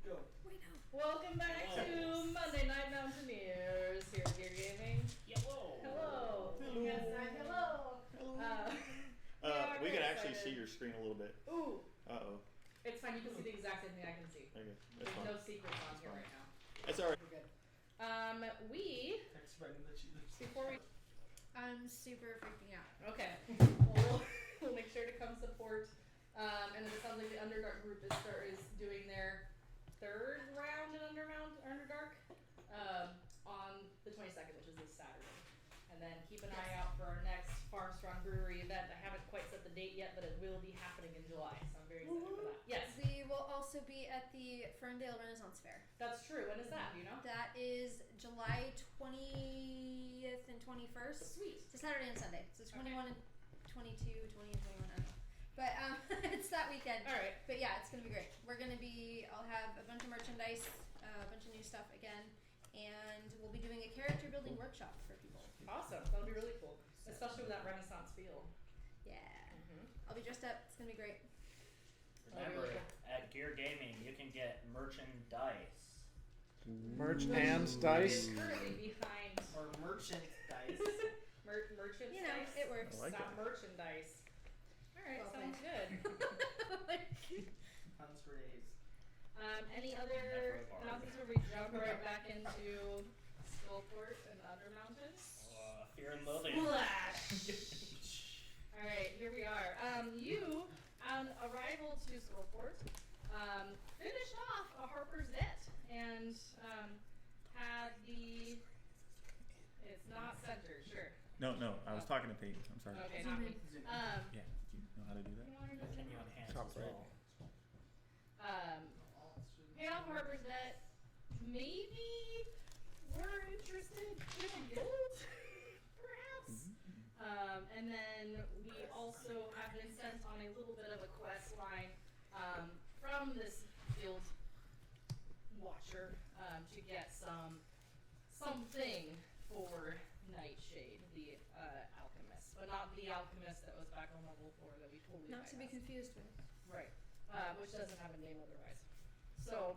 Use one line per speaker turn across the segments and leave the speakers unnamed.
Go.
Wait, no.
Welcome back to Monday Night Mountaineers here at Gear Gaming.
Hello.
Hello.
Hello.
Yes, hello.
We can actually see your screen a little bit.
Ooh.
Uh-oh.
It's fine. You can see the exact same thing I can see.
Okay. That's
There's
fine.
no secrets on here right now.
That's alright.
We're good. Before we...
I'm super freaking out.
Okay. We'll make sure to come support. And then it sounds like the Underdark group is doing their third round in Underdark on the 22nd, which is this Saturday. And then keep an eye out for our next Farm Strong Brewery event. I haven't quite set the date yet, but it will be happening in July, so I'm very excited for that. Yes.
We will also be at the Ferndale Renaissance Fair.
That's true. When is that? Do you know?
That is July 20th and 21st.
Sweet.
It's a Saturday and Sunday. So it's 21 and 22, 20 and 21, I don't know. But it's that weekend.
All right.
But yeah, it's going to be great. I'll have a bunch of merchandise, a bunch of new stuff again. And we'll be doing a character building workshop for people.
Awesome. That'll be really cool. Especially with that Renaissance feel.
Yeah.
Mm-hmm.
I'll be dressed up. It's going to be great.
Remember, at Gear Gaming, you can get merchandise.
Merch and dice.
It is currently behind
Or merchant dice.
merchant
You know,
dice.
it works.
I like
Not
it.
merchandise. All right,
Well,
sounds good.
Puns for days.
Any other announcements before we jump right back into Skullport and the Undermountains?
Fear and loathing.
Splash! All right, here we are. You, on arrival to Skullport, finished off a Harper's Net and had the. It's not centered, sure.
No, I was talking to Peyton. I'm sorry.
Okay, not me.
Yeah, do you know how to do that?
Can you enhance
Top
as
right.
well?
Pay off Harper's Net. Maybe we're interested in a guild, perhaps. And then we also have been sent on a little bit of a quest line from this guild watcher to get something for Nightshade, the alchemist, but not the alchemist that was back on level 4 that we totally
Not to be
bypassed.
confused with.
Right, which doesn't have a name otherwise. So,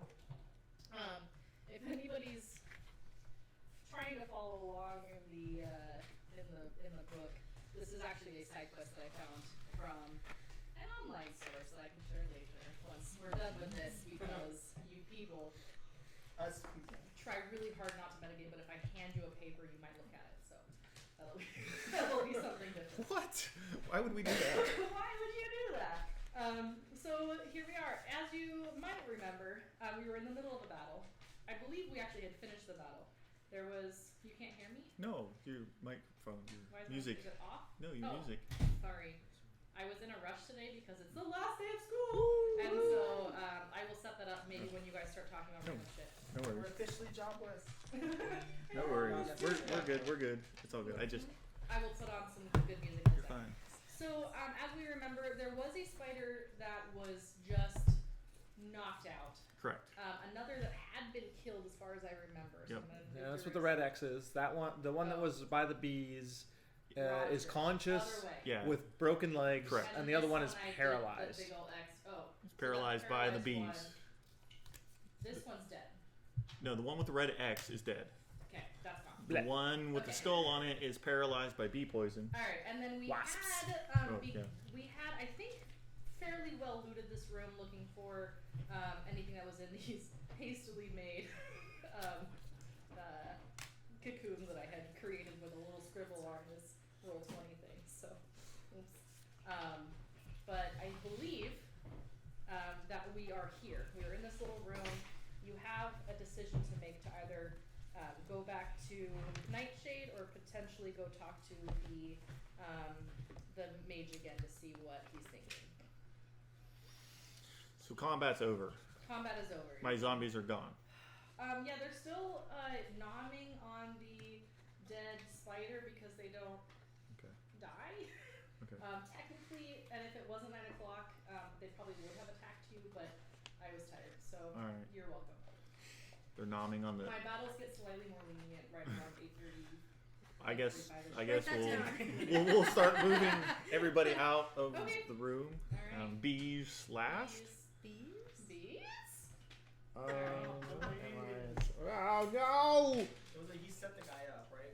if anybody's trying to follow along in the book, this is actually a side quest that I found from an online source that I can share later once we're done with this, because you people
Us people.
try really hard not to metagame, but if I hand you a paper, you might look at it. So that'll be something different.
What? Why would we do that?
Why would you do that? So here we are. As you might remember, we were in the middle of a battle. I believe we actually had finished the battle. There was. You can't hear me?
No, your microphone,
Why
your
is
music.
Is it off?
No, your music.
Sorry. I was in a rush today because it's the last day of school, and so I will set that up maybe when you guys start talking about random shit.
No
We're
worries.
officially jobless.
No worries. We're good. It's all good.
I will put on some good music.
You're fine.
So as we remember, there was a spider that was just knocked out.
Correct.
Another that had been killed, as far as I remember. So
Yep.
I'm gonna
Yeah, that's what the red X is. That one, the one that was by the bees, is
Roger.
conscious
Other way.
Yeah.
with broken legs,
Correct.
and the other one is
this I did
paralyzed.
The big old X. Oh.
It's paralyzed by the
paralyzed
bees.
This one's dead.
No, the one with the red X is dead.
Okay, that's gone.
The one with the
Okay.
skull on it is paralyzed by bee poison.
All right, and then we
Wasps.
had
yeah.
we had, I think, fairly well looted this room looking for anything that was in these hastily made cocoons that I had created with a little scribble on this roll 20 thing. So, oops. But I believe that we are here. We are in this little room. You have a decision to make to either go back to Nightshade or potentially go talk to the mage again to see what he's thinking.
So combat's over.
Combat is over.
My zombies are gone.
Yeah, they're still nomming on the dead spider because they don't
Okay.
die.
Okay.
Technically, and if it wasn't 9 o'clock, they probably would have attacked you, but I was tired, so
All right.
you're welcome.
They're nomming on the.
My battles get slightly more lenient right around 8:30.
I guess
Write that
we'll start moving everybody out of
Okay.
the room.
All right.
Bees last.
Bees?
Bees?
Oh no!
It was like he set the guy up, right?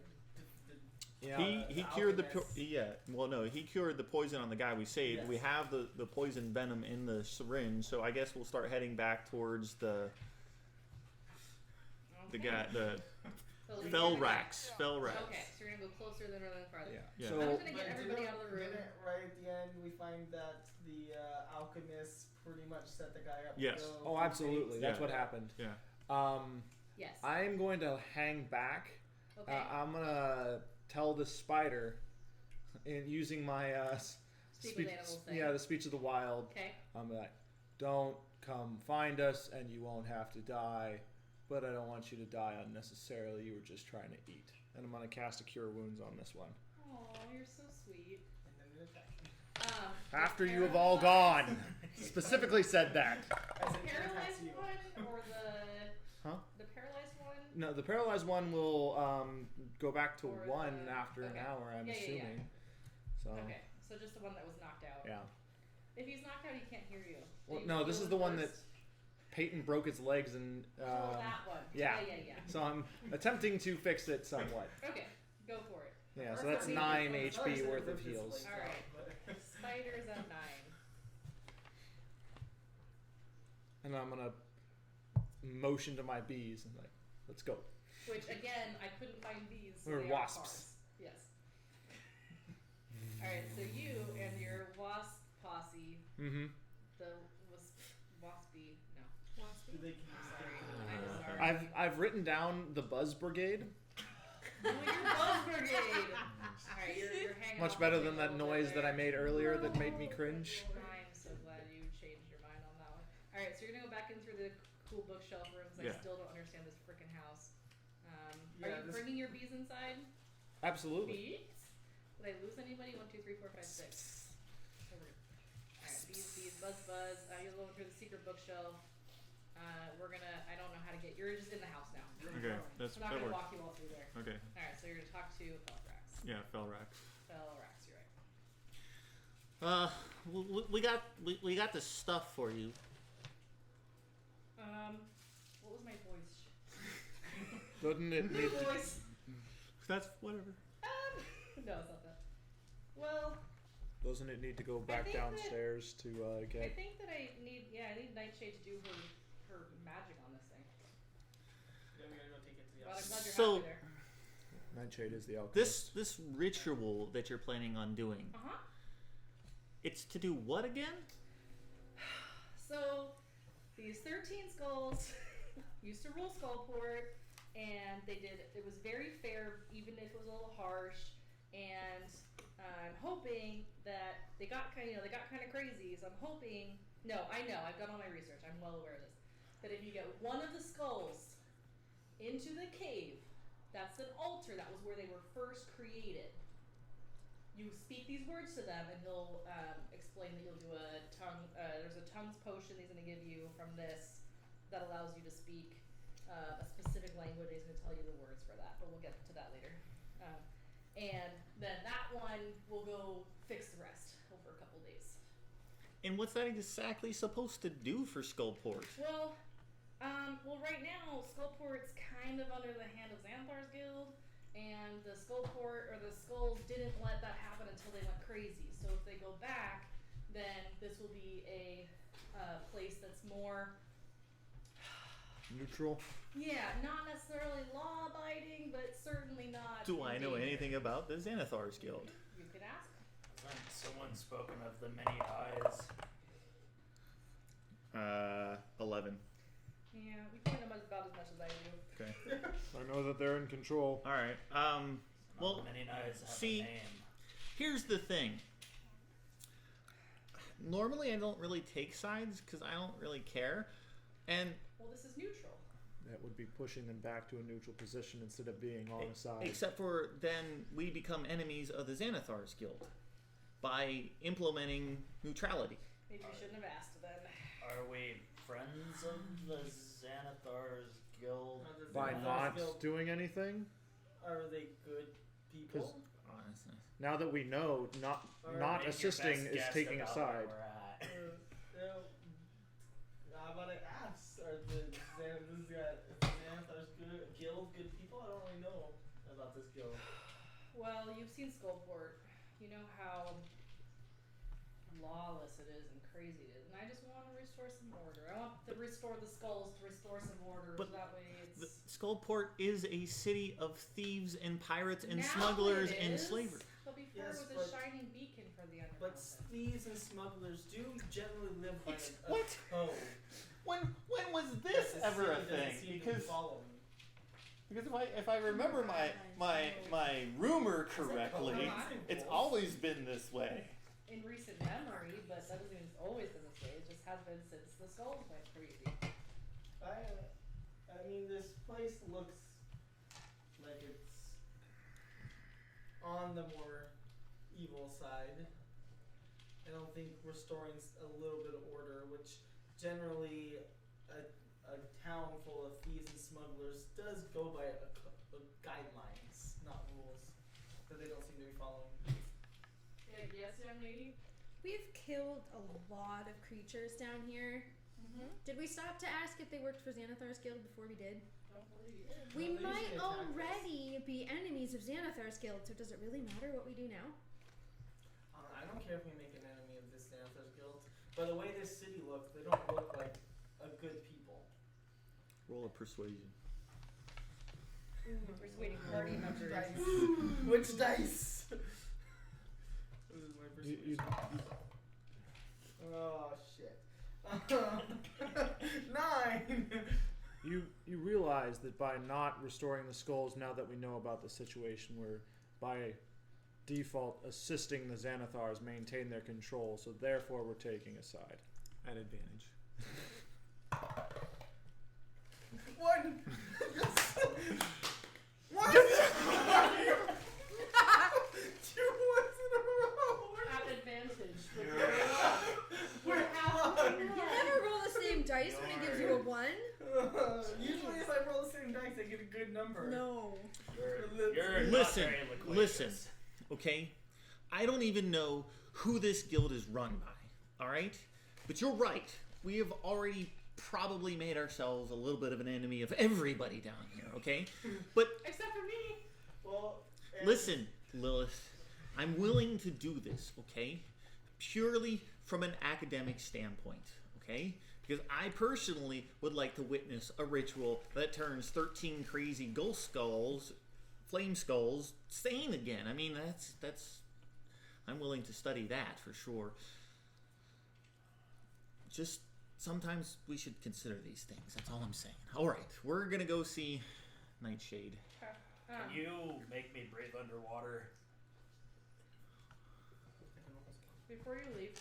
Yeah.
He
the
cured the
alchemist.
he cured the poison on the guy we saved.
Yes.
We have the poison venom in the syringe, so I guess we'll start heading back towards the guy Felrax.
Okay, so you're gonna go closer than rather than farther.
Yeah.
Yeah.
So
I'm just gonna get everybody out of the room.
Didn't right at the end we find that the alchemist pretty much set the guy up. to
Yes.
go
Oh,
do
absolutely.
things.
That's
Yeah.
what happened.
Yeah.
Yes.
I'm going to hang back.
Okay.
I'm gonna tell the spider, in using my
Speak with animals thing.
Yeah, the speech of the wild.
Okay.
I'm like, don't come find us, and you won't have to die. But I don't want you to die unnecessarily. You were just trying to eat. And I'm gonna cast a cure wounds on this one.
Oh, you're so sweet.
And then it attacked.
After you have all gone. Specifically said that.
As
The
it attacks
paralyzed
you.
one or the
Huh?
the paralyzed one?
No, the paralyzed one will go back to
Or
one
the-
after
okay.
an hour, I'm
Yeah, yeah, yeah.
assuming. So
Okay, so just the one that was knocked out.
yeah.
If he's knocked out, he can't hear you. Do
Well,
you
no,
go
this is
in
the one that
first?
Peyton broke its legs and
Oh, that one.
yeah.
Yeah.
So I'm attempting to fix it somewhat.
Okay, go for it.
Yeah, so
Or
that's
for me,
9
it's
I thought you
HP
said
worth
it
of
ripped his
heals.
legs
Alright.
out, but-
Spiders at 9.
And I'm gonna motion to my bees and like, let's go.
Which again, I couldn't find bees. So
Or
they are
wasps.
cars. Yes. Alright, so you and your wasp posse,
Mm-hmm.
the waspy, no.
Do they keep
I'm sorry.
I've written down the Buzz Brigade.
Oh, your buzz brigade! Alright, you're hanging
Much
off
better
the
than that
table
noise
over
that I
there.
made earlier that made me cringe.
I'm so glad you changed your mind on that one. Alright, so you're gonna go back in through the cool bookshelf rooms.
Yeah.
I still don't understand this freaking house.
Yeah,
Are you
this-
bringing your bees inside?
Absolutely.
Bees? Did I lose anybody? 1, 2, 3, 4, 5, 6. Alright, bees, buzz. You're going through the secret bookshelf. We're gonna, I don't know how to get, you're just in the house now.
Okay,
I'm not
that
gonna
works.
walk you all through there.
Okay.
Alright, so you're gonna talk to Felrax.
Yeah, Felrax.
Felrax, you're right.
We got the stuff for you.
What was my voice?
Doesn't it
New
need to,
voice.
That's whatever.
No, it's not that. Well,
doesn't it need to go back
think that-
downstairs to
I
get
think that I need Nightshade to do her magic on this thing.
Then we gotta go take it to the
But I'm glad you're
So-
happy there.
Nightshade is the alchemist.
This ritual that you're planning on doing,
Uh-huh.
it's to do what again?
So, these 13 skulls used to rule Skullport, and it was very fair, even if it was a little harsh, and I'm hoping that they got kind of crazy, so I'm hoping, I know, I've done all my research, I'm well aware of this, that if you get one of the skulls into the cave, that's an altar, that was where they were first created. You speak these words to them, and he'll explain that you'll do a tongue. There's a tongues potion he's going to give you from this that allows you to speak a specific language. He's going to tell you the words for that, but we'll get to that later. And then that one will go fix the rest over a couple days.
And what's that exactly supposed to do for Skullport?
Well, right now Skullport's kind of under the hand of Xanthar's Guild. And the skulls didn't let that happen until they went crazy. So if they go back, then this will be a place that's more,
Neutral.
not necessarily law-abiding, but certainly not.
Do I know
endangered.
anything about the Xanathar's Guild?
You could ask.
Hasn't someone spoken of the many eyes?
11.
Yeah, you probably know about as much as I do.
Okay.
I know that they're in control.
All right. Well,
the many eyes have
see-
a name.
here's the thing. Normally, I don't really take sides because I don't really care, and
Well, this is neutral.
That would be pushing them back to a neutral position instead of being on a side.
except for then we become enemies of the Xanathar's Guild by implementing neutrality.
Maybe you shouldn't have asked then.
Are we friends of the Xanathar's Guild?
By
Xanathar's
not
Guild,
doing anything.
are they good people?
'Cause-
Honestly.
Now that we know, not
Or
not
Make your
assisting
best
is
guess
taking a
about
side.
where we're at.
How about I ask? Are the This guy, is the Xanathar's guild good people? I don't really know about this guild.
Well, you've seen Skullport. You know how lawless it is and crazy it is. And I just want to restore some order. I want to restore the skulls to restore some order.
But
so that way it's...
Skullport is a city of thieves and pirates and
Now
smugglers
it
and
is,
slavers.
But before
Yes,
it was a shining beacon for the underground.
But thieves and smugglers do generally live by a
What?
code.
When was this
That the
ever a
city doesn't
thing?
seem to
Because
follow me.
if I remember my rumor correctly, it's always been this way.
in recent memory, but that doesn't mean it's always been this way. It just has been since the skulls went crazy.
I mean, this place looks like it's on the more evil side. I don't think restoring a little bit of order, which generally a town full of thieves and smugglers does go by guidelines, not rules, that they don't seem to be following.
Yes, young lady?
We've killed a lot of creatures down here.
Mm-hmm.
Did we stop to ask if they worked for Xanathar's guild before we did?
Don't believe you.
We
Well, they
might
usually attack us.
already be enemies of Xanathar's guild, so does it really matter what we do now?
I don't care if we make an enemy of this Xanathar's guild. By the way this city looks, they don't look like a good people.
Roll a persuasion.
Persuading party members.
Which dice? This is my persuasion. Oh shit. 9!
You realize that by not restoring the skulls, now that we know about the situation, we're by default assisting the Xanathars maintain their control, so therefore we're taking a side.
At advantage.
1! What? 2 ones in a row!
At advantage.
We're
You never roll the same dice when it gives you a 1?
Usually if I roll the same dice, I get a good number.
No.
You're not
Listen,
very loquacious.
listen, okay? I don't even know who this guild is run by, alright? But you're right. We have already probably made ourselves a little bit of an enemy of everybody down here, okay? But
Except for me.
Well, and
listen, Lilith, I'm willing to do this, okay? Purely from an academic standpoint, okay? Because I personally would like to witness a ritual that turns 13 crazy ghost skulls, flame skulls, sane again. I mean, that's I'm willing to study that for sure. Just sometimes we should consider these things. That's all I'm saying. All right, we're gonna go see Nightshade.
Can you make me breathe underwater?
Before you leave,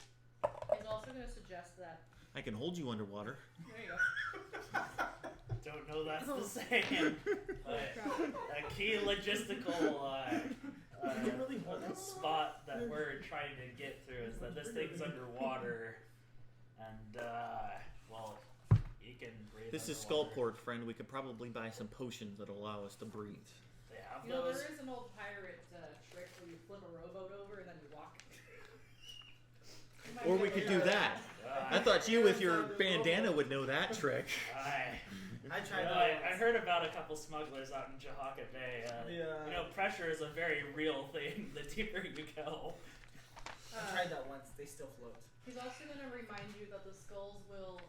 he's also going to suggest that.
I can hold you underwater.
There you go.
Don't know that's the same. A key logistical spot that we're trying to get through is that this thing's underwater, and well, you can breathe.
This is
underwater.
Skullport, friend. We could probably buy some potions that allow us to breathe.
They have
You know,
those.
there is an old pirate trick where you flip a rowboat over and then you walk. You might
Or
be
we
able
could
to
do
do
that. I thought you with your bandana would know that trick.
I tried
I heard about a couple smugglers out in Jahaka Bay.
Yeah.
You know, pressure is a very real thing. The deeper you go.
I tried that once. They still float.
He's also going to remind you that the skulls will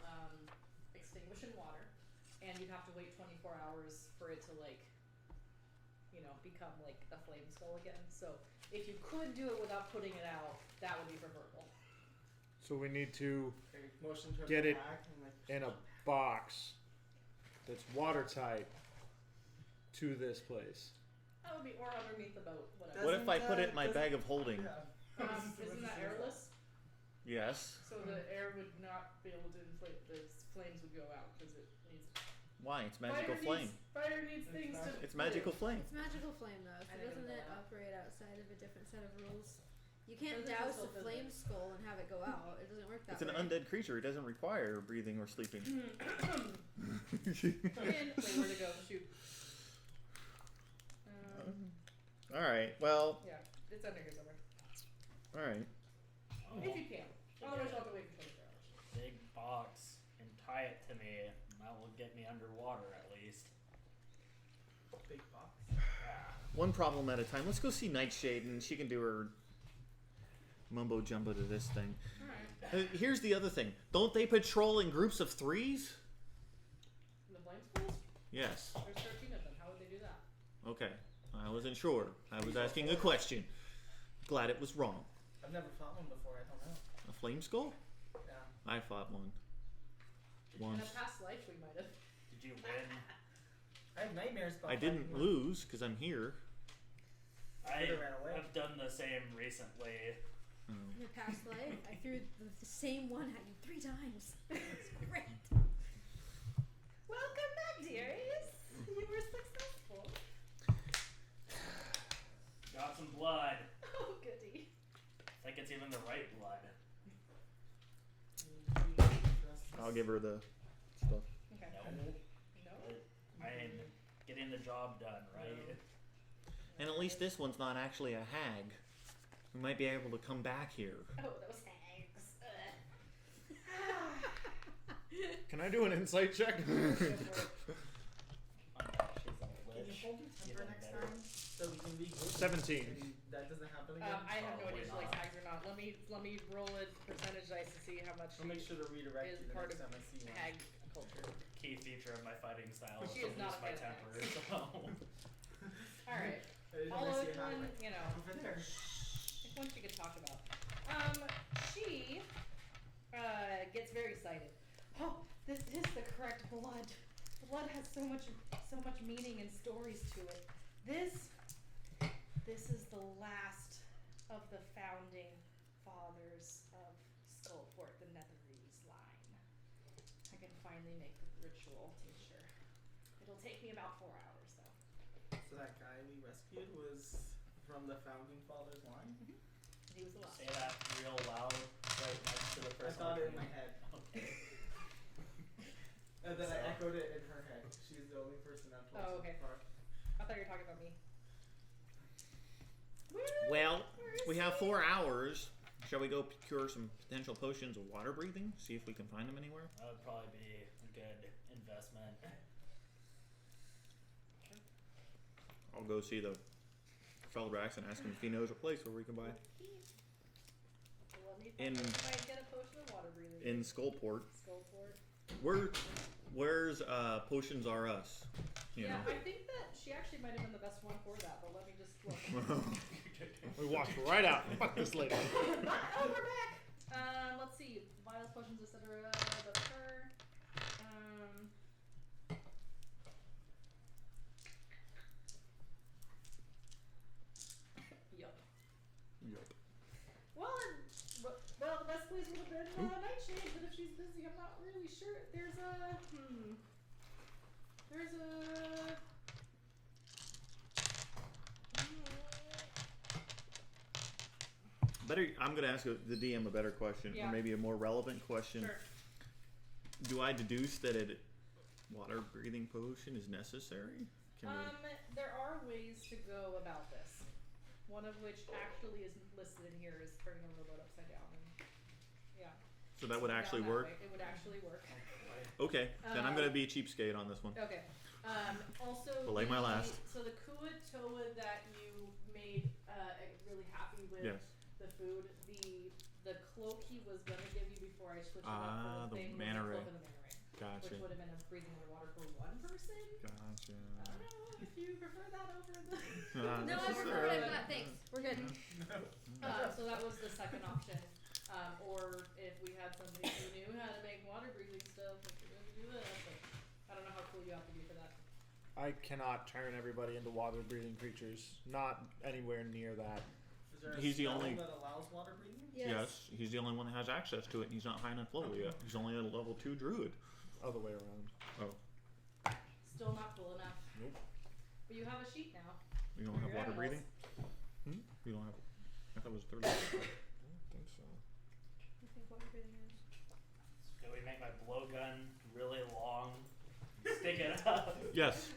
extinguish in water, and you'd have to wait 24 hours for it to, like, you know, become like a flame skull again. So if you could do it without putting it out, that would be preferable.
So we need to
Motion towards
Get
the
it
back and like
in a box that's watertight to this place.
That would be, or underneath the boat, whatever.
What if I put it in my
Doesn't-
bag of holding?
Yeah.
Isn't that airless?
Yes.
So the air would not be able to inflate, the flames would go out because it needs.
Why? It's magical flame.
Fire needs
It's
things to.
It's magical flame.
It's magical flame though, so
I didn't
doesn't
know
it
that.
operate outside of a different set of rules? You can't
Physics is
douse
still
a flame
physics.
skull and have it go out. It doesn't work that
It's an
way.
undead creature. It doesn't require breathing or sleeping.
Wait, where'd it go? Shoot.
All right. Well.
Yeah, it's under here somewhere.
All right.
If you can. Otherwise, I'll have to wait for 24 hours.
Big box and tie it to me, and That will get me underwater at least.
Big box.
Yeah.
One problem at a time. Let's go see Nightshade, and she can do her mumbo jumbo to this thing.
Alright.
Here's the other thing. Don't they patrol in groups of 3s?
The flame schools?
Yes.
There's 13 of them. How would they do that?
Okay. I wasn't sure. I was asking a question. Glad it was wrong.
I've never fought one before. I don't know.
A flame skull?
Yeah.
I fought one.
In
Once.
a past life, we might have.
Did you win?
I have nightmares about
I didn't
fighting one.
lose because I'm here.
I
Could've ran away.
have done the same recently.
Oh.
In your past life, I threw the same one at you 3 times. It's great.
Welcome back, dearies. You were successful.
Got some blood.
Oh, goody.
I think it's even the right blood.
I'll give her the stuff.
Okay.
No.
No?
I mean, getting the job done, right?
And at least this one's not actually a hag. We might be able to come back here.
Oh, those hags.
Can I do an insight check?
Oh, no, she's a
Can you
lich.
hold your temper
Even
next
better.
time so we can be good?
17.
And that doesn't happen again.
I have no idea if she likes
Probably not.
hags or not. Let me roll a percentage dice to see how much
I'll make sure to redirect
is
you the
part
next
of
time I see one.
hag culture.
Key feature of my fighting style is
She
to
is not
lose
a
my
fan of
temper,
hags.
so...
Alright.
Every time I
Although
see a
it's
hag, I'm
one,
like,
you know,
over there.
it's one she could talk about. She gets very excited. Oh, this is the correct blood. Blood has so much meaning and stories to it. This is the last of the founding fathers of Skullport, the Netherese line. I can finally make the ritual tincture. It'll take me about 4 hours though.
So that guy we rescued was from the founding fathers line?
He was the last.
Say that real loud right next to the
I
person.
thought it in my
looking.
head.
Okay.
And then I
So-
echoed it in her head. She's the only person I've told
Oh,
so
okay.
far.
I thought you were talking about me.
Well,
Where is
we have
he?
4 hours. Shall we go procure some potential potions of water breathing? See if we can find them anywhere?
That would probably be a good investment.
I'll go see the fellow Brax and ask him if he knows a place where we can buy
Let me
In-
find out if I can get a potion of water breathing.
in Skullport.
Skullport.
Where's Potions R Us? You
Yeah,
know.
I think that she actually might have been the best one for that, but let me just look.
We walked right out. Fuck this lady.
Oh, we're back! Let's see. Vials, potions, etc. That's her. Yup.
Yup.
Well, the best place would have been Nightshade, but if she's busy, I'm not really sure. There's a
Better. I'm gonna ask the DM a better question,
Yeah.
or maybe a more relevant question.
Sure.
Do I deduce that a water breathing potion is necessary? Can
There are ways to go about this. One of which actually is listed in here is turning a robot upside down. And, yeah.
so that would
Down
actually
that
work.
way. It would actually work.
Okay, then I'm gonna be a cheapskate on this one.
Okay. Also,
Belay my last.
So the Kua Toa that you made really happy with
Yes.
the food, the cloak he was gonna give you before I switched it up for the
the
thing
mana
was
ray.
the cloak of the mana ray,
Gotcha.
which would have been a breathing underwater for one person.
Gotcha.
I don't know if you prefer that over the.
Not
No, I prefer
necessarily.
what I've got. Thanks. We're good.
So that was the second option. Or if we had somebody who knew how to make water breathing stuff, we could maybe do that. But I don't know how cool you have to be for that.
I cannot turn everybody into water breathing creatures. Not anywhere near that.
Is there a
He's the
spell
only-
that allows water breathing?
Yes, he's the only one that has access to it, and he's not high enough level yet. He's only at a level 2 druid.
Other way around.
Oh,
Still not cool enough.
Nope.
But you have a sheet now.
you don't have
Your
water
animals.
breathing? You don't have. I thought it was 30.
I don't think so.
I think water breathing is.
Do we make my blowgun really long? Stick it up.
Yes.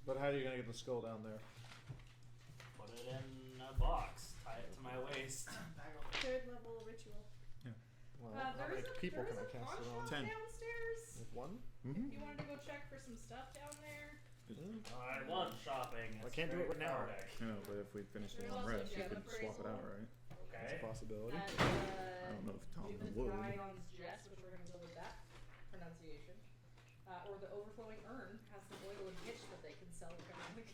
But how are you gonna get the skull down there?
Put it in a box. Tie it to my waist.
Third level ritual.
Well,
There
how many
is a
people
there
can I
is a
cast
pawn
it on?
shop
10.
downstairs.
If One?
If you wanted to go check for some stuff down there.
I love shopping.
I
It's
can't do it
very
right now.
cathartic.
No, but if we finish
There's
it on
also
rest, we
gem
could swap it out,
appraisal.
right?
Okay.
It's a possibility.
And,
I don't know if Tom
We've been
would.
Rion's Jest, which we're going to go with that pronunciation. Or the overflowing urn has some oil and pitch that they can sell economically.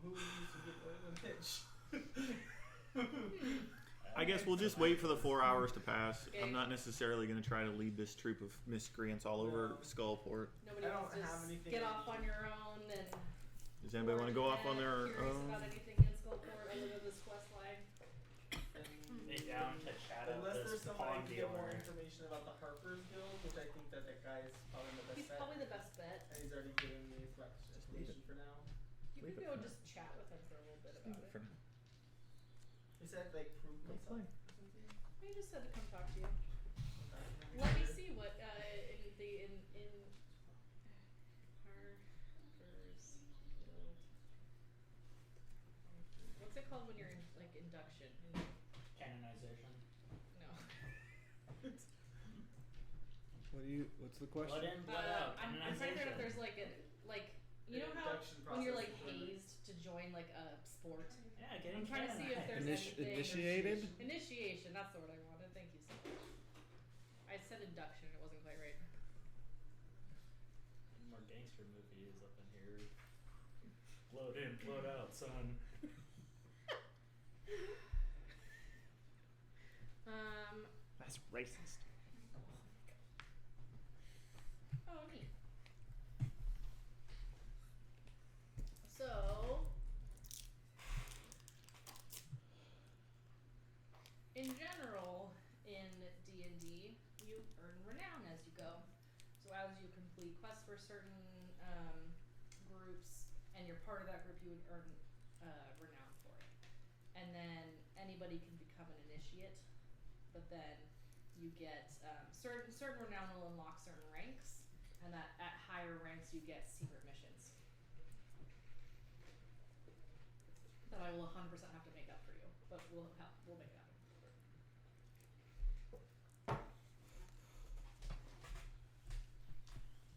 Who would use to get oil and pitch?
I guess we'll just wait for the 4 hours to pass.
Okay.
I'm not necessarily going to try to lead this troop of miscreants all over
No.
Skullport.
Nobody
I
wants
don't
to
have anything
get
I
off
need.
on your own and.
Does anybody want to go off on their
curious
own?
about anything in Skullport other than this quest line?
Be down to chat out
Unless
this
there's somebody
pawn
to get more
dealer.
information about the Harper's Guild, which I think that guy is probably the best
He's
bet.
probably the best bet.
And he's already given me his recommendation for now.
You
Leave
could
it
go
for
just chat with him for a little bit about it.
He said like prove
That's
myself.
fine.
or something.
He just said to come talk to you.
Okay.
Let me see what in Harper's Guild. What's it called when you're in like induction?
Canonization.
No.
What's the question?
Blood in, blood out.
I'm trying to figure out if
Canonization.
there's like you know how
Induction
when you're like
process for-
hazed to join like a sport.
Yeah, getting
I'm trying to see if there's
canonized.
anything.
Initiated?
Initiation. That's the word I wanted. Thank you so much. I said induction. It wasn't quite right.
More gangster movies up in here. Blood in, blood out, son.
That's racist.
Oh, neat. So, in general, in D&D, you earn renown as you go. So as you complete quests for certain groups, and you're part of that group, you would earn renown for it. And then anybody can become an initiate, but then you get certain renown will unlock certain ranks, and that at higher ranks you get secret missions that I will 100% have to make up for you, but we'll make it happen.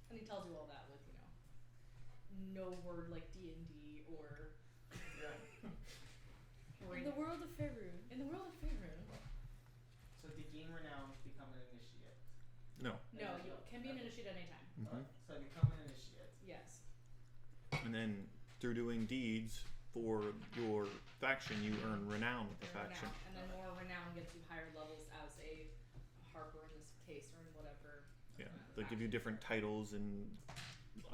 And he tells you all that with no word like D&D or
In the world of Faerun.
In the world of Faerun.
So to gain renown, become an initiate.
No.
No, you can be an initiate at any time.
So I become an initiate.
Yes.
And then through doing deeds for your faction, you earn renown with the
Your
faction.
renown, and then more renown gets you higher levels as a Harper in this case, or in whatever.
Yeah, they give you different titles and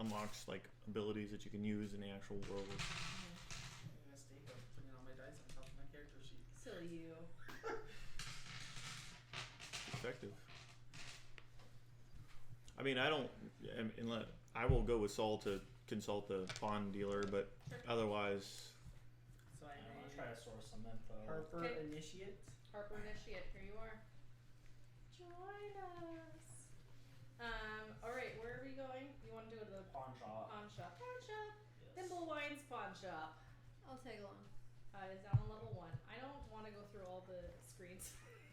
unlocks like abilities that you can use in the actual world.
I'm gonna stay putting all my dice on top of my character sheet.
Silly you.
Effective. I mean, I don't. Unless I will go with Saul to consult the pawn dealer, but otherwise,
So I'm
I'm gonna
a
try to source some info.
Harper
Okay.
initiate.
Harper initiate, here you are. Join us. Alright, where are we going? You want to go to the
Pawn shop.
pawn shop? Pawn shop.
Yes.
Thimblewine's pawn shop.
I'll tag along.
It's down on level 1. I don't want to go through all the screens.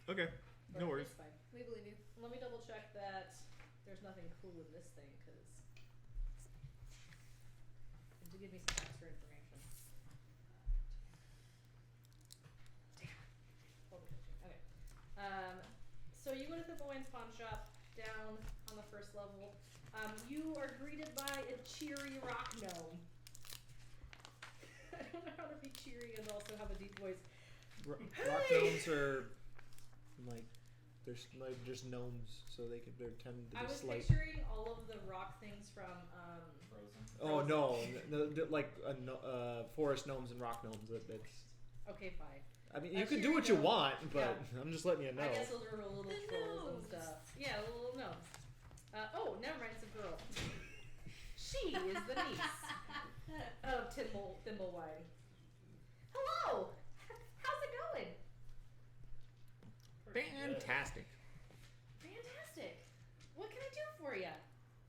okay,
but
no worries.
It's fine.
We believe you.
Let me double check that there's nothing cool in this thing, because it did give me some extra information. Damn. Okay. So you go to the Thimblewine's pawn shop down on the first level. You are greeted by a cheery rock gnome. I don't know how to be cheery and also have a deep voice.
Rock
Hey!
gnomes are like they're just gnomes, so they're tended to
I
be
was
slight.
picturing all of the rock things from
Frozen.
Oh no, like forest gnomes and rock gnomes. That's.
Okay, fine.
I mean,
A
you can do
cheery
what you
gnome.
want, but I'm just letting you know.
I guess those are little
The
trolls and
gnomes.
stuff. Yeah, little gnomes. Oh, never mind, it's a girl. She is the niece of Thimblewine. Hello! How's it going?
Pretty good.
Fantastic.
Fantastic. What can I do for you?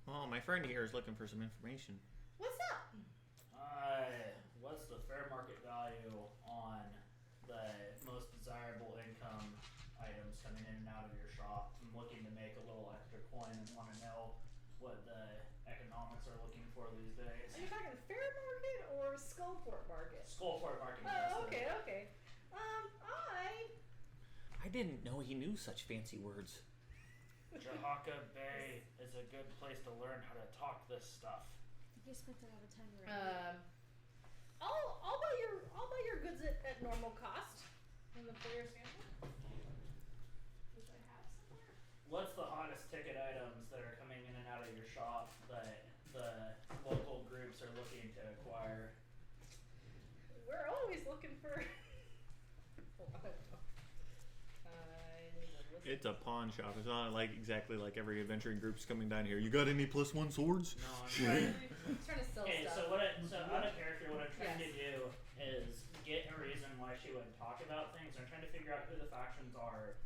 Oh, my friend here is looking for some information.
What's up?
What's the fair market value on the most desirable income items coming in and out of your shop? I'm looking to make a little extra coin and want to know what the economics are looking for these days.
Are you talking fair market or Skullport market?
Skullport market.
Oh, okay.
I didn't know he knew such fancy words.
Jahaka Bay is a good place to learn how to talk this stuff.
You spent a lot of time around.
I'll buy your goods at normal cost from the player standpoint. Which I have somewhere.
What's the hottest ticket items that are coming in and out of your shop that the local groups are looking to acquire?
We're always looking for.
It's a pawn shop. It's not like exactly like every adventuring group's coming down here. You got any +1 swords?
No, I'm
trying to sell
Okay,
stuff.
so out of character, what I'm trying
Yes.
to do is get a reason why she would talk about things. I'm trying to figure out who the factions are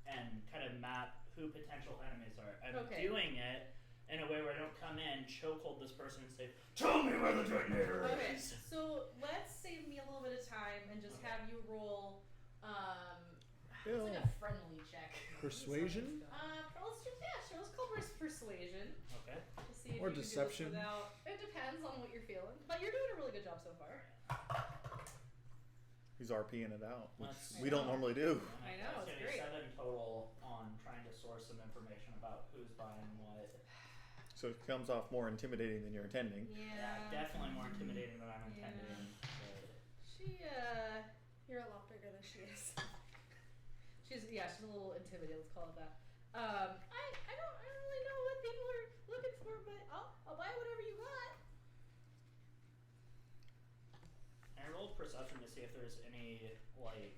and kind of map who potential enemies are. I'm
Okay.
doing it in a way where I don't come in, chokehold this person and say, "Tell me where the detonator
Okay,
is."
so let's save me a little bit of time and just have you roll. It's like a friendly check.
Persuasion?
Let's call persuasion.
Okay.
To see if
Or
you
deception.
Can do this without, it depends on what you're feeling, but you're doing a really good job so far.
He's RPing it out, which
That's-
we don't normally do.
I know,
That's
it's
gonna be
great.
7 total on trying to source some information about who's buying what.
So it comes off more intimidating than you're intending.
Yeah, definitely more intimidating than I'm
Yeah.
intending.
She
You're a lot bigger than she is.
she's a little intimidated. Let's call it that. I don't really know what people are looking for, but I'll buy whatever you got.
I rolled perception to see if there's any like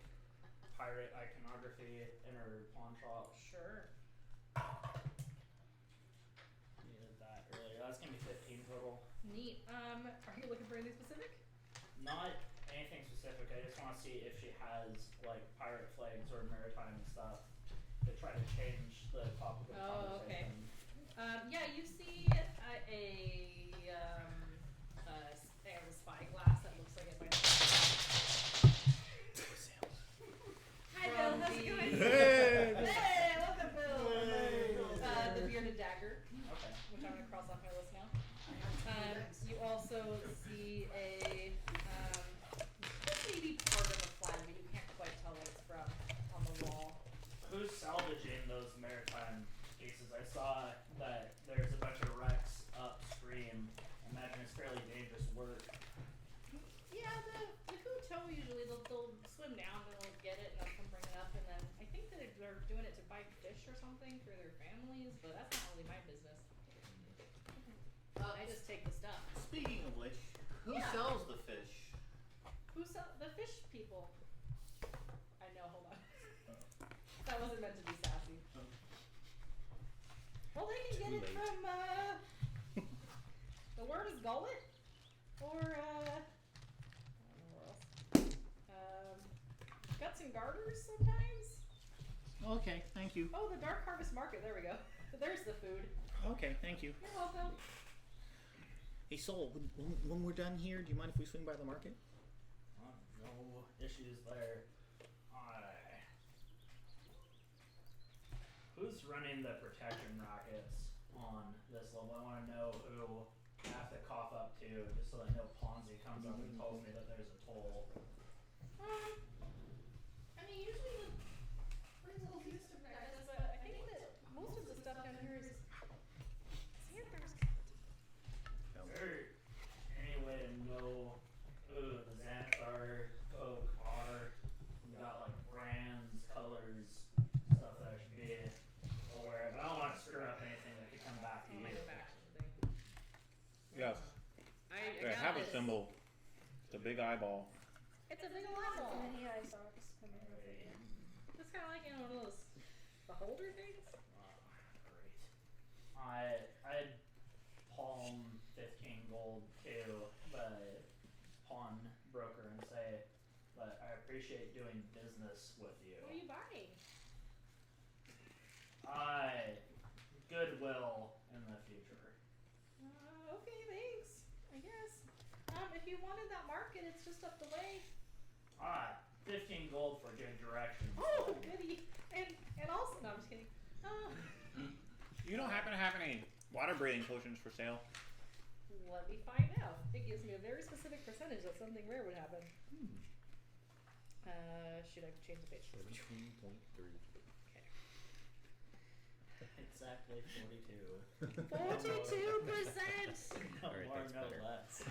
pirate iconography in her pawn shop.
Sure.
Needed that earlier. That's gonna be 15 total.
Neat. Are you looking for anything specific?
Not anything specific. I just want to see if she has like pirate flags or maritime stuff to try to change the topic of
Oh, okay.
conversation.
Yeah, you see a spyglass that looks like it might. Hi, Bill.
From
How's it
the-
going?
Hey!
Hey, welcome, Bill.
Hey.
The bearded dagger,
Okay.
which I'm gonna cross off my list now. You also see a maybe part of a flag, but you can't quite tell what it's from on the wall.
Who's salvaging those maritime pieces? I saw that there's a bunch of wrecks upstream. I imagine it's fairly dangerous work.
Yeah, the Kuto usually they'll swim down and they'll get it and they'll come bring it up, and then I think that they're doing it to buy fish or something for their families, but that's not really my business. I just take the stuff.
Speaking of which, who
Yeah.
sells the fish?
Who sell the fish people? I know. Hold on. That wasn't meant to be sassy. Well, they can get
Too
it
late.
from the word is gullet, or I don't know where else. Guts and garters sometimes.
Okay, thank you.
Oh, the Dark Harvest Market. There we go. There's the food.
Okay, thank you.
You're welcome.
Hey, Soul, when we're done here, do you mind if we swing by the market?
No issues there. Who's running the protection rackets on this level? I want to know who I have to cough up to, just so that no Ponzi comes up and tells me that there's a toll.
I mean, usually the little piece to protect us, but I think that most of the stuff down here is Xanthars.
Is there any way to know who the Xanthar folk are? We got like brands, colors, stuff that I should be aware of. I don't want to screw up anything that could come back to
Oh,
you.
my back thing.
Yes.
I
They
got
have a
it.
symbol. It's a big eyeball.
It's a big eyeball.
Many eye socks coming over you.
It's kind of like one of those beholder things.
Great. I'd palm 15 gold to the pawn broker and say, but I appreciate doing business with you.
What are you buying?
Goodwill in the future.
Okay, thanks. I guess. If you wanted that market, it's just up the way.
15 gold for good directions.
Oh, goody. And also, no, I'm just kidding.
You don't happen to have any water breathing potions for sale?
Let me find out. It gives me a very specific percentage that something rare would happen. Should I change the page?
17.3.
Exactly 42.
42%!
No
Alright,
more,
that's
no
better.
less.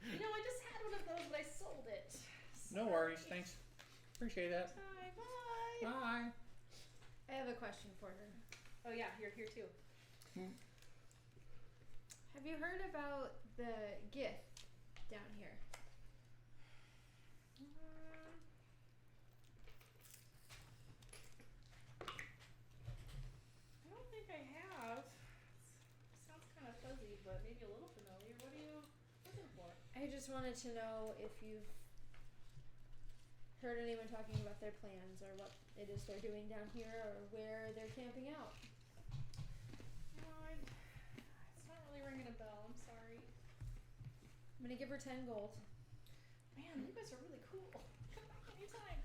You know, I just had one of those, but I sold it.
No worries, thanks. Appreciate that.
Bye.
Bye.
I have a question for her.
Oh yeah, you're here too.
Have you heard about the gift down here?
I don't think I have. Sounds kind of fuzzy, but maybe a little familiar. What are you looking for?
I just wanted to know if you've heard anyone talking about their plans or what it is they're doing down here or where they're camping out.
No, it's not really ringing a bell. I'm sorry.
I'm gonna give her 10 gold.
Man, you guys are really cool. Come back anytime.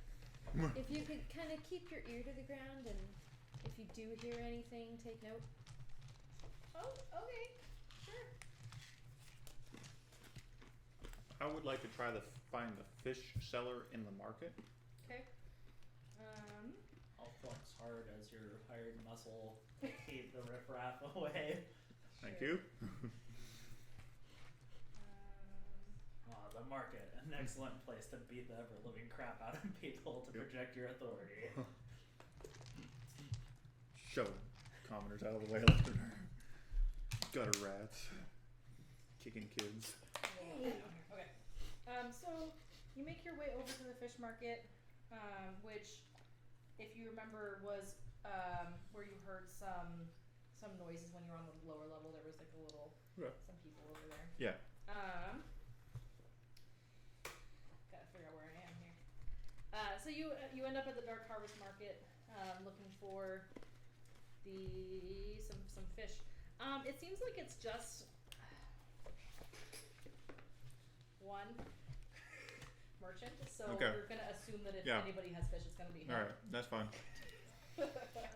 If you could kind of keep your ear to the ground and if you do hear anything, take note.
Oh, okay. Sure.
I would like to try to find the fish seller in the market.
Okay.
I'll flex hard as your hired muscle. Keep the riffraff away.
Thank you.
The market, an excellent place to beat the ever-living crap out of people to project your authority.
Shove commoners out of the way left and right. Gutter rats. Kicking kids.
Okay. So you make your way over to the fish market, which, if you remember, was where you heard some noises when you were on the lower level. There was like a little some people over there.
Yeah.
Gotta figure out where I am here. So you end up at the Dark Harvest Market, looking for some fish. It seems like it's just one merchant, so
Okay.
we're gonna assume that if
Yeah.
anybody has fish, it's gonna be him.
Alright, that's fine.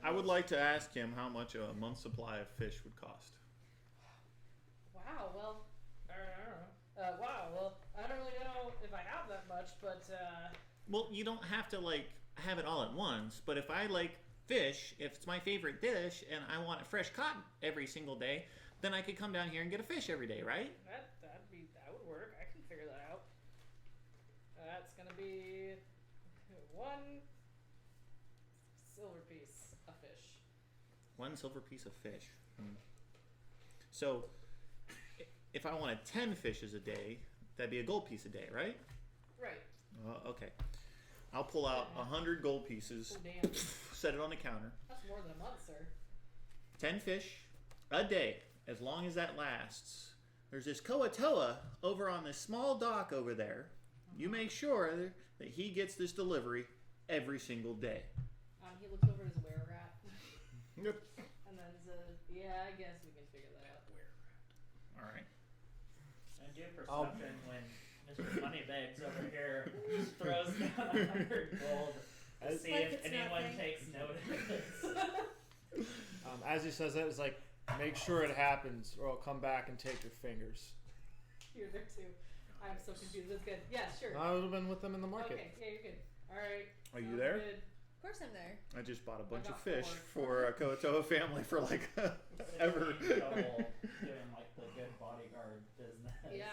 I would like to ask him how much a month's supply of fish would cost.
Wow. Well, I don't know. I don't really know if I have that much, but
Well, you don't have to have it all at once, but if I like fish, if it's my favorite dish and I want it fresh caught every single day, then I could come down here and get a fish every day, right?
that would work. I can figure that out. That's gonna be 1 silver piece of fish.
1 silver piece of fish. So, if I wanted 10 fishes a day, that'd be a gold piece a day, right?
Right.
Okay. I'll pull out 100 gold pieces,
Oh damn.
set it on the counter.
That's more than a month, sir.
10 fish a day, as long as that lasts. There's this Koatoa over on this small dock over there. You make sure that he gets this delivery every single day.
He looks over at his were-rat.
Yep.
And then says, yeah, I guess we can figure that out.
All right.
And do perception when Mr. Moneybags over here throws down 100 gold to see
like
if
it's
anyone
nothing.
takes notice.
As he says that, it's like, make sure it happens, or I'll come back and take your fingers.
You're there too. I'm so confused. It's good. Yeah, sure.
I would have been with them in the market.
Okay, yeah, you're good. Alright.
Are you there?
Good.
Of course I'm there.
I just bought a bunch of
got
fish
4.
for a Koatoa family for ever.
Trouble doing the good bodyguard business.
Yeah,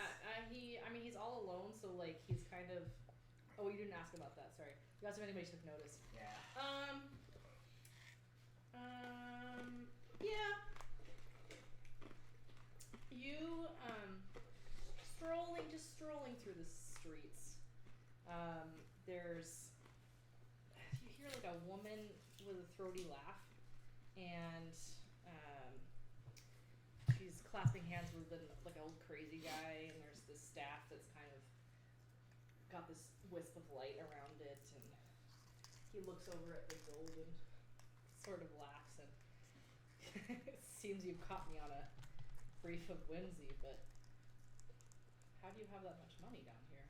he's all alone, so he's kind of. Oh, you didn't ask about that. Sorry. You asked if anybody took notice.
Yeah.
Yeah. You strolling through the streets. You hear a woman with a throaty laugh, and she's clasping hands with an old crazy guy, and there's this staff that's kind of got this wisp of light around it, and he looks over at the gold and sort of laughs, and it seems you've caught me on a brief of whimsy, but how do you have that much money down here,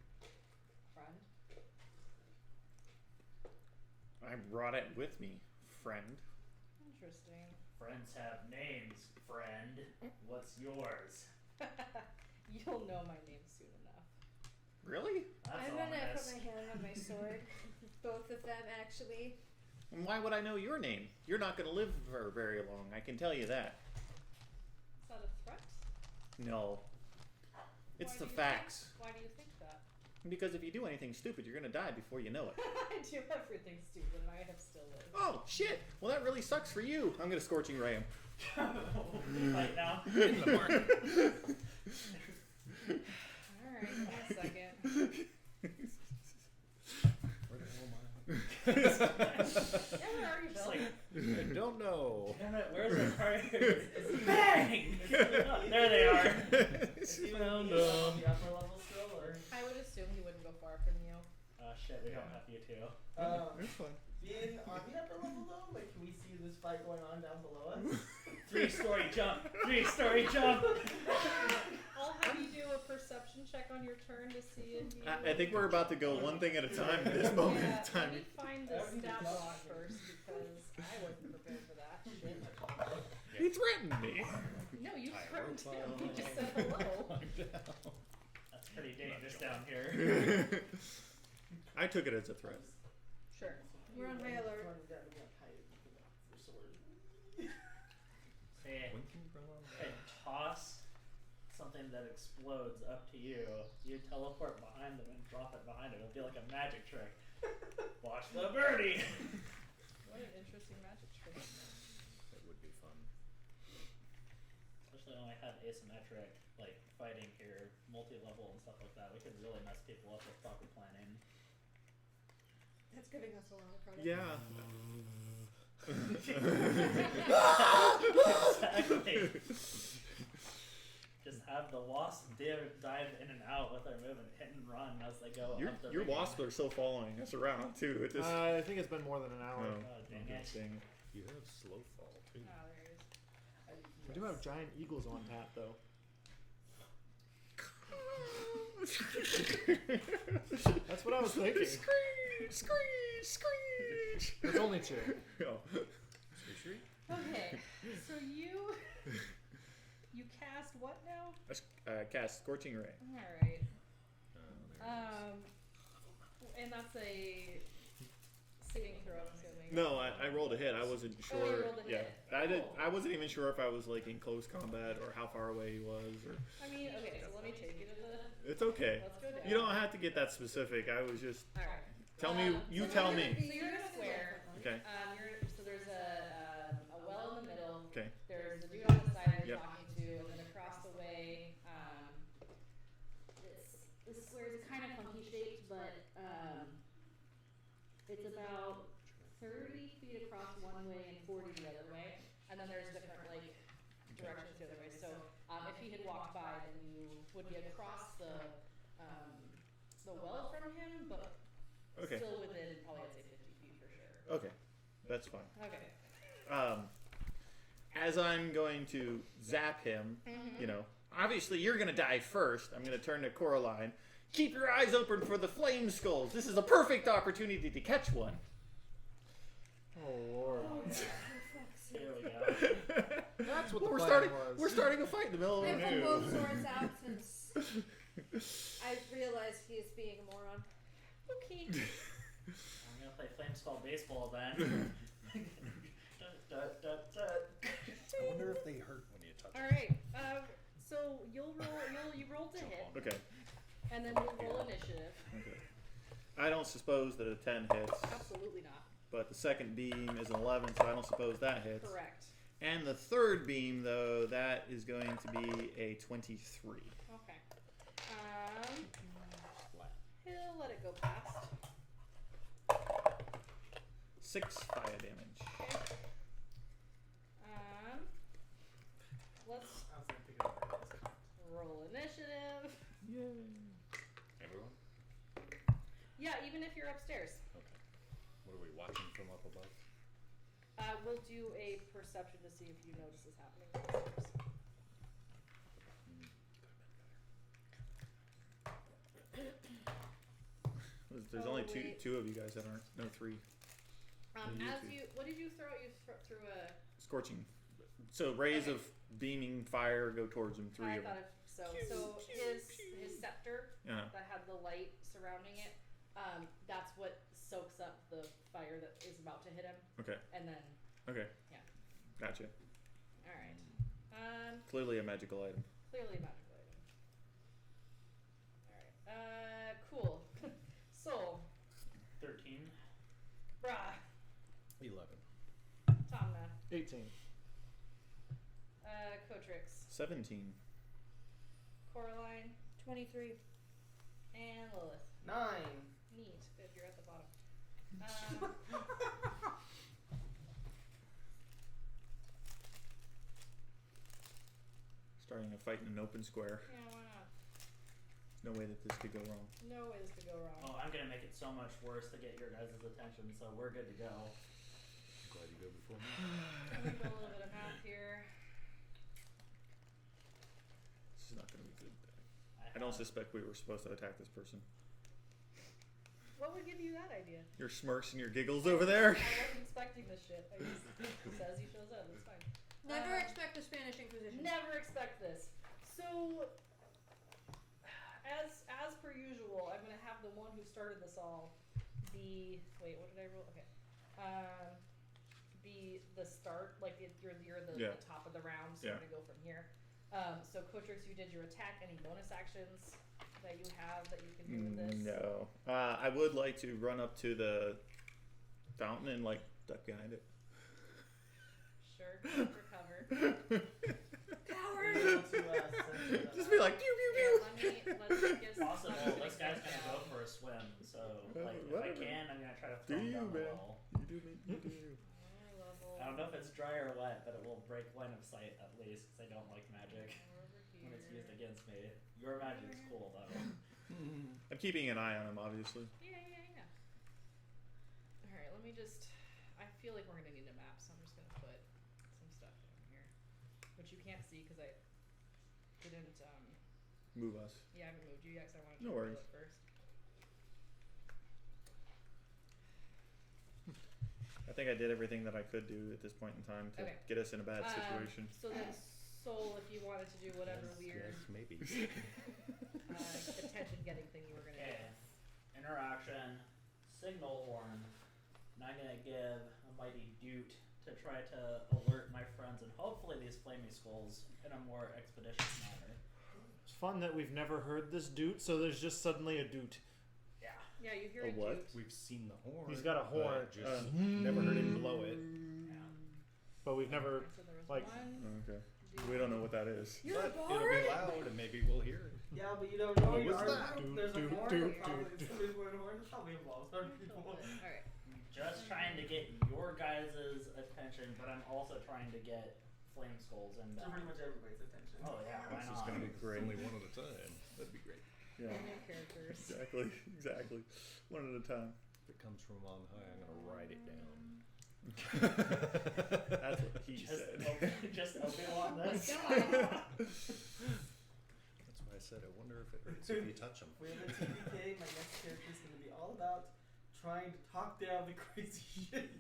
friend?
I brought it with me, friend.
Interesting.
Friends have names, friend. What's yours?
You'll know my name soon enough.
Really?
That's
I'm gonna put
ominous.
my hand on my sword. Both of them, actually.
And why would I know your name? You're not going to live for very long. I can tell you that.
Is that a threat?
No. It's
Why
the
do you
facts.
Why do you think that?
Because if you do anything stupid, you're going to die before you know it.
I do everything stupid and I have still lived.
Oh, shit. Well, that really sucks for you. I'm going to Scorching Ray him.
Right now.
In the market.
Alright, give me a second.
Where the hell am I?
Yeah, where are you,
Just
Bill?
like,
I don't know.
damn it, where's the target? Bang! There they are. Is he
Found
on the upper level still, or?
I would assume he wouldn't go far from you.
Oh shit, we don't have you two.
It's fine.
Being on the upper level though, like can we see this fight going on down below us?
3-story jump. 3-story jump.
I'll have you do a perception check on your turn to see if you...
I think we're about to go one thing at a time at this moment in time.
Let me find the stat block first because I wasn't prepared for that. Shit.
He threatened me.
No, you
I
threatened
wrote
him.
down.
You just said hello.
That's pretty dangerous down here.
I took it as a threat.
Sure.
We're on high alert.
Say, I toss something that explodes up to you. You teleport behind them and drop it behind it. It'll be like a magic trick. Watch the birdie.
What an interesting magic trick.
That would be fun.
Especially when I had asymmetric, like fighting here, multi-level and stuff like that. We could really mess people up with proper planning.
That's giving us a lot of credit.
Yeah.
Exactly. Just have the wasp dive in and out with their movement, hit and run as they go up the
Your
ring.
wasps are still following us around too. It just.
I think it's been more than an hour.
Oh,
dang
okay,
it.
dang it.
You have slow fall too.
Oh, there it is.
We do have giant eagles on tap, though. That's what I was thinking.
Screech! Screech! Screech!
There's only two.
Oh.
Okay, so you cast what now?
Cast Scorching Ray.
Alright.
Oh,
And that's a saving throw, I'm assuming.
No, I rolled a hit. I wasn't sure.
Oh, you rolled a
yeah,
hit.
I did.
Cool.
I wasn't even sure if I was like in close combat or how far away he was. Or
I mean, okay, so let me take you to the...
it's okay.
Let's go down.
You don't have to get that specific. I was just
Alright.
tell me. You
so
tell
you're-
me.
So you're in a square.
Okay.
So there's a well in the middle.
Okay.
There's a dude on the side you're
Yep.
talking to, and then across the way, this square is kind of funky shaped, but it's about 30 feet across one way and 40 the other way, and then there's different like directions the other way. So if he had walked by, then you would be across the well from him, but
Okay.
still within probably I'd say 50 feet for sure.
Okay. That's fine.
Okay.
As I'm going to zap him, you know, obviously you're gonna die first. I'm gonna turn to Coraline. Keep your eyes open for the flame skulls. This is a perfect opportunity to catch one.
Oh lord.
Here we go.
That's what the
we're
plan
starting.
was.
We're starting a fight in the middle of
I
the
pulled
noon.
both swords out since I realized he is being a moron.
Okay.
I'm gonna play Flame Skull baseball then.
I wonder if they hurt when you touch
All
them.
right. So you rolled to hit,
Okay.
and then you'll roll initiative.
Okay. I don't suppose that a 10 hits,
Absolutely not.
but the second beam is an 11, so I don't suppose that hits.
Correct.
And the third beam, though, that is going to be a 23.
Okay. He'll let it go past.
6 fire damage.
Okay. Let's
I was gonna pick it up.
roll initiative.
Yay.
Everyone?
Yeah, even if you're upstairs.
Okay. What are we watching from up above?
We'll do a perception to see if you notice this happening upstairs.
There's only two of you guys that aren't. No, 3.
What did you throw? You threw a.
Scorching. So rays of beaming fire go towards him. Three
I
of them.
thought so. So his scepter
Yeah.
that had the light surrounding it, that's what soaks up the fire that is about to hit him.
Okay.
And then.
Okay.
Yeah.
Gotcha.
All right.
Clearly a magical item.
Clearly a magical item. All right. Cool. Soul.
13.
Brah.
11.
Tomna.
18.
Cotrix.
17.
Coraline.
23.
And Lilith.
9.
Neat. If you're at the bottom.
Starting a fight in an open square.
Yeah, why not?
No way that this could go wrong.
No way this could go wrong.
Oh, I'm gonna make it so much worse to get your guys' attention, so we're good to go.
Glad you go before me.
Let me do a little bit of math here.
This is not going to be good. I don't suspect we were supposed to attack this person.
What would give you that idea?
Your smirks and your giggles over there.
I wasn't expecting this shit. I just says he shows up. It's fine.
Never expect the Spanish Inquisition.
Never expect this. So, as per usual, I'm gonna have the one who started this all be. Wait, what did I roll? Okay. Be the start, like you're the top of the round, so we're gonna go from here. So Cotrix, you did your attack. Any bonus actions that you have that you can do with this?
No. I would like to run up to the fountain and like duck behind it.
Sure, for cover.
Coward!
Just be like pew pew pew.
Let's get
Possible.
I'm
This guy's
gonna
gonna go for a swim, so like if I
whatever.
can, I'm gonna try to
Do
throw him
you,
down the
man?
well.
You do me. You do you.
I don't know if it's dry or wet, but it will break line of sight at least, because I don't like magic when it's used against me. Your magic's cool though.
I'm keeping an eye on him, obviously.
Yeah. Alright, let me just. I feel like we're gonna need a map, so I'm just gonna put some stuff down here. Which you can't see because I didn't.
Move us.
Yeah, I haven't moved you yet because I wanted to
No
do
worries.
it first.
I think I did everything that I could do at this point in time to get us in a bad situation.
So then, Soul, if you wanted to do whatever weird
Yes, maybe.
attention-getting thing you were gonna
Okay. Interaction. Signal horn. And I'm gonna give a mighty doot to try to alert my friends and hopefully these flamey skulls in a more expeditious manner.
It's fun that we've never heard this doot, so there's just suddenly a doot.
Yeah.
do. Yeah, you hear
A
it.
what?
Toot.
We've seen the horn.
He's got a horn.
but Just never heard him blow it.
Yeah.
But we've never,
So there was
like-
one.
Okay.
Doot.
We don't know what that is.
You're a
But it'll
bard?
be loud and maybe we'll hear it.
Yeah, but you don't know.
What
You
was
are
that?
There's a
Doot,
horn.
doot,
It's probably
doot,
somebody's wearing a horn. It probably involves other people.
Alright.
Just trying to get your guys' attention, but I'm also trying to get flame skulls and
So pretty much everybody's attention.
Oh yeah, why
This is
not?
going to be
Great.
only one at a time. That'd be great.
Yeah.
New characters.
Exactly. One at a time.
If it comes from on high, I'm going to write it down.
That's what he said.
Just Obi-Wan this.
That's why I said I wonder if it hurts if you touch them.
We have a TPK. My next character is going to be all about trying to talk down the crazy shit.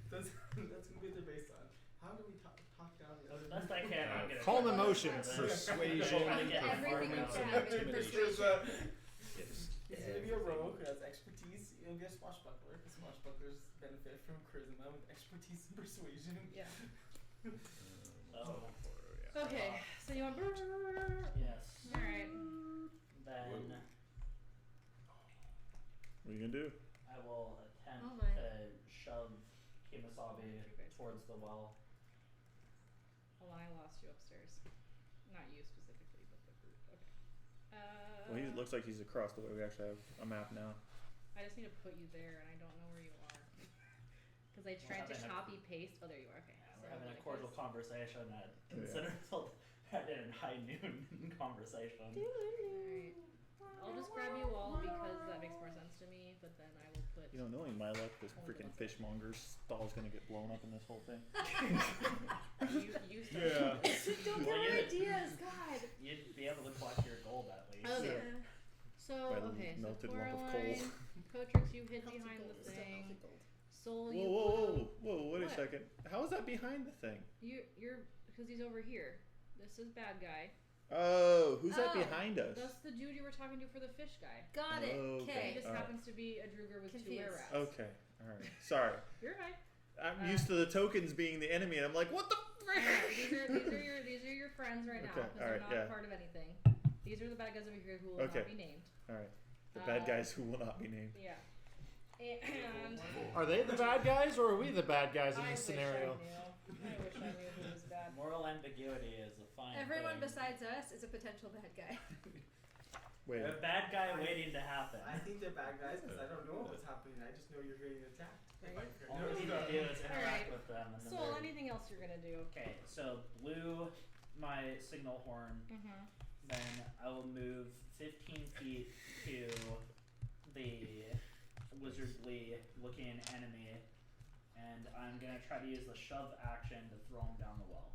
That's going to be what they're based on. How do we talk down the
As
other?
best I can, I'm gonna
Calm
try to
emotions.
do this.
Persuasion,
Try to get
Everything you
performance
can
and
have in
intimidation.
persuasion.
He's going to be a rogue who has expertise. He'll be a swashbuckler. The swashbucklers benefit from charisma with expertise and persuasion.
Yeah.
Oh.
Okay, so you want.
Yes.
Alright.
Then
What are you gonna do?
I will attempt
Oh my.
to shove Kimasabi towards the well.
Hold on, I lost you upstairs. Not you specifically, but the group. Okay.
Well, he looks like he's across the way. We actually have a map now.
I just need to put you there, and I don't know where you are. Because I tried to
having a-
copy paste. Oh, there you are. Okay.
Yeah,
So
we're having a
like
cordial
this.
conversation at consider in high noon conversation.
Alright. I'll just grab you all because that makes more sense to me. But then I will put.
You know, knowing my luck, this freaking fishmonger's stall's gonna get blown up in this whole thing.
You start.
Don't
Well,
get
yeah.
ideas, God.
You'd be able to collect your gold at least.
Okay.
Yeah.
So
By the
okay. So
melted lump of coal.
Coraline, Cotrix, you hid behind the thing. Soul,
Whoa,
you
whoa,
blue.
whoa, whoa! Wait a
What?
second. How is that behind the thing?
You're because he's over here. This is bad guy.
Oh, who's that
Oh,
behind us?
That's the dude you were talking to for the fish guy.
Got it.
Oh,
He
Okay.
just
Alright.
happens to be a Druger with 2
Confused.
air rats.
Okay, all right. Sorry,
You're fine.
I'm used to the tokens being the enemy, and I'm like, what the frick?
These are your friends right now
Okay,
because
alright,
they're not
yeah.
part of anything. These are the bad guys over here who will
Okay.
not be named.
All right, the bad guys who will not be named.
Yeah. And
Are they the bad guys, or are we the bad guys in
I
this
wish
scenario?
I wish I knew who was bad.
Moral ambiguity is a fine
Everyone
thing.
besides us is a potential bad guy.
Wait,
A bad guy waiting to happen.
I think they're bad guys because I don't know what's happening. I just know you're getting attacked.
Right.
All we need to do is interact
Alright.
with them. And then
Soul,
they're-
anything else you're gonna do?
Okay, so blue my signal horn.
Mm-hmm.
Then I will move 15 feet to the wizardly looking enemy, and I'm gonna try to use the shove action to throw him down the well.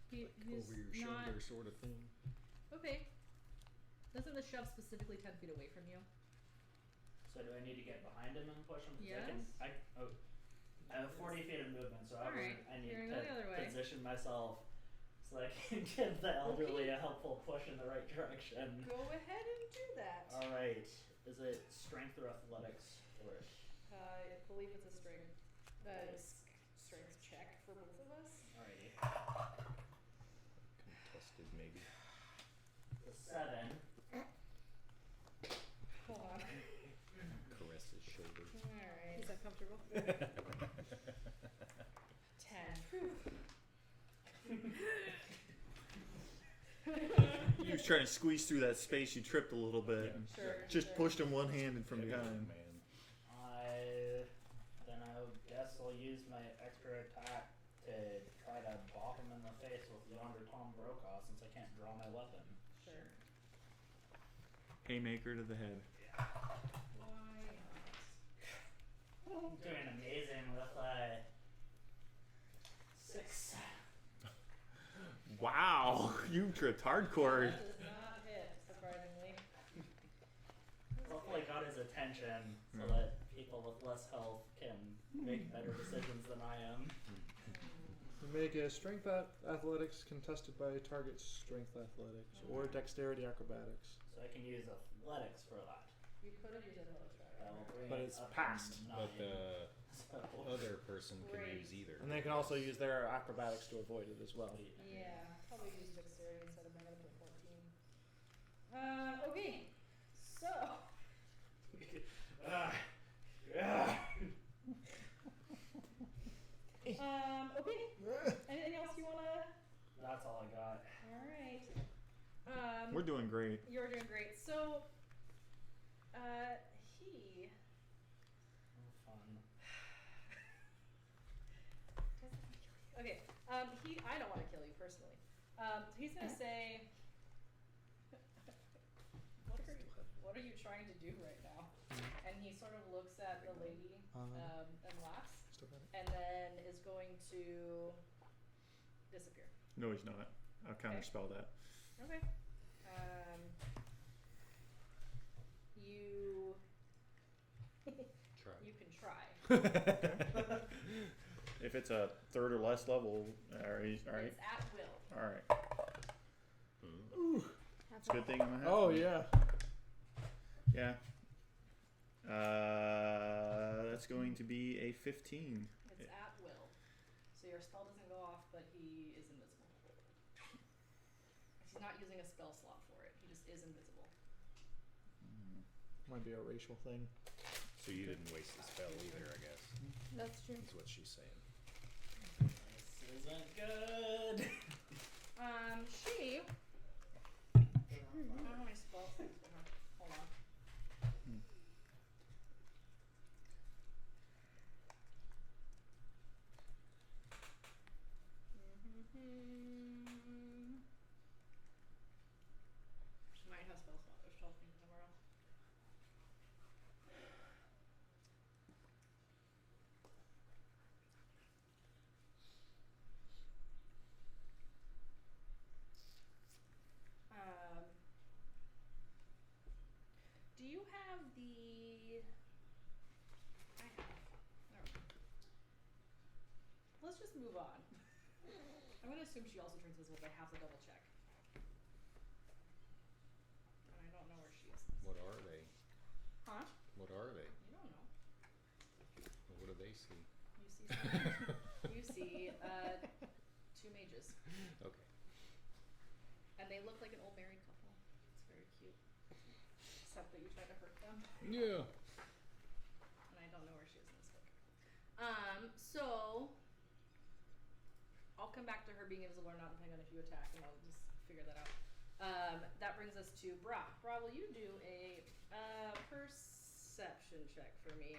He's
Over your
not
shoulder, sort of thing.
okay. Doesn't the shove specifically 10 feet away from you?
So do I need to get behind him and push him? 'Cause
Yes.
I have 40 feet of movement, so
Alright,
I need
you're gonna go the other
to
way.
position myself so I can give the elderly a helpful push in the right direction.
Go ahead and do that.
Alright, is it strength or athletics first?
I believe it's a strength. Strength check for both of us.
Alrighty.
Contested, maybe.
The 7.
Hold on.
Caress his shoulder.
Alright.
He's uncomfortable.
10.
he was trying to squeeze through that space. You tripped a little bit. and
Sure.
Just pushed him one-handed from behind.
Man.
I guess I'll use my extra attack to try to bop him in the face with yonder Tom Brokaw since I can't draw my weapon.
Sure.
Haymaker to the head.
Why
I'm doing amazing with 6.
Wow, you tripped hardcore.
That does not hit, surprisingly.
Hopefully got his attention so that people with less health can make better decisions than I am.
You make a strength athletics contested by target's strength athletics or dexterity acrobatics.
So I can use athletics for that.
You could have used athletics,
That
right?
will bring
But
it
it's
up to
passed.
9.
But the
So,
other person can
Great.
use either.
And they can also use their acrobatics to avoid it as well.
Yeah, probably use dexterity instead of negative 14. Okay, so okay. Anything else you wanna?
That's all I got.
All right.
We're doing great.
You're doing great. So, he.
Fun.
Okay. I don't want to kill you personally. So he's gonna say, "What are you trying to do right now?" And he sort of looks at the lady and laughs,
Still got it.
and then is going to disappear.
No, he's not. I'll counterspell that.
Okay. You.
Try.
You can try.
If it's a 3rd or less level, alright.
It's at will.
Alright.
Hmm.
It's a good thing I'm
Oh yeah.
Yeah. That's going to be a 15.
It's at will. So your spell doesn't go off, but he is invisible. He's not using a spell slot for it. He just is invisible.
Might be a racial thing.
So you didn't waste the spell either, I guess.
That's true.
Is what she's saying.
This isn't good.
She. I don't know how many spell things we have. Hold on. She might have spell things somewhere else. Do you have the? I just move on. I'm gonna assume she also turns visible, but I have to double check. And I don't know where she is.
What are they?
Huh?
What are they?
You don't know.
What do they see?
You see you see two mages.
Okay.
And they look like an old married couple. It's very cute. Except that you try to hurt them.
Yeah.
And I don't know where she is in this book. So I'll come back to her being invisible or not depending on if you attack, and I'll just figure that out. That brings us to Bra. Bra, will you do a perception check for me?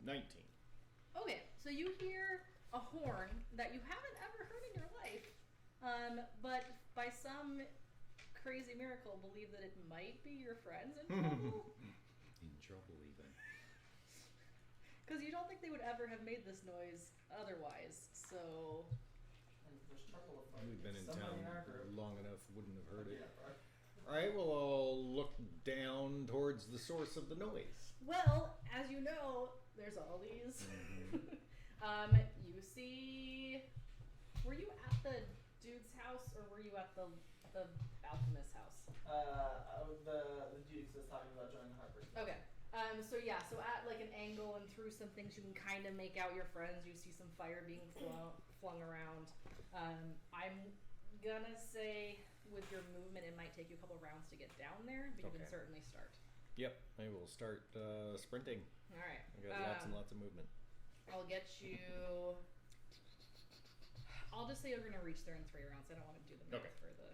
19.
Okay, so you hear a horn that you haven't ever heard in your life, but by some crazy miracle believe that it might be your friends in trouble.
In trouble even.
Because you don't think they would ever have made this noise otherwise, so...
And there's trouble afoot.
We've been in
Somebody
town
our group.
long enough, wouldn't have heard it.
Yeah, right.
Alright, well, I'll look down towards the source of the noise.
Well, as you know, there's all these. You see... Were you at the dude's house, or were you at the alchemist's house?
The Dukes was talking about joining the Harper.
Okay. So at like an angle and through some things you can kind of make out your friends. You see some fire being flung around. I'm gonna say with your movement it might take you a couple rounds to get down there, but you can
Okay.
certainly start.
Yep, I will start sprinting.
All right.
I got lots and lots of movement.
I'll get you. I'll just say you're gonna reach there in 3 rounds. I don't want to do the math
Okay.
for the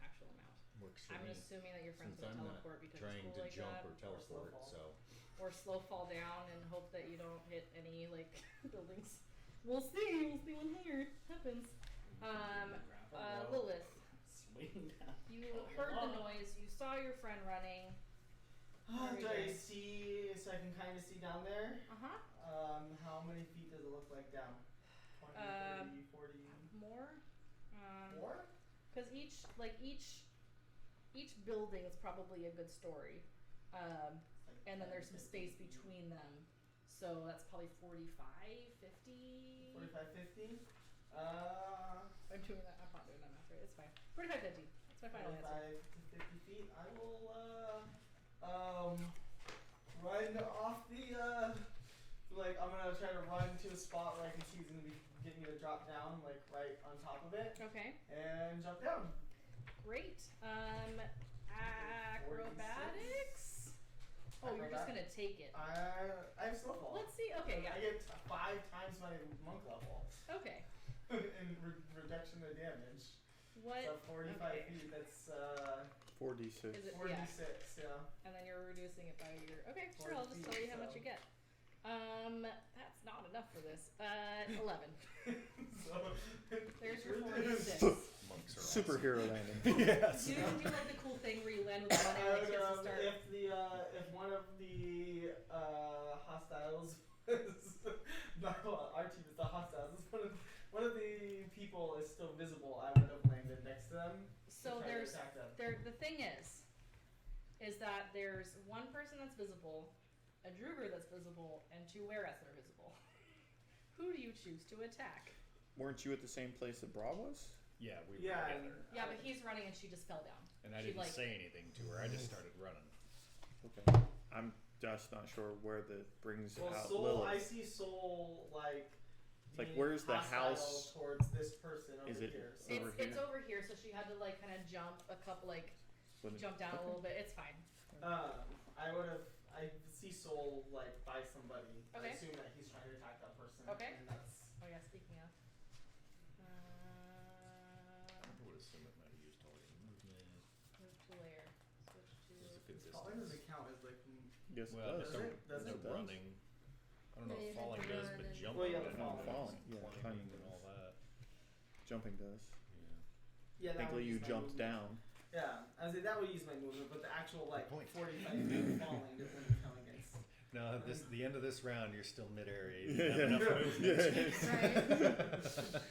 actual amount.
Works for
I'm
me.
assuming that your friend's
Since
gonna
I'm not
teleport because
trying
it's
to
cool like
jump
that.
or teleport,
fall.
so
Or slow fall down and hope that you don't hit any like buildings. We'll see when here happens. Lilith,
Swing down.
you heard the noise. You saw your friend running. Very
Do I
good.
see, so I can kind of see down there? How many feet does it look like down? 20, 30, 40?
More.
More?
Because each building is probably a good story. And then there's some space between them. So that's probably 45, 50.
45, 50?
I'm doing that. I'm not doing that math right. It's fine. 45, 50. That's my final answer.
45 to 50 feet. I will, run off the, I'm gonna try to run to a spot where I can see he's gonna be getting me to drop down, like, right on top of it.
Okay.
And jump down.
Great. Acrobatics. Oh, you're just gonna take it.
I have slow fall.
Let's see. Okay, yeah.
I get 5 times my monk level
Okay.
in reduction of damage.
What?
So 45
okay.
feet, that's
4d6.
Is it?
46, yeah.
And then you're reducing it by your. Okay, sure. I'll just
40
tell you how much
so-
you get. That's not enough for this. 11.
So
There's your
reduced.
46.
monks are
Superhero landing.
yes.
You can do like the cool thing where you land with one arrow like just to start.
If one of the hostiles was not our team is the hostiles. One of the people is still visible. I would have landed next to them.
So
to try to
there's
attack them.
the thing is that there's one person that's visible, a Druger that's visible, and 2 Wereth that are visible. Who do you choose to attack?
Weren't you at the same place that Bra was?
Yeah, we were
Yeah,
together.
Yeah, but he's running and she just fell down.
And I
She,
didn't
like-
say anything to her. I just started running.
Okay. I'm just not sure where that brings
Well,
out
Soul,
Lilith.
I see Soul like.
It's like,
being
where's the
hostile
house?
towards this person over
Is it-
here? So.
Over
It's
here.
over here, so she had to like kind of jump a couple, like
Wouldn't-
jump down a
okay.
little bit. It's fine.
I see Soul like by somebody.
Okay.
I assume that he's trying to attack that person.
Okay.
And that's.
Oh yeah, speaking of.
I would assume it might have used all your movement.
Move to layer. Switch to.
It was a good
Falling
distance.
doesn't count as like.
Yes,
Well,
it does.
Does it? Does
no
it?
running. I don't know
Yeah,
if
you
falling
have to
does,
run
but
and-
jumping
Well, yeah,
does.
falling, yeah,
Climbing
climbing
and
does.
all that.
Jumping does.
Yeah.
Yeah, that
Thankfully,
would
you
use my
jumped
movement.
down.
Yeah, I was like, that would use my movement, but the actual like
Point.
45 feet falling doesn't count against.
No, the end of this round, you're still mid-area. You
Yeah,
have enough
yeah.
movement.
Right.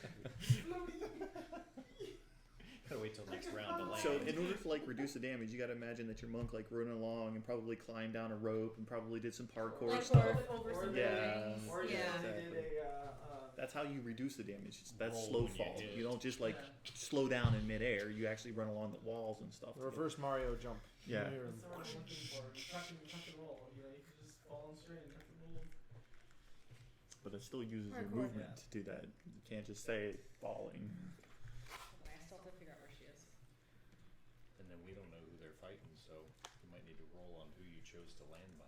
Gotta wait till next round to land.
So in order to like reduce the damage, you got to imagine that your monk like running along and probably climbed down a rope and probably did some parkour
Like
stuff.
over some
Yeah.
buildings.
Or you
Yeah.
did a
That's how you reduce the damage. That's
Roll
slow
when you
fall.
hit.
You don't just like
Yeah.
slow down in midair. You actually run along the walls and stuff.
The reverse Mario jump.
Yeah.
Here.
That's the word I'm looking for. Tuck and roll. You know, you can just fall on straight and tuck and roll.
But it still uses your
Parkour.
movement to do that. You can't just say falling.
I still have to figure out where she is.
And then we don't know who they're fighting, so you might need to roll on who you chose to land by.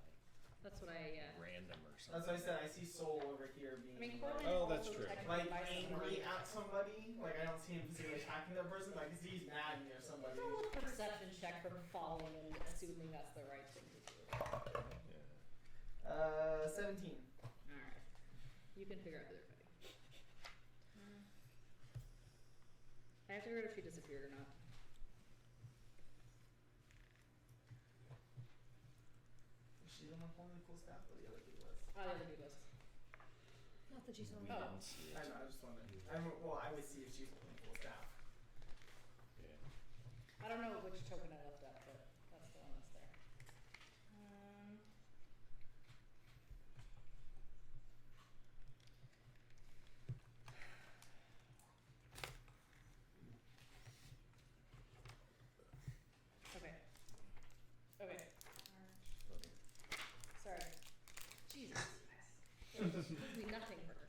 That's what I.
Random or something.
That's why I said I see Soul over here being
I mean,
like,
Corbin
Oh,
is
that's
also
true.
technically
like
by
angry
somebody.
at somebody. Like I don't see him physically attacking that person. Like I see he's mad near somebody.
Roll a perception check for falling and assuming that's the right thing to do.
17.
Alright. You can figure out who they're fighting. I have to figure out if she disappeared or not.
She's the one holding the cool staff, or the other dude was.
Oh, the other dude was.
Not that she's
We
on.
Oh.
didn't see it.
I know. I just wondered. Well, I would see if she's holding the cool staff.
Yeah.
I don't know which token I left up, but that's the one that's there. Okay. Okay. Sorry. Jesus. It gives me nothing for her.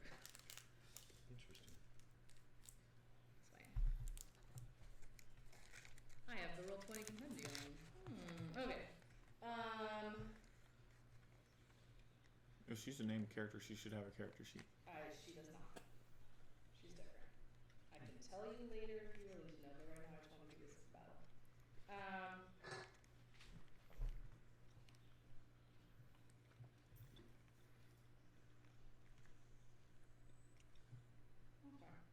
Interesting.
It's fine. I have the Roll20 compendium. Okay.
If she's a named character, she should have a character sheet.
She does not. She's different. I can tell you later if you really need to know, but right now I just want to do this battle. Okay.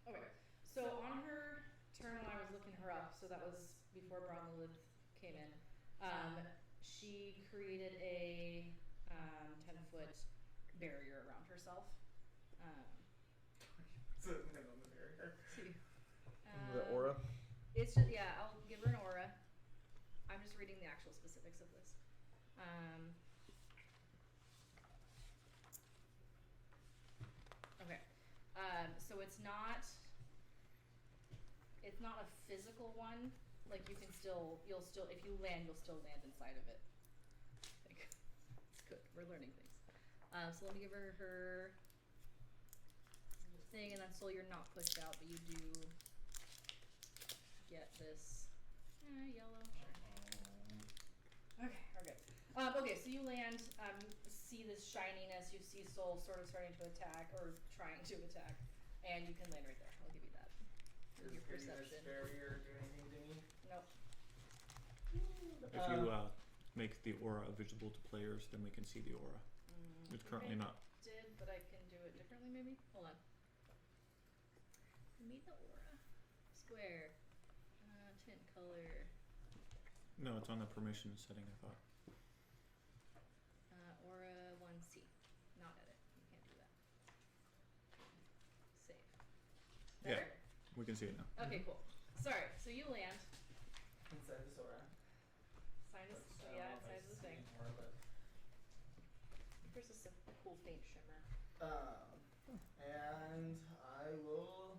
Okay, so on her turn when I was looking her up, so that was before Bronwylith came in, she created a 10-foot barrier around herself.
So man on the barrier.
The aura.
It's just, yeah, I'll give her an aura. I'm just reading the actual specifics of this. Okay. So it's not a physical one. Like you'll still, if you land, you'll still land inside of it. Like, it's good. We're learning things. So let me give her her thing, and then Soul, you're not pushed out, but you do get this yellow. Sure. Okay, we're good. Okay, so you land. You see this shininess. You see Soul sort of starting to attack or trying to attack, and you can land right there. I'll give you that. With your
Does this
perception.
barrier do anything to me?
Nope.
If you make the aura visible to players, then we can see the aura. It's currently not.
Did, but I can do it differently maybe? Hold on. Meet the aura. Square. Tint color.
No, it's on the permission setting, I thought.
Aura 1C. Not edit. You can't do that. Save.
Yeah.
Better?
We can see it now.
Okay, cool. Sorry, so you land.
Inside this aura.
Sign this,
Which, I don't
yeah,
know if I
inside the
see
thing.
more, but,
Here's just a cool faint shimmer.
and I will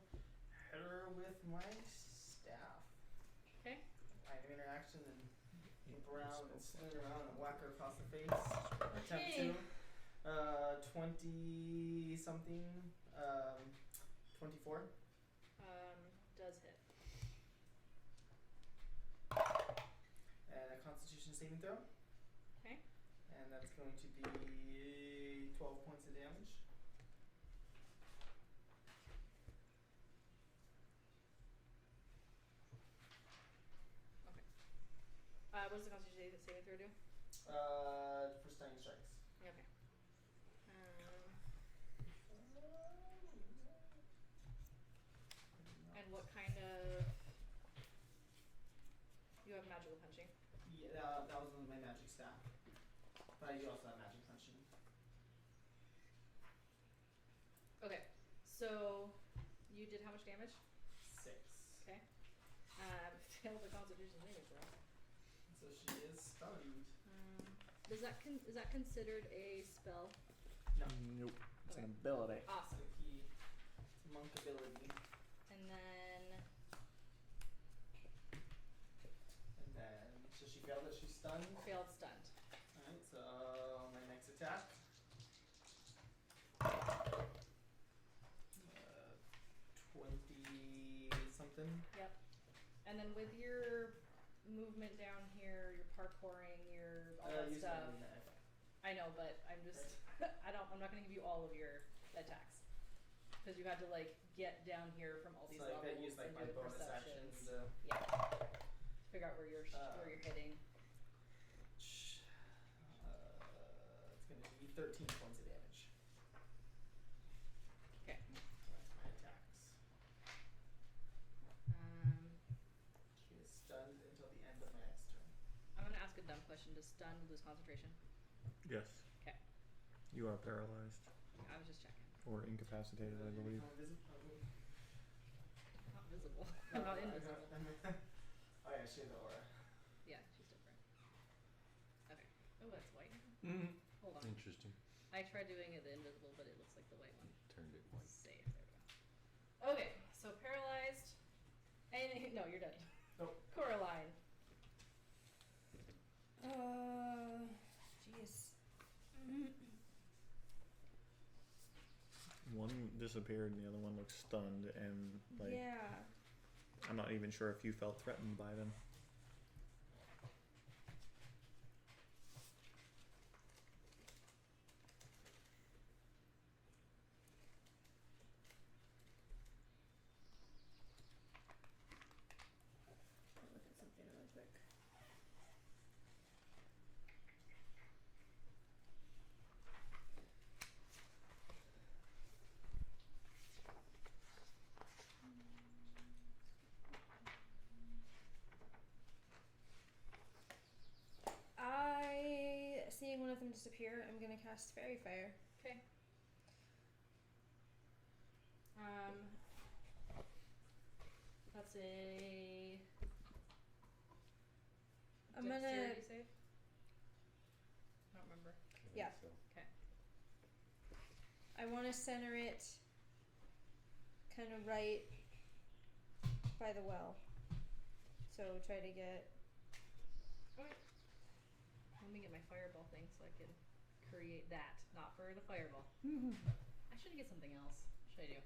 hit her with my staff.
Okay.
Kind of interaction and whip around and swing around and whack her across the face. Attempt
Okay.
to. 20 something. 24.
Does hit.
And a Constitution saving throw.
Okay.
And that's going to be 12 points of damage.
What does the Constitution saving throw do?
For stunning strikes.
Okay. And what kind of? You have magical punching.
Yeah, that was my magic staff. You also have magic punching.
Okay, so you did how much damage?
6.
Okay. Failed the Constitution saving throw.
So she is stunned.
Is that considered a spell?
No.
Nope. It's
Okay.
an ability.
Awesome.
It's monk ability.
And then
So she failed it, she's stunned.
failed stunned.
Alright, so my next attack. 20 something.
Yep. And then with your movement down here, your parkouring, your all that
Use
stuff.
my movement, okay.
I know, but I'm just I'm not gonna give you all of your attacks. Because you had to like get down here from all these
So I
levels
could use like
and
my
do the
bonus action
perceptions.
to
Yeah. Figure out where you're hitting.
it's gonna be 13 points of damage.
Okay.
That's my attacks. She is stunned until the end of my next turn.
I'm gonna ask a dumb question. Does stun lose concentration?
Yes.
Okay.
You are paralyzed
I was just checking.
or incapacitated, I believe.
Not visible. Not invisible.
Oh yeah, she has an aura.
Yeah, she's different. Okay. Oh, that's white.
Mm-hmm.
Hold on.
Interesting.
I tried doing it the invisible, but it looks like the white one.
Turned it white.
Save. There we go. Okay, so paralyzed. And no, you're dead.
Nope.
Coraline.
Jeez.
One disappeared and the other one looks stunned, and like
Yeah.
I'm not even sure if you felt threatened by them.
I'll look at something really quick. Seeing one of them disappear, I'm gonna cast Fairy Fire.
Okay. That's a
I'm gonna.
dexterity save. I don't remember.
Yeah.
So.
Okay.
I want to center it kind of right by the well. So try to get.
Okay. Let me get my fireball thing so I can create that. Not for the fireball. I should get something else. What should I do?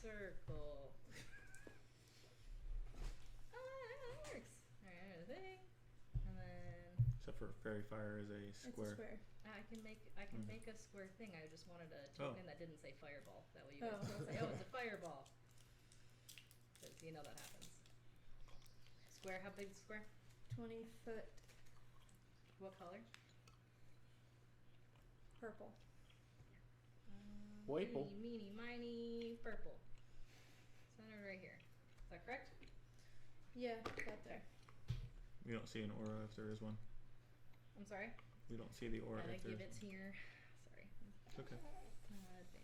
Circle. That works. Alright, a thing. And then
Except for fairy fire is a
It's a
square.
square.
I can make a square thing. I just wanted a token that didn't say fireball. That way you guys
Oh.
don't say, oh, it's a fireball. Because you know that happens. Square, how big is the square?
20 foot
What color?
purple.
Purple.
Meeny, miny, purple. Centered right here. Is that correct?
Yeah, about there.
We don't see an aura if there is one.
I'm sorry?
We don't see the aura
Gotta
if there
give
is
it here. Sorry.
It's okay.
Advanced.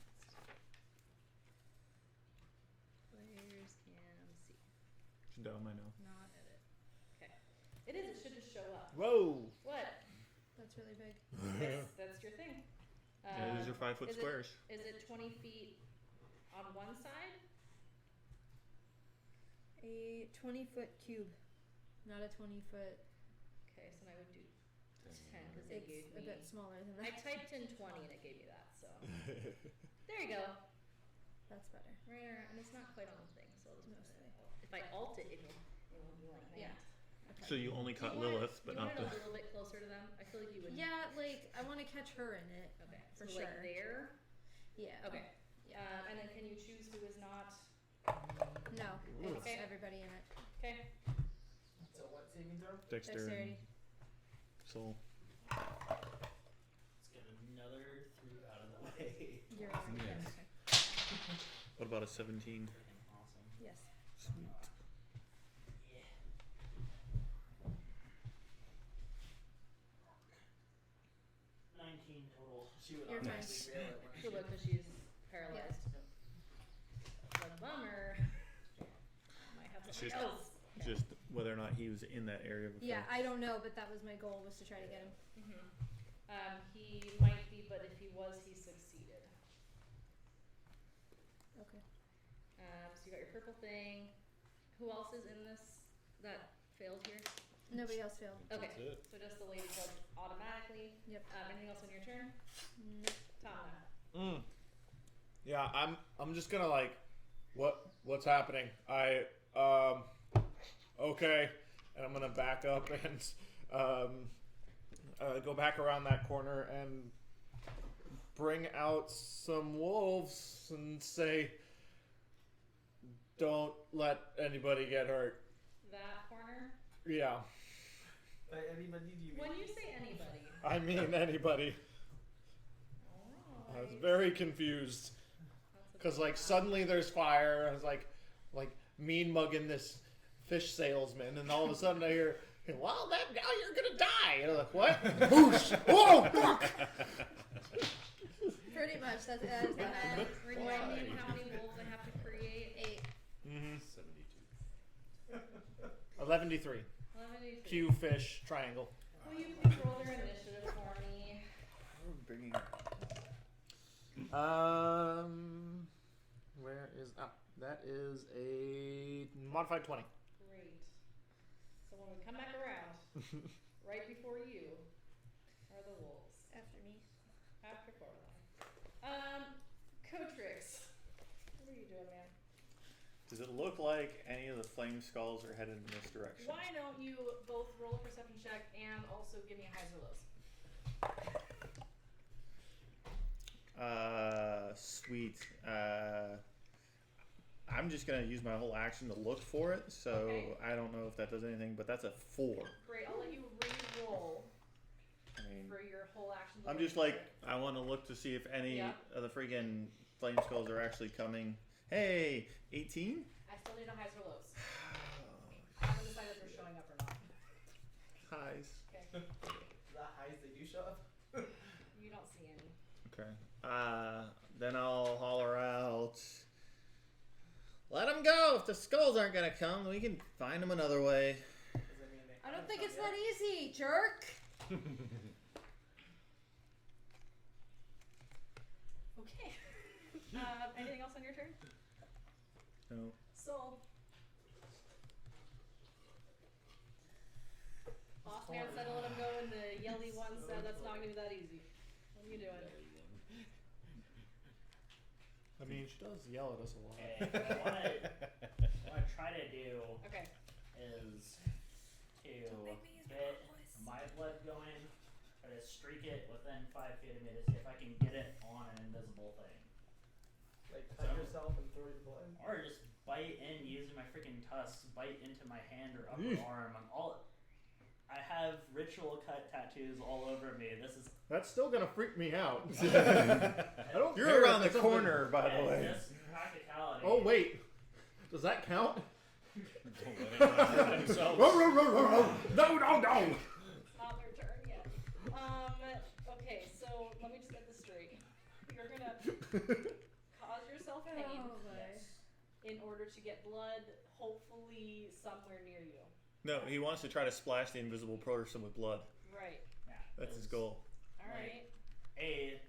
Players can see.
Should down my know.
Not edit. Okay. It is. It should just show up.
Whoa!
What?
That's really big.
That's your thing.
Yeah, these are 5 foot
is it-
squares.
Is it 20 feet on one side?
A 20 foot cube, not a 20 foot.
Okay, so I would do 10 because
It's
it gave
a
me.
bit smaller than
I
that.
typed in 20 and it gave me that. So there you go.
That's better.
Right, and it's not quite on the thing. So I'll just put
Mostly.
it. If I alt it, it will be like that.
Yeah.
So you only
Do you
cut
want it-
Lilith, but
do you
not
want
the.
it a little bit closer to them? I feel like you would.
Yeah, like I want to catch her in it.
Okay.
For
so like
sure.
there.
Yeah.
Okay.
Yeah.
And then can you choose who is not?
No, it's
Okay.
everybody in it.
Okay.
So what saving throw?
Dexterity. Soul.
Let's get another 3 out of the way.
You're on.
Yes.
Okay.
What about a 17?
Freaking awesome.
Yes.
Sweet.
Yeah.
She would
Your turn.
automatically fail it when
She would, because she's paralyzed.
Yep.
The bummer. Might have
It's
something else.
just whether or not he was in that area before.
Yeah, I don't know, but that was my goal, was to try to get him.
He might be, but if he was, he succeeded.
Okay.
So you got your purple thing. Who else is in this that failed here?
Nobody else failed.
Okay,
That's it.
so just the lady judge automatically.
Yep.
Anything else on your turn?
Nope.
Tom.
Yeah, I'm just gonna like, what's happening? Okay, and I'm gonna back up and go back around that corner and bring out some wolves and say, don't let anybody get hurt.
That corner.
Yeah,
By anybody, do you
When
mean?
you say anybody.
I mean anybody. I was very confused. Because, like, suddenly there's fire. I was like mean mugging this fish salesman. And all of a sudden I hear, well, now you're going to die. And I'm like, what? Whoosh! Oh, fuck!
Pretty much. That's it.
Remind me how many wolves I have to create.
8.
Mm-hmm.
72.
11d3.
11.
Q, fish, triangle.
Will you please roll their initiative for me?
Bringing.
Where is... that is a modified 20.
Great. So when we come back around, right before you are the wolves.
After me.
After Coraline. Cotrix. What are you doing, man?
Does it look like any of the flame skulls are headed in this direction?
Why don't you both roll a perception check and also give me a highs or lows?
Sweet. I'm just gonna use my whole action to look for it, so
Okay.
I don't know if that does anything, but that's a 4.
Great, I'll let you re-roll
I mean,
for your whole action.
I'm just like, I want to look to see if any
Yeah.
of the freaking flame skulls are actually coming. Hey, 18?
I still need a highs or lows. I haven't decided if they're showing up or not.
Highs.
Okay.
The highs, they do show up.
You don't see any.
Okay. Then I'll holler out. Let them go. If the skulls aren't gonna come, then we can find them another way.
Does that mean they
I don't
haven't
think
come
it's
yet?
that easy, jerk.
Okay. Anything else on your turn?
No.
Soul. Boss man said to let him go, and the yelly one said that's not gonna be that easy. What are you doing?
I mean, she does yell at us a lot.
Okay, what I try to do
Okay.
is to get my blood going, try to streak it within 5 feet of me to see if I can get it on an invisible thing.
Like, cut yourself and throw your blood.
Or just bite in using my freaking tusks, bite into my hand or upper arm. I have ritual cut tattoos all over me. This is
That's still gonna freak me out. I don't
You're
care
around the
if it's something-
corner, by the way.
just practicality.
Oh, wait. Does that count?
Don't let anyone hurt themselves.
No, no.
Not their turn yet. Okay, so let me just get this straight. You're gonna cause yourself pain
Oh, boy.
in order to get blood, hopefully somewhere near you.
No, he wants to try to splash the invisible person with blood.
Right.
Yeah,
That's his
it's-
goal.
Alright.
If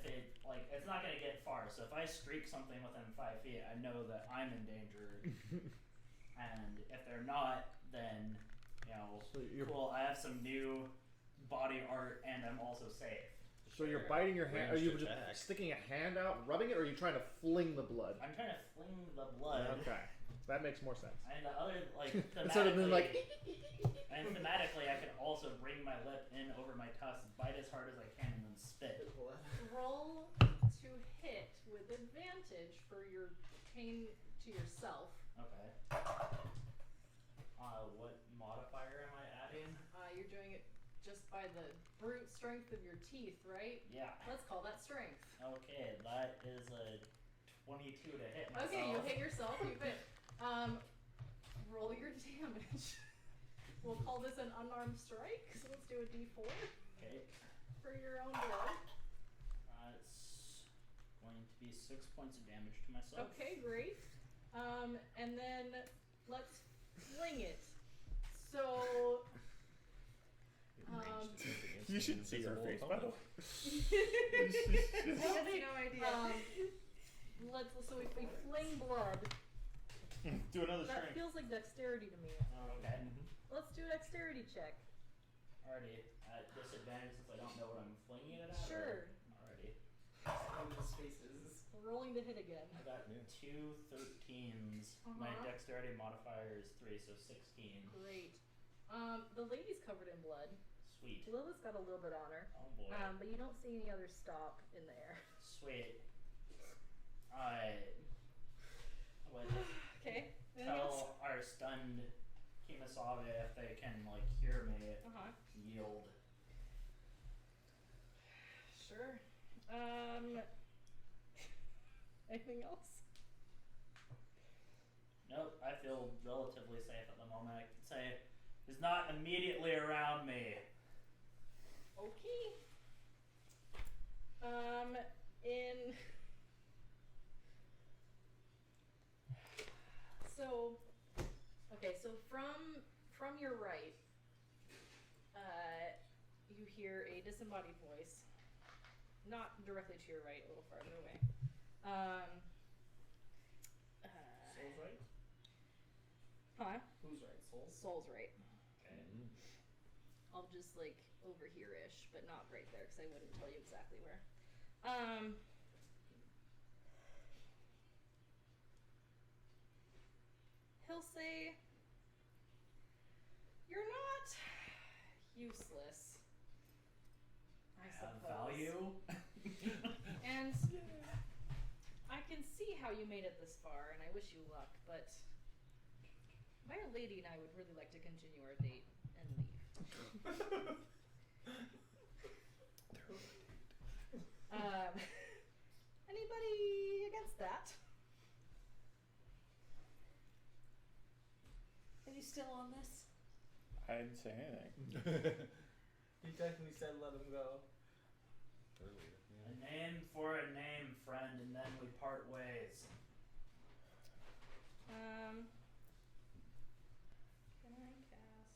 it it's not gonna get far. So if I streak something within 5 feet, I know that I'm in danger. And if they're not, then
So you're-
cool. I have some new body art, and I'm also safe.
So you're biting your hand. Are you
Ranged
just
attack.
sticking a hand out, rubbing it, or are you trying to fling the blood?
I'm trying to fling the blood.
Okay, that makes more sense.
And the other
Instead of being like,
and thematically, I can also bring my lip in over my tusks, bite as hard as I can, and then spit.
Roll to hit with advantage for your pain to yourself.
Okay. What modifier am I adding?
You're doing it just by the brute strength of your teeth, right?
Yeah.
Let's call that strength.
Okay, that is a 22 to hit myself.
Okay, you hit yourself. You hit. Roll your damage. We'll call this an unarmed strike. So let's do a D4
Okay.
for your own blood.
going to be 6 points of damage to myself.
Okay, great. And then let's fling it. So.
You should see her face, by the way.
I have no idea.
So if we fling blood,
Do another
that
strength.
feels like dexterity to me.
Okay.
Let's do a dexterity check.
Alrighty. At disadvantage since I don't know what I'm flinging it at?
Sure.
Alrighty.
On the spaces.
We're rolling to hit again.
I got two 13s. My
Uh-huh.
dexterity modifier is 3, so 16.
Great. The lady's covered in blood.
Sweet.
Lilith's got a little bit on her.
Oh boy.
But you don't see any others stop in the air.
Sweet. I would
Okay. Anything else?
tell our stunned Kimasabe if they can hear me
Uh-huh.
yield.
Sure. Anything else?
Nope, I feel relatively safe at the moment. I can say he's not immediately around me.
Okay. So from your right, you hear a disembodied voice, not directly to your right, a little farther away.
Soul's right?
Huh?
Who's right? Soul's?
Soul's right.
Okay.
I'll just over here-ish, but not right there because I wouldn't tell you exactly where. He'll say, "You're not useless, I
Have
suppose.
value.
And I can see how you made it this far, and I wish you luck, but my lady and I would really like to continue our date and leave." Anybody against that? Are you still on this?
I didn't say anything.
He technically said let him go.
Earlier.
A name for a name, friend, and then we part ways.
Can I cast?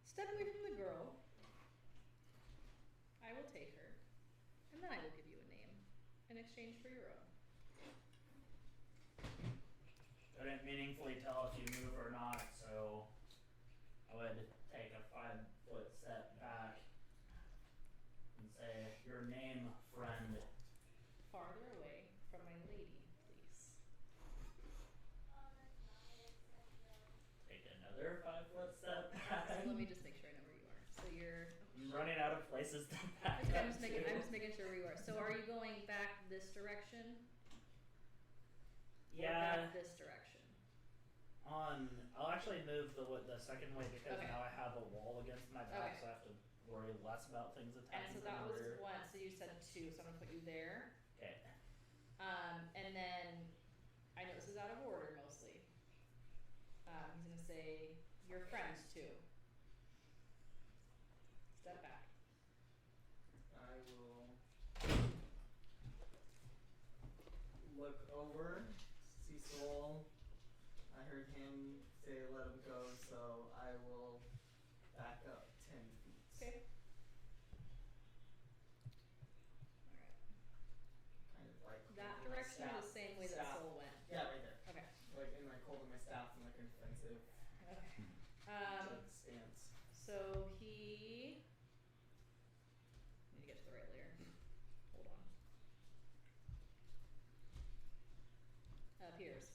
Step away from the girl. I will take her, and then I will give you a name in exchange for your own.
Couldn't meaningfully tell if you move or not, so I would take a 5-foot step back and say, "Your name, friend."
Farther away from my lady, please.
Take another 5-foot step back.
So let me just make sure I know where you are. So you're.
I'm running out of places to back
I'm
up
just making
to.
sure where you are. So are you going back this direction? Or
Yeah.
back this direction.
I'll actually move the second way because
Okay.
now I have a wall against my back,
Okay.
so I have to worry less about things
And
attacking
so
from
that
the
was
rear.
1. So you said 2. So I'm gonna put you there.
Okay.
And then I know this is out of order mostly. He's gonna say your friends too. Step back.
I will look over, see Soul. I heard him say let him go, so I will back up 10 feet.
Okay.
Kind of like
That
holding my
direction is
staff-
the same way that
staff.
Soul went.
Yeah, right there.
Okay.
And holding my staff in an offensive
Okay.
stance.
So he. Need to get to the right layer. Hold on. Appears.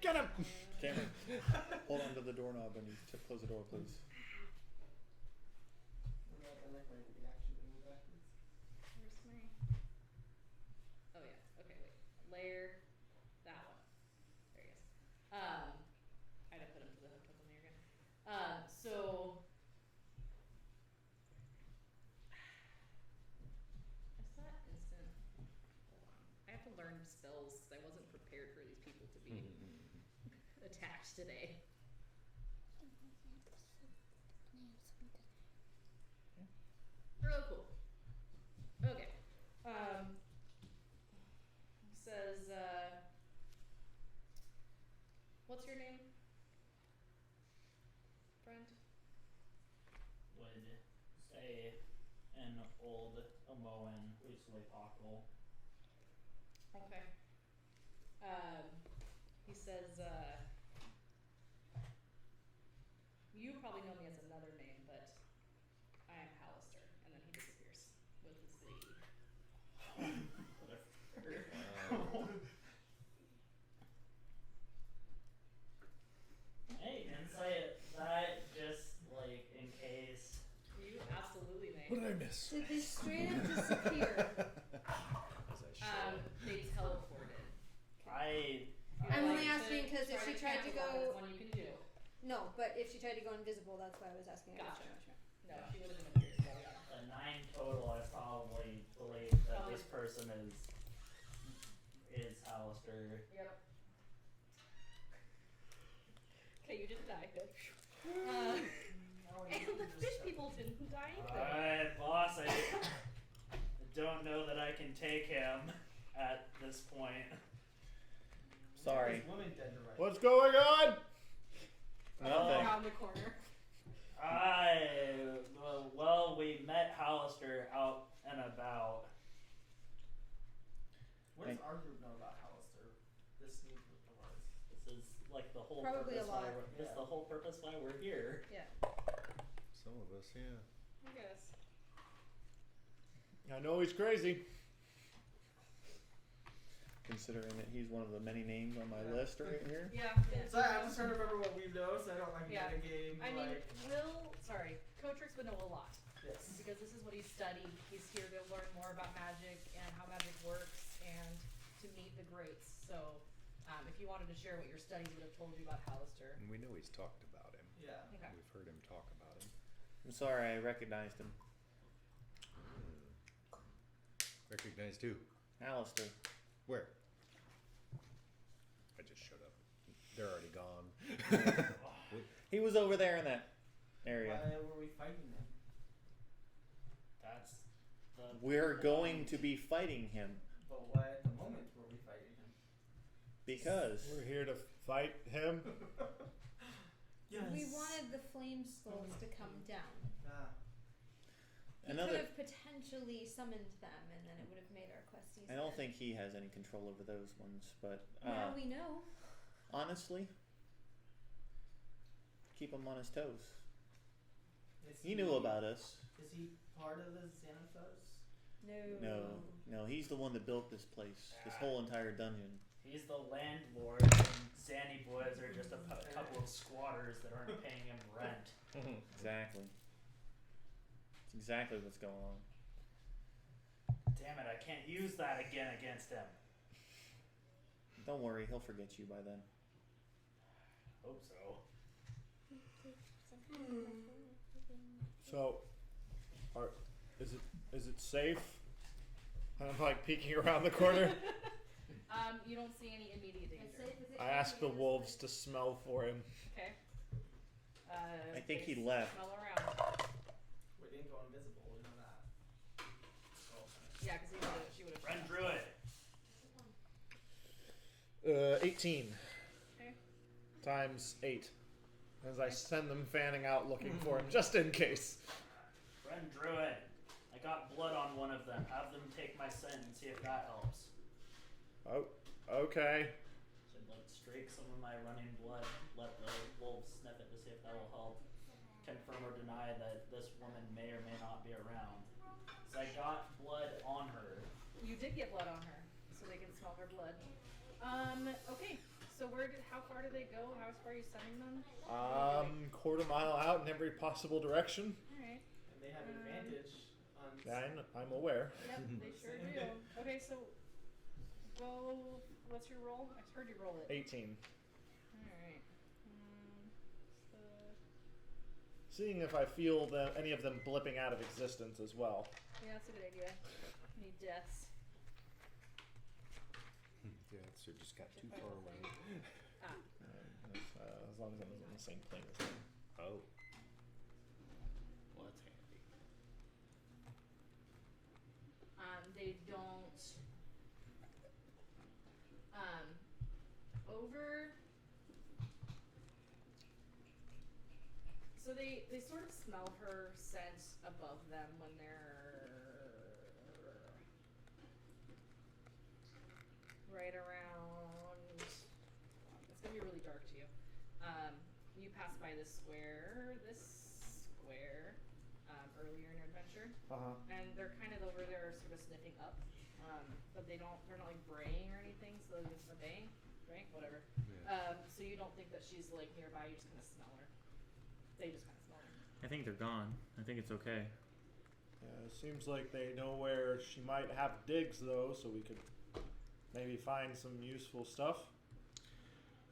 Get him! Cameron, hold on to the doorknob and you close the door, please.
I like my reaction to move backwards.
Where's my? Oh yeah. Okay, wait. Layer. That one. There he is. I had to put him to the hook on there again. So. Is that instant? Hold on. I have to learn spells because I wasn't prepared for these people to be attacked today.
old Omoan Huitzilopochtli.
Okay. He says, you probably know me as another name, but I am Hallister. And then he disappears with his lady.
Hey, insight that just like in case.
You absolutely may.
What did I miss?
Did they straight up disappear?
They teleported.
I'm only asking because if she tried to go.
One you can do.
No, but if she tried to go invisible, that's why I was asking.
Gotcha. No,
Yeah.
she would have been invisible. Yeah.
A 9 total, I probably believe that this person is Alistair.
Yep. Okay, you didn't die. And the fish people didn't die either.
Alright, boss, I don't know that I can take him at this point.
Sorry.
There's women dead to rights.
What's going on?
Nothing.
Around the corner.
Well, we met Hallister out and about.
What does our group know about Hallister? This new group of ours.
This is like the whole
Probably
purpose
a lot.
why we're, this is the whole purpose why we're here.
Yeah.
Some of us, yeah.
I guess.
I know he's crazy.
Considering that he's one of the many names on my
Yeah.
list right here.
Yeah.
Sorry, I'm just trying to remember what we know, so I don't like
Yeah.
metagame.
I mean,
like,
Cotrix would know a lot.
yes.
Because this is what he studied. He's here to learn more about magic and how magic works and to meet the greats. So, if you wanted to share what your studies would have told you about Hallister.
And we know he's talked about him.
Yeah.
Okay.
We've heard him talk about him.
I'm sorry, I recognized him.
Recognized who?
Alistair.
Where? I just shut up. They're already gone.
He was over there in that area.
Why were we fighting them?
That's the
We're going to be fighting him
But why at the moment were we fighting him?
because
We're here to fight him.
Yes.
We wanted the flame skulls to come down.
Ah.
He could
another.
have potentially summoned them, and then it would have made our quest easier.
I don't think he has any control over those ones, but
Now we know.
honestly, keep him on his toes.
Is
He knew about us.
Is he part of the Xanathars?
No, he's the one that built this place, this whole entire dungeon.
He's the landlord, and Zanny boys are just a couple of squatters that aren't paying him rent.
Exactly. It's exactly what's going on.
Damn it! I can't use that again against him.
Don't worry, he'll forget you by then.
Hope so.
So, is it safe? I'm like peeking around the corner.
You don't see any immediate danger.
I ask the wolves to smell for him.
Okay.
I think he
they
left.
Smell around.
We didn't go invisible, we know that.
Yeah, because she would have.
Run Druid.
18
Okay.
times 8. As I send them fanning out looking for him, just in case.
Run Druid. I got blood on one of them. Have them take my scent and see if that helps.
Oh, okay.
Should like streak some of my running blood. Let the wolves sniff it to see if that will help. Confirm or deny that this woman may or may not be around. So I got blood on her.
You did get blood on her, so they can smell her blood. Okay. So how far do they go? How far are you sending them?
Quarter mile out in every possible direction.
Alright.
And they have advantage on.
I'm aware.
Yep, they sure do. Okay, so go. What's your roll? I heard you roll it.
18.
Alright. So
Seeing if I feel any of them blipping out of existence as well.
yeah, that's a good idea. Any deaths?
Yeah, so just got too far away.
As long as I was on the same plane as them.
Oh. Well, that's handy.
They don't. Over. So they sort of smell her scent above them when they're right around. It's gonna be really dark to you. You pass by this square earlier in your adventure, and they're kind of over there, sort of sniffing up, but they're not like braying or anything. So they're just baying, right? Whatever.
Yeah.
So you don't think that she's like nearby. You just kind of smell her. They just kind of smell her.
I think they're gone. I think it's okay.
It seems like they know where she might have digs, though, so we could maybe find some useful stuff.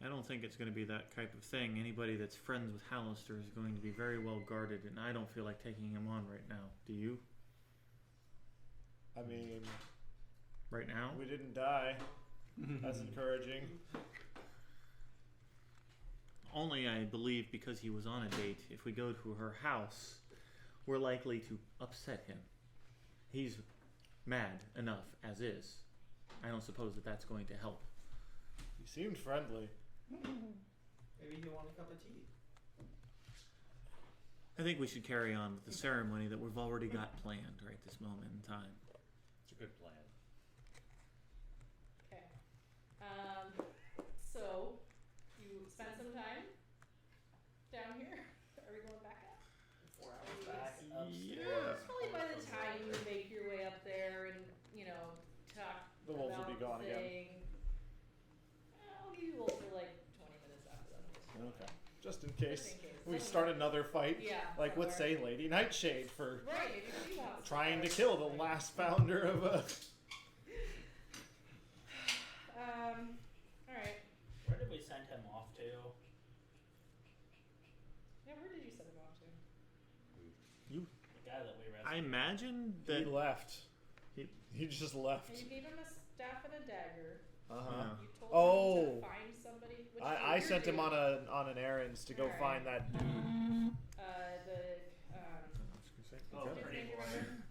I don't think it's going to be that type of thing. Anybody that's friends with Hallister is going to be very well guarded, and I don't feel like taking him on right now. Do you?
I mean,
Right now?
we didn't die. That's encouraging.
Only, I believe, because he was on a date. If we go to her house, we're likely to upset him. He's mad enough as is. I don't suppose that that's going to help.
He seemed friendly.
Maybe you want a cup of tea.
I think we should carry on with the ceremony that we've already got planned right this moment in time.
It's a good plan.
Okay. So you spend some time down here. Are we going back up?
4 hours back
Yeah.
upstairs.
Probably by the time you make your way up there and talk.
The wolves will
about
be gone
the
again.
thing. I'll give you wolves for like 20 minutes after that.
Okay. Just in case
Just in case.
we start another fight.
Yeah.
Like, let's say
somewhere.
Lady Nightshade for
Right. Maybe she wants
trying to
go.
kill the last founder of a...
All right.
Where did we send him off to?
Yeah. Where did you send him off to?
You,
The guy that we rescued.
I imagine
He
that.
left.
He-
He just left.
And you gave him a staff and a dagger.
Uh-huh.
You told
Oh.
him to find somebody. Which
I
you're
sent him
doing.
on an errand to go
Alright.
find that dude.
Oh,
Dude's
pretty
name, you
boy.
remember?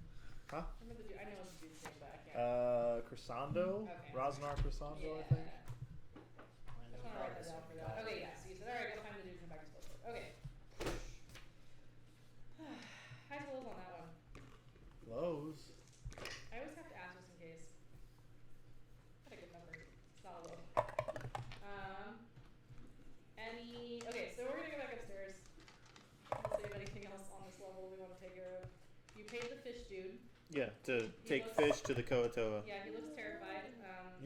Huh?
Remember the dude? I know his dude's name, but I can't.
Crescendo?
Okay.
Rosnar Crescendo,
Yeah.
I think.
I
I just
know
want to write that
this
down
one.
for that. Okay, yeah. So you said, all right, go find the dude, come back to Skullport. Okay. High flows on that one.
Lowe's.
I always have to ask just in case. Had a good number. It's not a low. Okay, so we're gonna go back upstairs. Unless we have anything else on this level we want to take care of. You paid the fish dude.
Yeah, to
He
take
looks-
fish to the Koatoa.
Yeah, he looks terrified.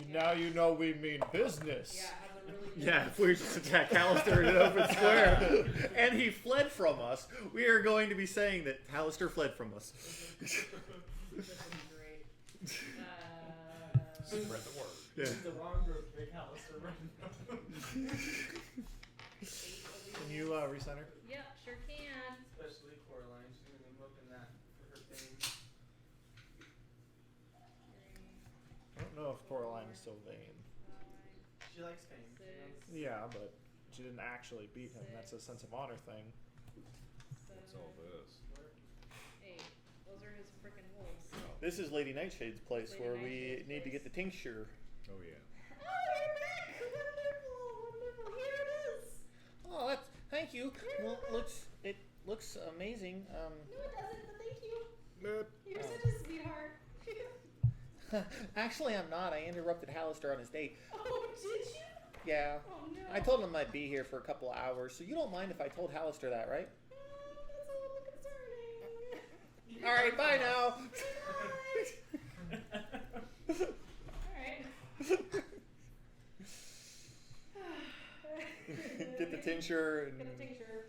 Now you know we mean business.
Yeah, has a really good
Yeah, if we just attack Hallister in an open square and he fled from us, we are going to be saying that Hallister fled from us.
This would be great.
Spread the word.
Yeah.
The wrong group, big Hallister running.
Can you recenter?
Yep, sure can.
Especially Coraline. She's gonna be milking that for her thing.
I don't know if Coraline is still vain.
She likes fame. She
Six.
knows.
Yeah, but she didn't actually beat him. That's a sense of honor thing.
What's all this?
8. Those are his frickin' wolves.
This is Lady Nightshade's place
Lady
where we
Nightshade's
need to get
place.
the tincture.
Oh yeah.
Oh, you're back! Wonderful, wonderful. Here it is.
Oh, that's thank you. Well, it looks amazing.
No, it doesn't, but thank you.
Boop.
You're
Oh.
such a sweetheart.
Actually, I'm not. I interrupted Hallister on his date.
Oh, did you?
Yeah.
Oh, no.
I told him I'd be here for a couple of hours, so you don't mind if I told Hallister that, right?
That's a little concerning.
All right, bye now.
Alright.
Get the tincture and.
Get the tincture.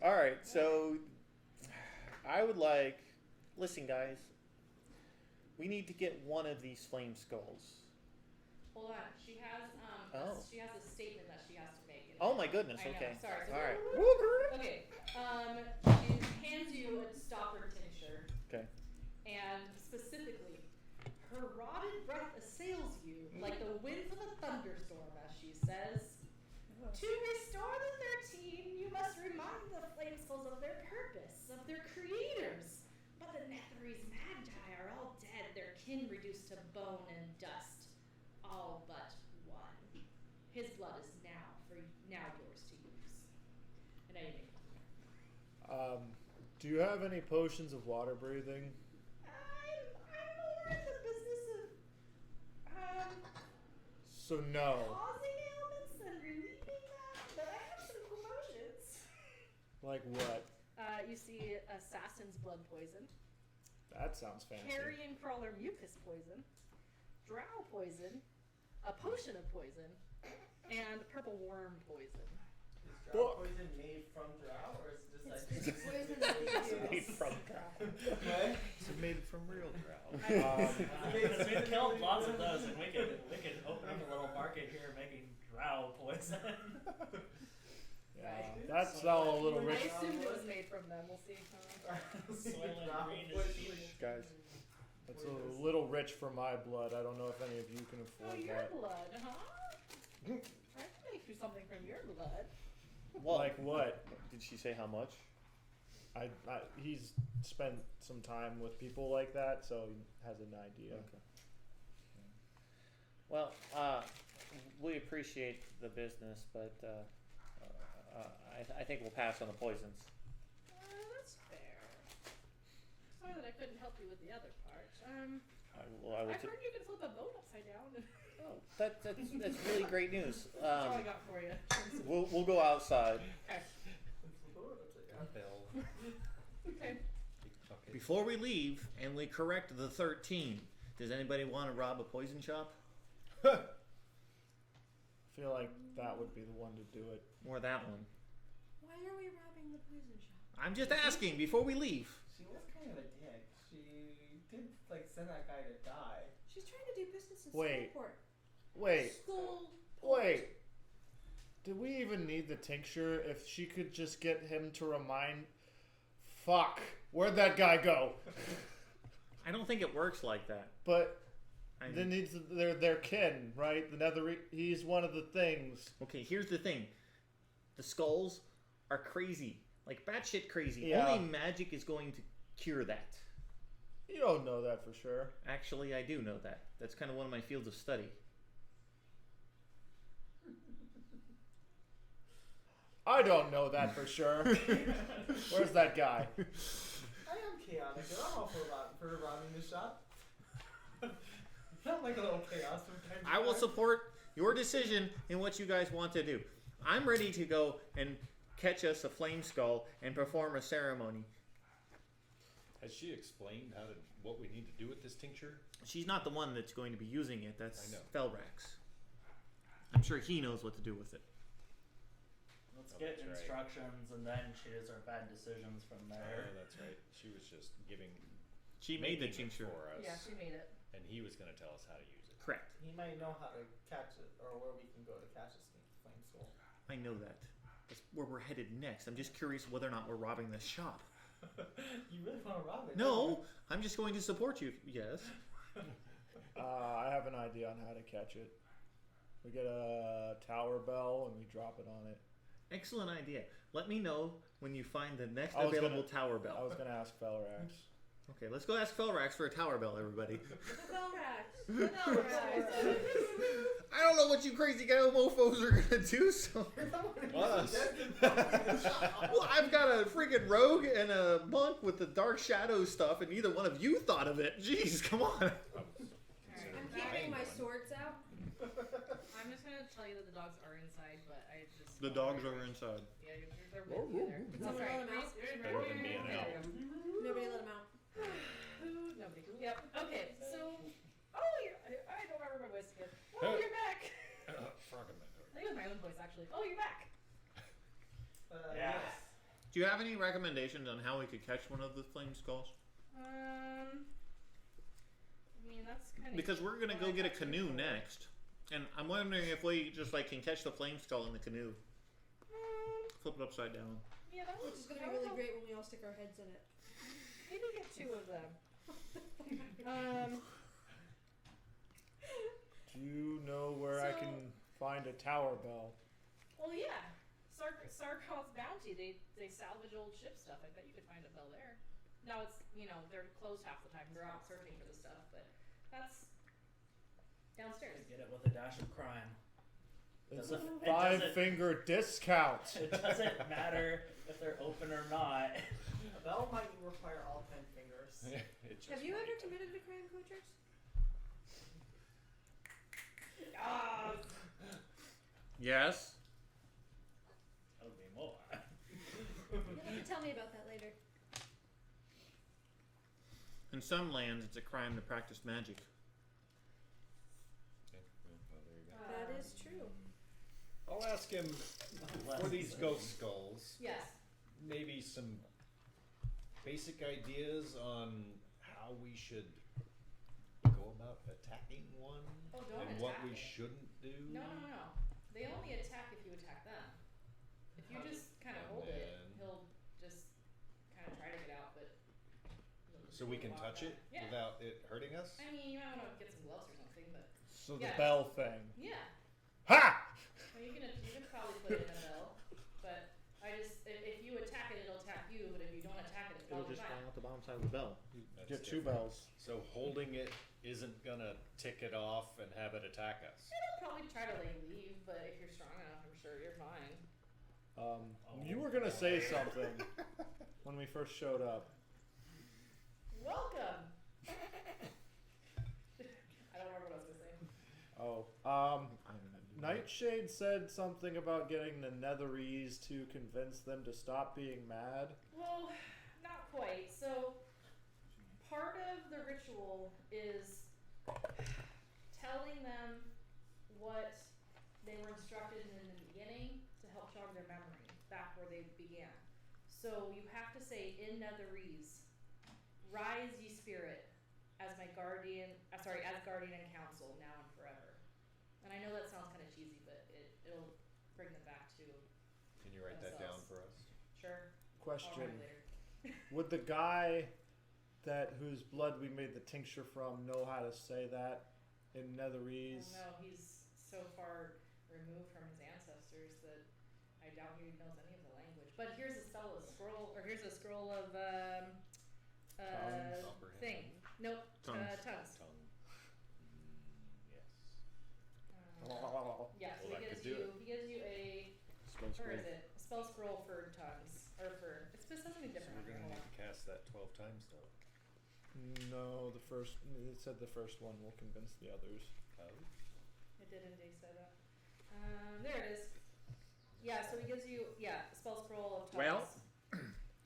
All right, so I would like. Listen, guys. We need to get one of these flame skulls.
Hold on. She has
Oh.
she has a statement that she has to make.
Oh my goodness.
I know,
Okay.
sorry. So
All right.
Okay. She hands you a stopper tincture.
Okay.
And specifically, her rotted breath assails you like the wind from a thunderstorm, as she says. To restore the 13, you must remind the flame skulls of their purpose, of their creators. But the Netherese Magi are all dead, their kin reduced to bone and dust. All but one. His blood is now yours to use. And now you make it.
Do you have any potions of water breathing?
I'm more in the business of
So no.
causing ailments and relieving that, but I have some promotions.
Like what?
You see assassin's blood poison,
That sounds fancy.
carrion crawler mucus poison, drow poison, a potion of poison, and purple worm poison.
Is drow poison made from drow, or is it just like
It's poison that we
Made
use.
from drow.
What?
It's made from real drow.
Because we've killed lots of those, and we could open up a little market here making drow poison.
Yeah, that's all a little
I
rich.
assumed it was made from them. We'll see.
Soylent
Drow
Green is
poison.
cheap.
Guys, that's a little rich for my blood. I don't know if any of you can
Oh,
afford
your
that.
blood, huh? I can make you something from your blood.
Well,
Like what?
did she say how much?
He's spent some time with people like that, so he has an idea.
Okay. Well, we appreciate the business, but I think we'll pass on the poisons.
That's fair. Sorry that I couldn't help you with the other part.
I will
I've heard you can flip a boat upside down.
oh, that's really great news.
That's all I got for you.
We'll go outside.
Okay.
Bell.
Okay.
Before we leave and we correct the 13, does anybody want to rob a poison shop?
I feel like that would be the one to do it.
Or that one?
Why are we robbing the poison shop?
I'm just asking before we leave.
She was kind of a dick. She did like send that guy to die.
She's trying to do business in
Wait.
Skullport.
Wait,
Skullport.
wait. Did we even need the tincture if she could just get him to remind... Fuck. Where'd that guy go?
I don't think it works like that.
But
I
then they're kin, right? The he's one of the things.
Okay, here's the thing. The skulls are crazy. Like batshit crazy.
Yeah.
Only magic is going to cure that.
You don't know that for sure.
Actually, I do know that. That's kind of one of my fields of study.
I don't know that for sure. Where's that guy?
I am chaotic, and I'm all for robbing the shop. Not like a little chaos from time to
I will
time.
support your decision in what you guys want to do. I'm ready to go and catch us a flame skull and perform a ceremony.
Has she explained what we need to do with this tincture?
She's not the one that's going to be using it. That's
I know.
Felrax. I'm sure he knows what to do with it.
Let's
Oh,
get
that's right.
instructions and then choose our bad decisions from
Oh,
there.
that's right. She was just
She made the
making it
tincture.
for us,
Yeah, she made it.
and he was going to tell us how to use it.
Correct.
He might know how to catch it, or where we can go to catch a flame skull.
I know that. That's where we're headed next. I'm just curious whether or not we're robbing this shop.
You really want to rob it?
No, I'm just going to support you. Yes.
I have an idea on how to catch it. We get a tower bell and we drop it on it.
Excellent idea. Let me know when you find the next
I was
available
gonna-
tower
I
bell.
was gonna ask Felrax.
Okay, let's go ask Felrax for a tower bell, everybody.
The
I don't know what you crazy guy mofos are gonna do, so.
Us.
Well, I've got a freaking rogue and a monk with the dark shadow stuff, and neither one of you thought of it. Jeez, come on.
I'm keeping my swords out.
I'm just gonna tell you that the dogs are inside, but I just
The dogs are inside.
Yeah, they're with you there.
Can someone let them out?
Better than being out.
Nobody let them out.
Nobody. Yep. Okay. So, I don't remember my voice again. Oh, you're back.
Frog in my
I think it was my own voice actually. Oh, you're back.
Yeah.
Yes.
Do you have any recommendations on how we could catch one of the flame skulls?
I mean that's kind of
Because we're gonna go get a canoe next, and I'm wondering if we just like can catch the flame skull in the canoe, flip it upside down.
Yeah, that
Which
was
is gonna be really great when we all stick our heads in it.
Maybe get two of them.
Do you know where I
So-
can find a tower bell?
Well, yeah. Sarkov's Bounty. They salvage old ship stuff. I bet you could find a bell there. Now it's they're closed half the time. They're out searching for the stuff, but that's downstairs.
Get it with a dash of crime.
It's
Does
a
it-
5-finger discount.
It doesn't matter if they're open or not.
A bell might require all 10 fingers.
It just
Have you
might.
ever committed a crime, Coatrix?
Ah,
Yes.
Tell me more.
You'll have to tell me about that later.
In some lands, it's a crime to practice magic.
Okay, well, there you go.
That is true.
I'll ask him for these ghost skulls.
Yes.
Maybe some basic ideas on how we should go about attacking one,
Oh, don't
and what
attack
we
it.
shouldn't do.
No. They only attack if you attack them. If you just kind of hold it, he'll just kind of try to get out, but.
So we can touch it
Yeah.
without it hurting us.
I mean, you might want to get some gloves or something, but
So
Yeah.
the bell thing.
yeah.
Ha!
Well, you can probably put it in a bell, but if you attack it, it'll attack you. But if you don't attack it, it's
It'll
probably
just
fine.
fall out the bottom side of the bell. You
That's
get two
different.
bells.
So holding it isn't gonna tick it off and have it attack us.
It'll probably try to leave, but if you're strong enough, I'm sure you're fine.
You were gonna say something when we first showed up.
Welcome. I don't remember what I was gonna say.
Oh,
I don't know.
Nightshade said something about getting the Netherese to convince them to stop being mad.
Well, not quite. So, part of the ritual is telling them what they were instructed in the beginning to help jog their memory back where they began. So you have to say in Netherese, "Rise, ye spirit, as my guardian. As guardian and counsel, now and forever." And I know that sounds kind of cheesy, but it'll bring them back to.
Can you write that down for us?
Sure. I'll
Question:
write it later.
would the guy whose blood we made the tincture from know how to say that in Netherese?
No, he's so far removed from his ancestors that I doubt he knows any of the language. But here's a scroll of
Tongues.
thing. Nope.
Tongues.
Tongues.
Tongue. Yes.
Yeah. So
Well,
he
that
gives
could do
you a
Spell
where
scroll.
is it? A spell scroll for tongues or for it's supposed something
So
different.
we're gonna
Hold
need to cast that 12 times though.
No, it said the first one will convince the others.
Oh.
on. It didn't say that. There it is. Yeah. So he gives you a spell scroll of tongues.
Well,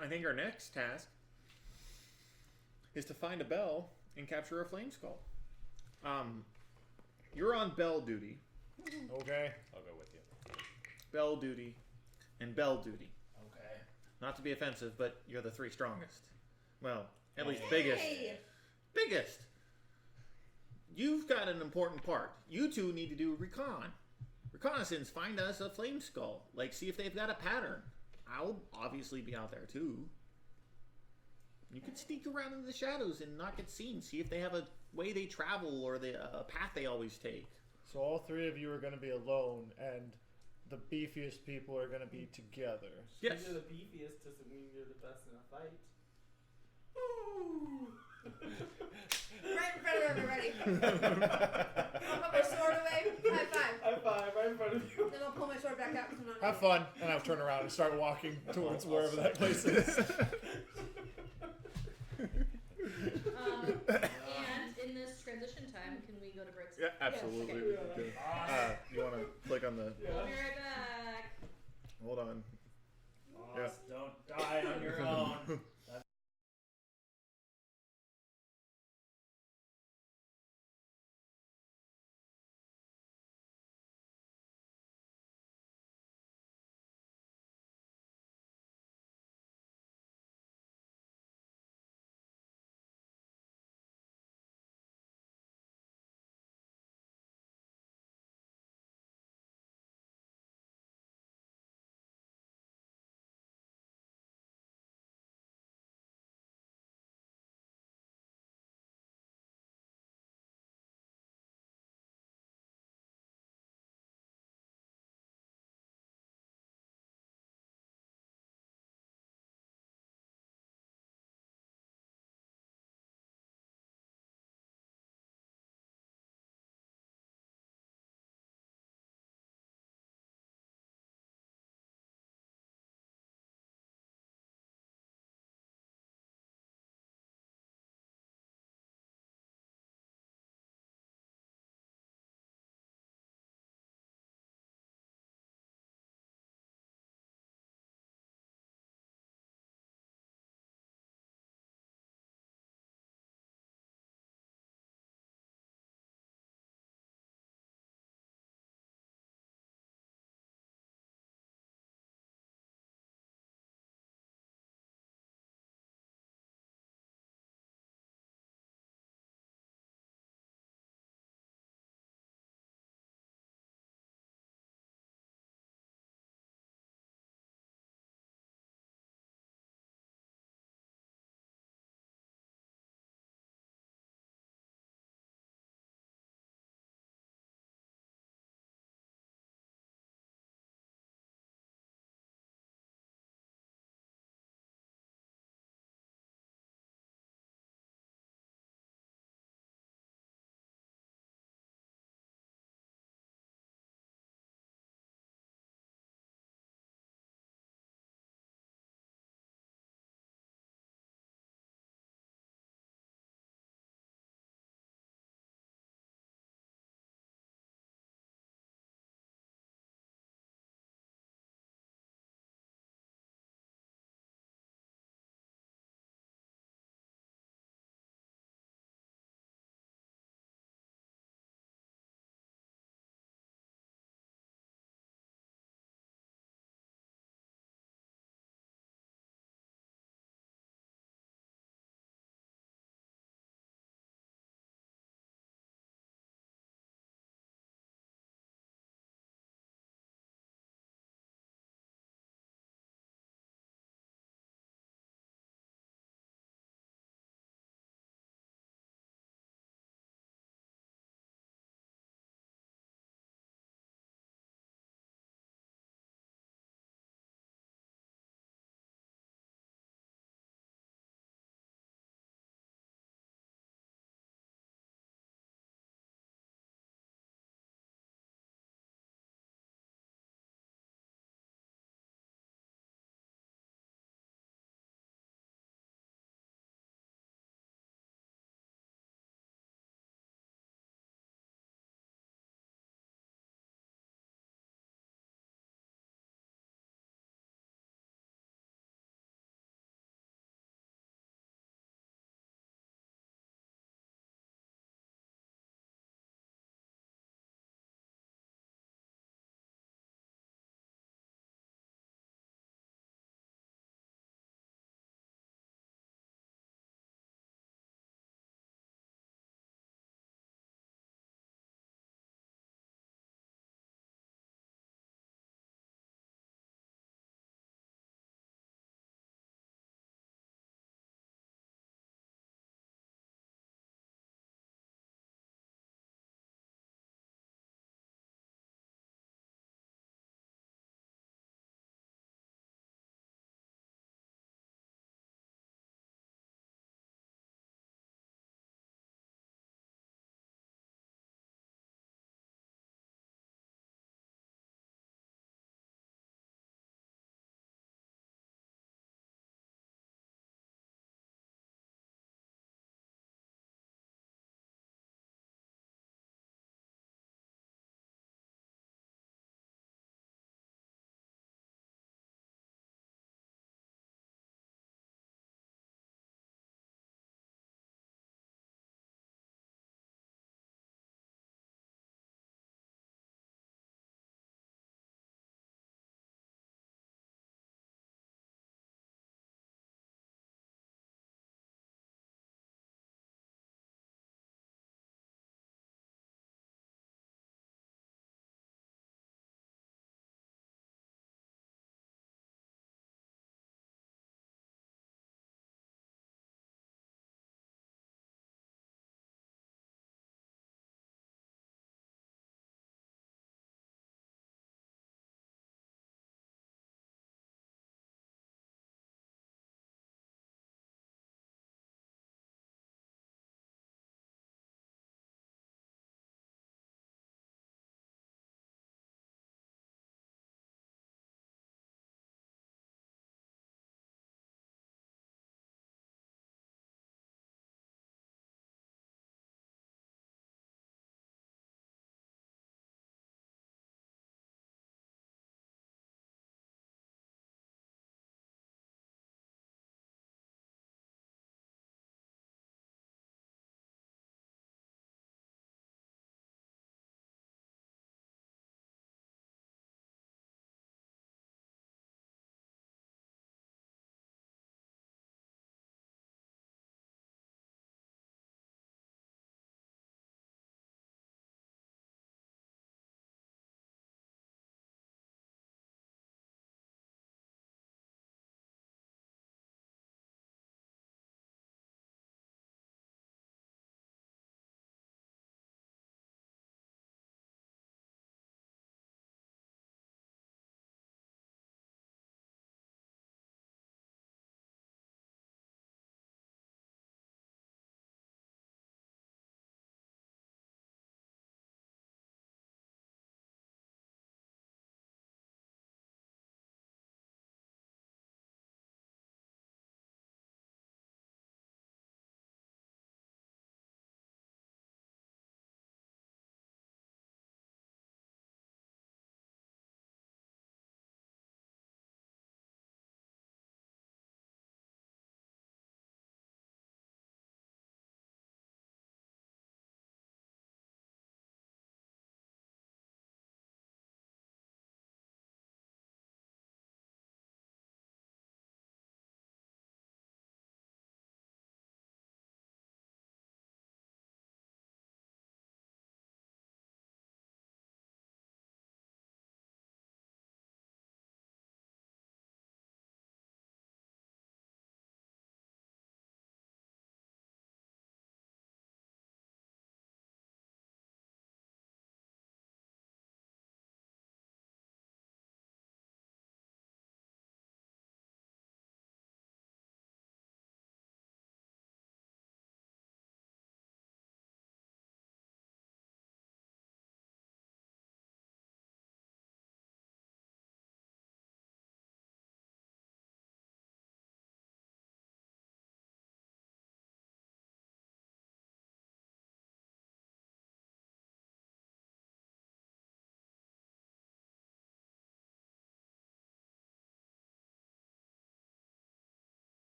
I think our next task is to find a bell and capture a flame skull. You're on bell duty.
Okay.
I'll go with you.
Bell duty and bell duty.
Okay.
Not to be offensive, but you're the three strongest. Well, at least biggest.
Hey!
Biggest. You've got an important part. You two need to do reconnaissance. Find us a flame skull. Like, see if they've got a pattern. I'll obviously be out there too. You could sneak around in the shadows and not get seen. See if they have a way they travel or a path they always take.
So all three of you are going to be alone, and the beefiest people are going to be together.
Yes.
You're the beefiest doesn't mean you're the best in a fight.
Right in front of everybody. I'll put my sword away. High five.
High five right in front of you.
Then I'll pull my sword back out because I'm not.
Have fun, and I'll turn around and start walking towards wherever that place is.
And in this transition time, can we go to breaks?
Yeah, absolutely.
Yes,
Okay.
Awesome.
You want to click on the...
We'll be right back.
Hold on.
Awesome. Don't die on your own.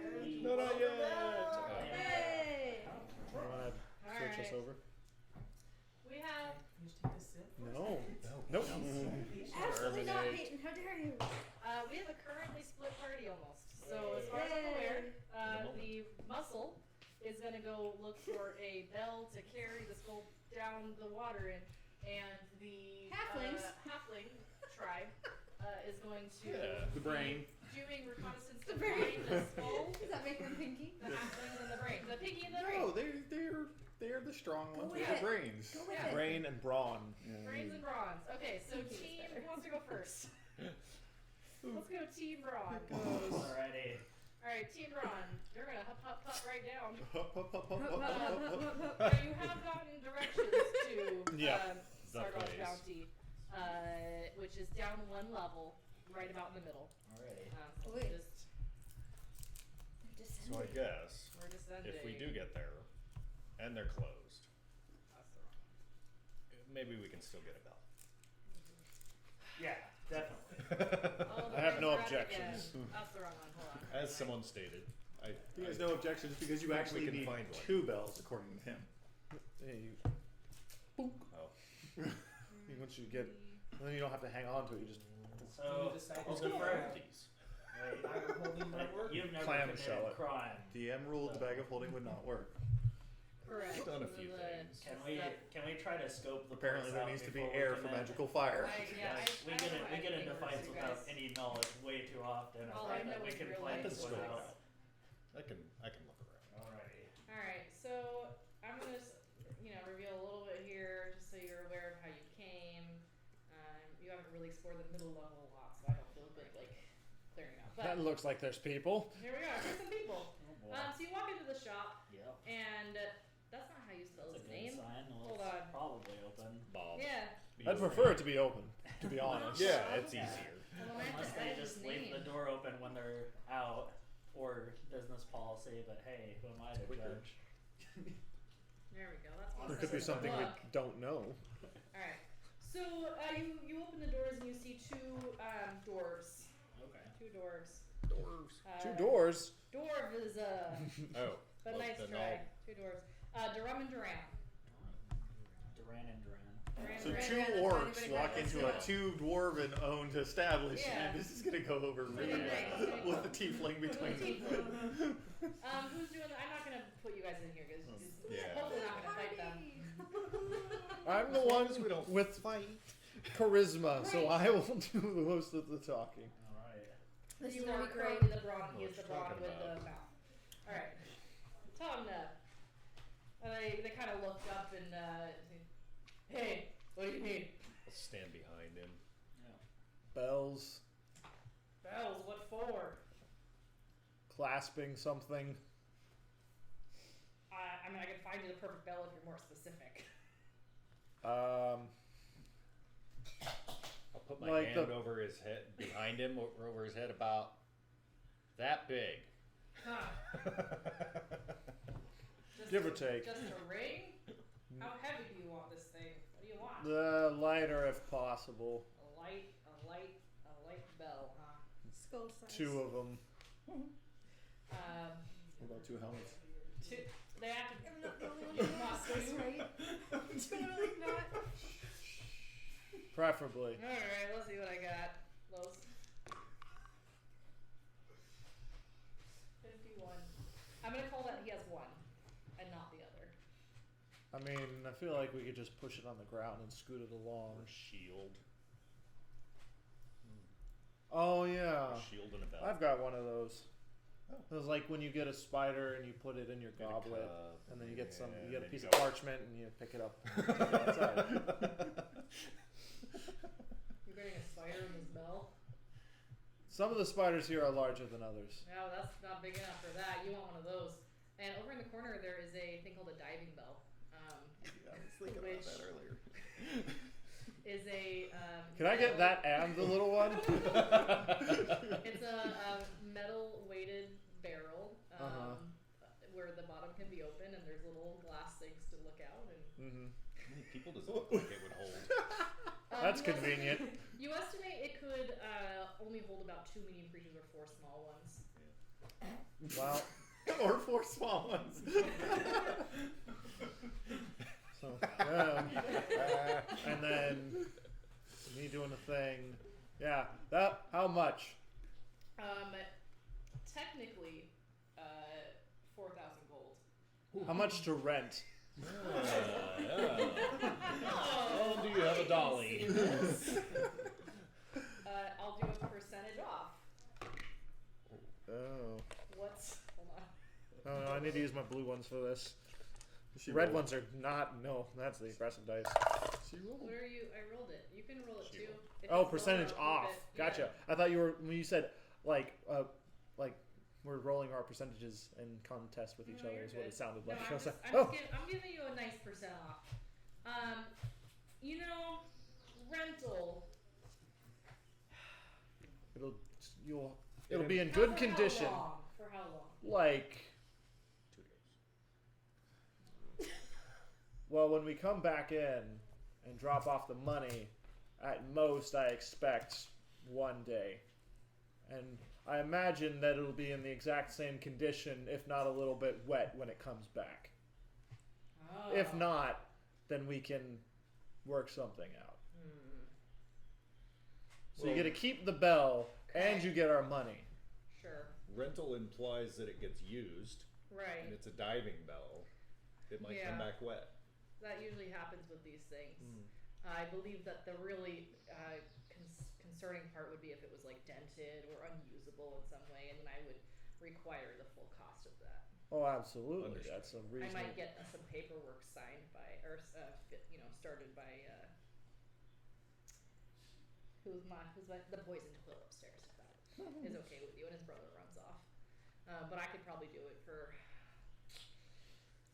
No, not yet.
Hey!
You want to switch us
Alright.
over?
We have
Can you take a sip?
No. Nope.
Absolutely not, Peyton. How dare you?
we have a currently split party almost. So as far as I'm aware, the muscle is gonna go look for a bell to carry the skull down the water in, and the
Halflings.
halfling tribe is going to
The brain.
be doing reconnaissance
The
to
brain.
find the skull,
Does that make them pinky?
the halflings, and the brain. The piggy and the brain.
No, they're the strong ones with
with
the
it.
brains.
Go with
Yeah.
it.
Brain and brawn.
Brains and bronze. Okay, so
Pinky is
team
better.
who wants to go first? Let's go team brawn.
Alrighty.
Alright, team brawn. You're gonna hop right down.
Hup, hup, hup, hup,
Hup,
hup,
hup,
hup,
hup,
hup.
hup, hup.
Now you have gotten directions to
Yeah.
Sargon's
place.
bounty, which is down one level, right about in the middle.
Alrighty.
So
Wait.
just
So I guess
we're descending.
if we do get there, and they're closed, maybe we can still get a bell.
Yeah, definitely.
Oh, the
I have no
brain's red
objections.
again. That's the wrong one. Hold on.
As someone stated,
He has no objections because you
think
actually
we can
need
find one.
2 bells, according to him.
Hey, you,
oh,
once you get, then you don't have to hang on to it. You just
So,
You decide
I'll
to
go
go
first.
these.
Wait,
Bag of holding might work.
you've never
Clam
committed
shell
a
it.
crime.
DM ruled the bag of holding would not work.
Correct.
We've done a
So
few
the-
things.
Can we try to scope the
Apparently
place
there
out
needs to be
before we
air for
commit?
magical fire.
We get into fights without any knowledge way too often.
All
I
I
find that
know
we
is
can
real
play
life
this
scope
without.
out. I can look around.
Alrighty.
Alright, so I'm gonna reveal a little bit here, just so you're aware of how you came. You haven't really explored the middle level a lot, so I don't feel good clearing out.
that
But
looks like there's people.
here we are. Here's some people.
Oh boy.
So you walk into the shop,
Yep.
and that's not how you spell
That's a
his
good
name.
sign. Well,
Hold
it's
on.
probably open.
Bob.
Yeah.
I'd prefer it to be open, to be honest.
Yeah, it's
Yeah.
easier.
Well, I have
Unless
to
they
edit his
just leave
name.
the door open when they're out, or business policy. But hey, who am I to
Quicker.
judge?
There we go. That's
There could be something we don't know.
Alright. So you open the doors and you see two dwarves.
Okay.
Two dwarves.
Dwarves.
Two doors.
Dwarves,
Oh.
but
well,
nice
then
try. Two dwarves. Durum and Duran.
Duran and Duran.
Duran,
So
Duran,
2
Duran, that's
orcs
anybody
walk
wants to
into a
know.
2 dwarven owned establishment.
Yeah.
This is gonna go over really
Pretty nice.
well with the tiefling between them.
Who's doing that? I'm not gonna put you guys in here because
Yeah.
hopefully not gonna fight them.
I'm the one with charisma, so I will do the most of the talking.
Alright.
This
You
is
are
gonna be great.
currently the brawn. He
What
is the
you
brawn
talking
with the
about?
mouth. Alright. Tom, they kind of looked up and hey, what do you need?
I'll stand behind him.
Bells,
Bells, what for?
clasping something.
I mean, I can find you the perfect bell if you're more specific.
Um,
I'll put my
Like
hand
the-
over his head, behind him, over his head, about that big.
Huh. Just
Give or
a-
take.
Just a ring? How heavy do you want this thing? What do you want?
The lighter, if possible.
A light bell, huh?
Skull size.
2 of them.
What about 2 helmets?
They have to.
I'm not the only one who wants this, right? Totally not.
Preferably.
Alright, let's see what I got. Los. 51. I'm gonna call that he has one, and not the other.
I mean, I feel like we could just push it on the ground and scoot it along.
Or a shield.
Oh yeah,
A shield and a bell.
I've got one of those.
Oh.
It was like when you get a spider and you put it in your
Get a
goblet,
cup,
and then you get some.
yeah,
You get a
and
piece
you
of
go-
parchment and you pick it up. And go outside.
You're getting a spider in this bell?
Some of the spiders here are larger than others.
No, that's not big enough for that. You want one of those. And over in the corner there is a thing called a diving bell.
I was thinking
Which-
about that earlier.
Is a
Can I get
metal-
that and the little one?
It's a metal weighted barrel
Uh-huh.
where the bottom can be open and there's little glass things to look out and
Mm-hmm.
How many people does it look like it would hold?
That's
you est-
convenient.
You estimate it could only hold about 2 medium creatures or 4 small ones.
Well,
or 4 small ones.
so and then me doing a thing. Yeah, that. How much?
Technically, 4,000 gold.
How much to rent?
Oh, do you have a dolly?
I'll do a percentage off.
Oh.
What's? Hold on.
Oh no, I need to use my blue ones for this.
She
Red
rolled.
ones are not. No, that's the aggressive dice.
She rolled.
What are you? I rolled it. You can roll it
She
too.
rolled.
If
Oh,
it's
percentage
lower, I'll
off.
keep it.
Gotcha.
Yeah.
I thought you were when you said like we're rolling our percentages in contest with each
No,
other
you're
is what
good.
it sounded
No,
like.
I'm
I was
just,
like,
I'm,
oh.
just I'm giving you a nice percent off. You know, rental.
It'll be in good
For
condition.
How long? For how long?
Like
2 days.
well, when we come back in and drop off the money, at most I expect 1 day. And I imagine that it'll be in the exact same condition, if not a little bit wet, when it comes back.
Oh.
If not, then we can work something out. So you
Well-
get to keep the bell, and
Okay.
you get our money.
Sure.
Rental implies that it gets used,
Right.
and it's a diving bell. It might come
Yeah.
back wet.
That usually happens with these things. I believe that the really concerning part would be if it was like dented or unusable in some way, and then I would require the full cost of that.
Oh, absolutely.
Understood.
That's a
I
reason.
might get some paperwork signed by, or started by who's the poisoned quill upstairs. If that is okay with you, and his brother runs off. But I could probably do it for,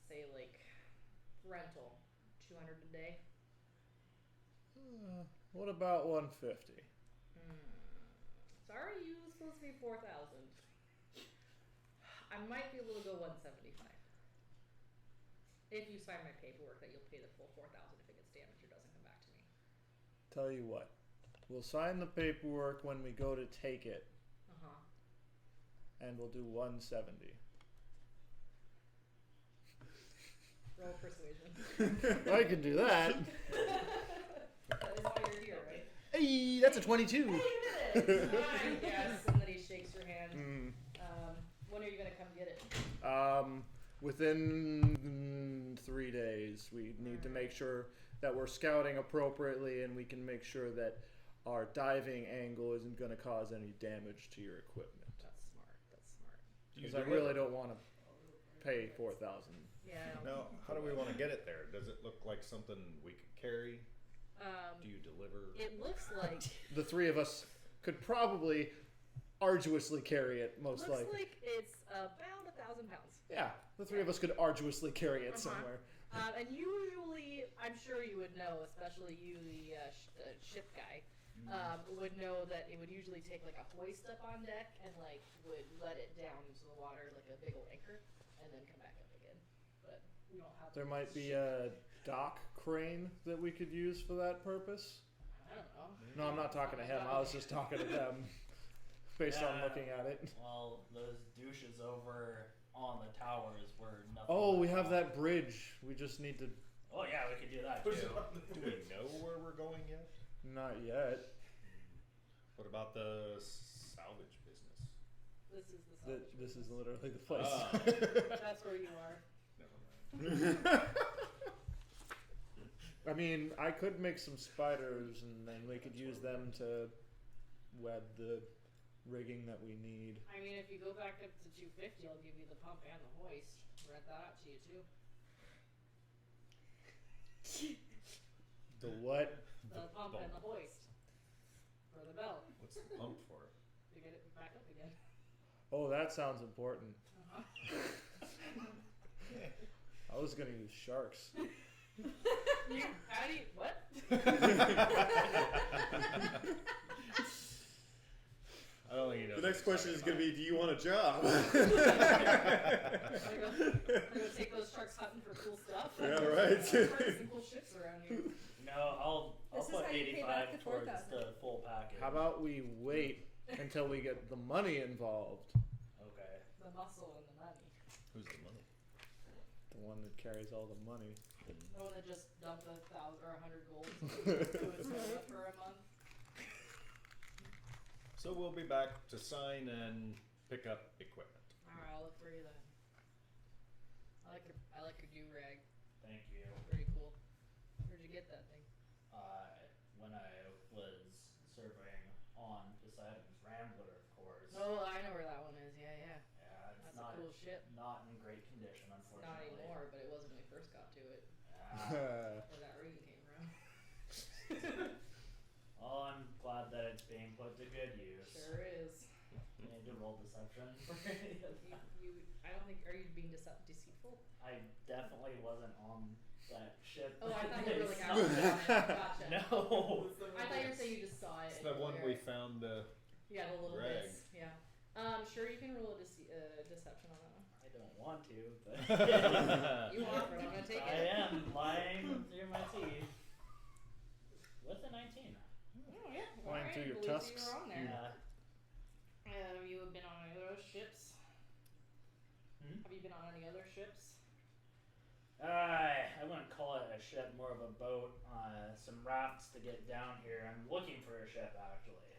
say, like rental, 200 a day.
What about 150?
Sorry, you was supposed to be 4,000. I might be able to go 175. If you sign my paperwork that you'll pay the full 4,000 if it gets damaged or doesn't come back to me.
Tell you what. We'll sign the paperwork when we go to take it, and we'll do 170.
Roll persuasion.
I can do that.
That is why you're here, right?
Hey, that's a 22.
Hey, you did it! Fine, yes. And then he shakes your hand. When are you going to come get it?
Within 3 days, we need to make sure that we're scouting appropriately, and we can make sure that our diving angle isn't going to cause any damage to your equipment.
That's smart. That's smart.
Because I really don't want to pay 4,000.
Yeah.
Now, how do we want to get it there? Does it look like something we could carry? Do you deliver?
It looks like
The three of us could probably arduously carry it, most
looks
likely.
like it's about 1,000 pounds.
Yeah, the three of us could arduously carry it
Uh-huh.
somewhere.
And usually, I'm sure you would know, especially you, the ship guy, would know that it would usually take like a hoist up on deck and like would let it down into the water like a big old anchor, and then come back up again. But we don't have.
There might be
ship.
a dock crane that we could use for that purpose.
I don't know.
No, I'm not talking to him. I was just talking to them based on looking at it.
Well, those douches over on the towers were nothing.
Oh,
but
we have
fun.
that bridge. We just need to.
Oh yeah, we could do that too.
Do we know where we're going yet?
Not yet.
What about the salvage business?
This is the salvage
This is
business.
literally the place.
That's where you are.
Never mind.
I mean, I could make some spiders, and then we could use them to web the rigging that we need.
I mean, if you go back up to 250, I'll give you the pump and the hoist. Rent that out to you too.
The what?
The pump and the hoist for the bell
What's the pump for?
to get it back up again.
Oh, that sounds important.
Uh-huh.
I was gonna use sharks.
How do you what?
I don't think he knows.
The next question is going to be, do you want a job?
I'm gonna go take those sharks hunting for cool stuff.
Yeah, right.
There's some cool ships around here.
No, I'll
This is
put
how you pay back
85
the
towards
4,000.
the full package.
How about we wait until we get the money involved?
Okay.
the muscle and the money.
Who's the money?
The one that carries all the money.
The one that just dumped 1,000 or 100 gold to his soda for a month.
So we'll be back to sign and pick up equipment.
Alright, I'll look for you then. I like your do-rag.
Thank you.
Pretty cool. Where'd you get that thing?
When I was surveying on Poseidon's Rambler, of course.
Oh, I know where that one is. Yeah, yeah.
Yeah, it's
That's
not
a cool ship.
not in great condition,
Not
unfortunately.
anymore, but it was when we first got to it.
Yeah.
Where that ring came from.
Well, I'm glad that it's being put to good use.
Sure is.
You need to roll deception for any of that.
I don't think. Are you being deceitful?
I definitely wasn't on that ship.
Oh, I thought
that
you were
they
like
saw.
out on it. Gotcha.
No.
I thought you were saying you just saw it.
It's
and
the
you
one
were-
we found.
Yeah, the little
rag.
bits. Yeah. Sure, you can roll a deception on that one.
I don't want to, but
You offered. I'm gonna take
I
it.
am lying through my teeth. With a 19.
Oh yeah.
Lying
Alright,
through your
believe
tusks.
You were on there.
Yeah.
Have you been on any other ships?
Hmm?
Have you been on any other ships?
I wouldn't call it a ship, more of a boat. Some rafts to get down here. I'm looking for a ship, actually.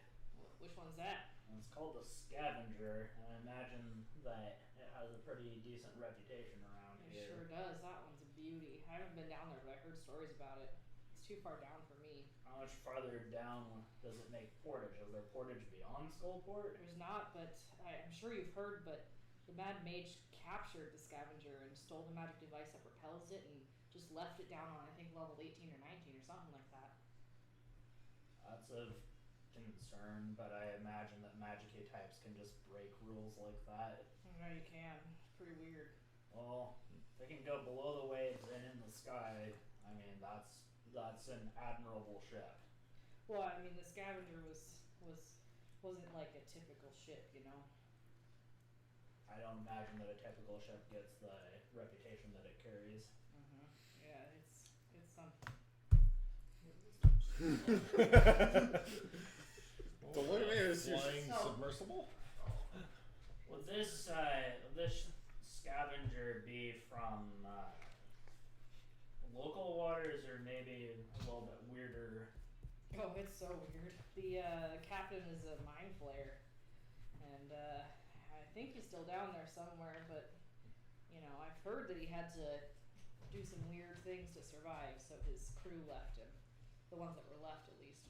Which one's that?
And it's called the Scavenger, and I imagine that it has a pretty decent reputation around
It
here.
sure does. That one's a beauty. I haven't been down there, but I heard stories about it. It's too far down for me.
How much farther down does it make portage? Is there portage beyond Skullport?
There's not, but I'm sure you've heard, but the Mad Mage captured the Scavenger and stole the magic device that propels it and just left it down on, I think, level 18 or 19 or something like that.
That's of concern, but I imagine that magic types can just break rules like that.
I know you can. It's pretty weird.
Well, they can go below the waves and in the sky. I mean, that's an admirable ship.
Well, I mean, the Scavenger wasn't like a typical ship, you know?
I don't imagine that a typical ship gets the reputation that it carries.
Yeah, it's something.
The Mountaineers,
flying
Oh.
submersible.
Would this Scavenger be from local waters or maybe a little bit weirder?
Oh, it's so weird. The captain is a mind flayer, and I think he's still down there somewhere. But you know, I've heard that he had to do some weird things to survive, so his crew left him. The ones that were left, at least.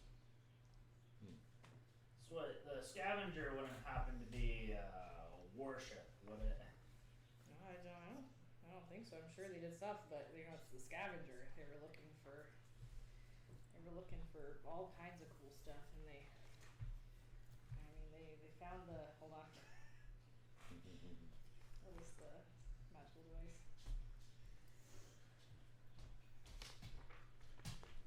So what, the Scavenger wouldn't happen to be a warship, would it?
I don't know. I don't think so. I'm sure they did stuff, but you know, it's the Scavenger. They were looking for all kinds of cool stuff, and they found the hold on. What was the magical device?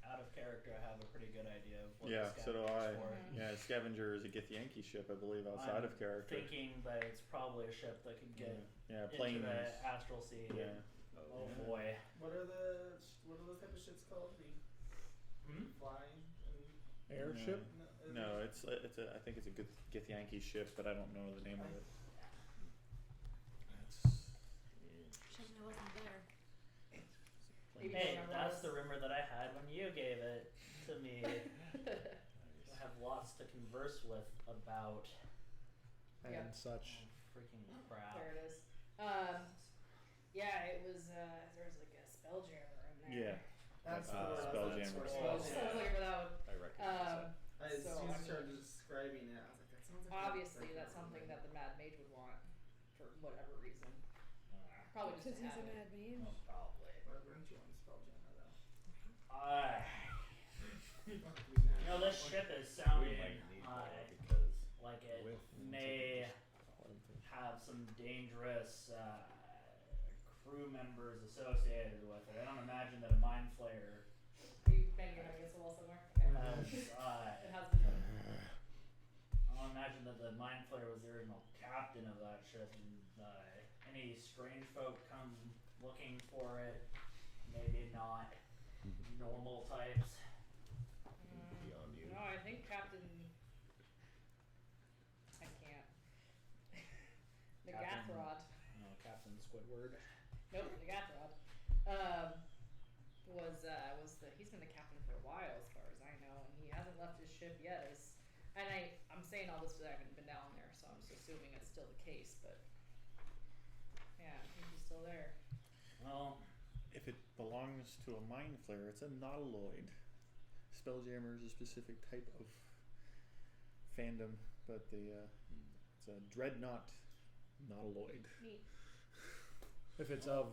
Out of character, I have a pretty good idea of what
Yeah,
the
so do I.
Scavenger's for.
Mhm.
Yeah, Scavenger is a Githyanki ship, I believe, outside
I'm
of character.
Thinking that it's probably a ship that could get
Yeah,
into
planes.
the astral sea.
Yeah.
Oh
yeah.
boy.
What are those type of ships called? The flying
Airship?
and
No, I think it's a Githyanki ship, but I don't know the name of it.
Shouldn't I wasn't there.
Maybe
Hey,
remember
that's
this.
the rumor that I had when you gave it to me. I have lots to converse with about.
And
Yep.
such.
Freaking crap.
There it is. Yeah, it was. There was like a spelljammer in there.
Yeah.
That's
Uh,
what
Spelljammer.
So I was looking for that one.
I recognize
As
So,
soon
I
as you started
mean,
describing it, I was like, that sounds like
Obviously, that's something that the Mad Mage would want for whatever reason. Probably just to
Because he's
have
a
it.
mad mage.
Most probably.
Why wouldn't you want to Spelljammer though?
You know, this ship is
that. We
sounding
might need more because
like it
with
may have some dangerous crew members associated with it. I don't imagine that a mind flayer
Are you banging against the wall somewhere? Okay.
has.
It has been done.
I don't imagine that the mind flayer was the original captain of that ship, and any strange folk come looking for it. Maybe not normal types.
beyond you.
No, I think Captain. I can't. The Gathrod.
No, Captain Squidward.
Nope, the Gathrod. He's been the captain for a while, as far as I know, and he hasn't left his ship yet. I'm saying all this because I haven't been down there, so I'm just assuming it's still the case. But yeah, I think he's still there.
Well,
If it belongs to a mind flayer, it's a nautiloid. Spelljammer is a specific type of fandom, but it's a dreadnought nautiloid.
Neat.
If it's of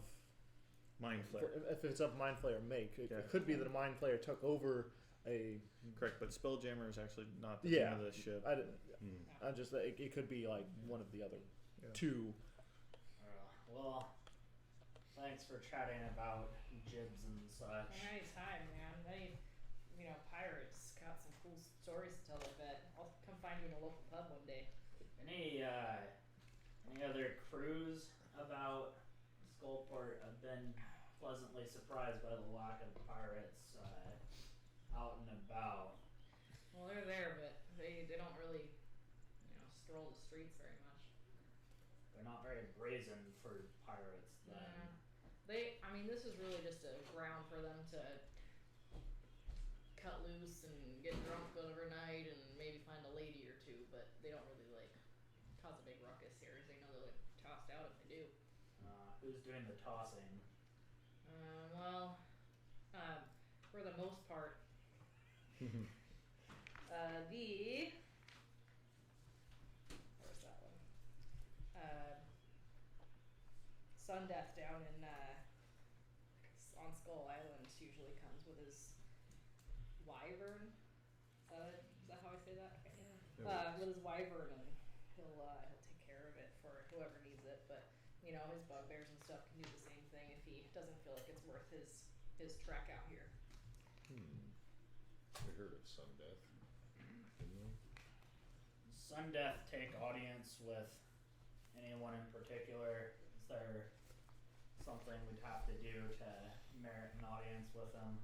Mind flayer.
if it's of mind flayer make, it could be that a mind flayer took over a.
Correct, but Spelljammer is actually not the
Yeah.
name of the ship.
I just it could be like one of the other two.
well, thanks for chatting about jibs and such.
Anytime, man. Pirates got some cool stories to tell. I bet I'll come find you in a local pub one day.
Any other crews about Skullport? I've been pleasantly surprised by the lack of pirates out and about.
Well, they're there, but they don't really, stroll the streets very much.
They're not very brazen for pirates then.
This is really just a ground for them to cut loose and get drunk overnight and maybe find a lady or two, but they don't really cause a big ruckus here. They know they'll get tossed out if they do.
Who's doing the tossing?
For the most part, where's that one? Sundeath down in on Skull Island usually comes with his wyvern. Is that how I say that? With his wyvern, and he'll take care of it for whoever needs it. But his bugbears and stuff can do the same thing if he doesn't feel like it's worth his trek out here.
We heard of Sundeath.
Sundeath take audience with anyone in particular? Is there something we'd have to do to merit an audience with them?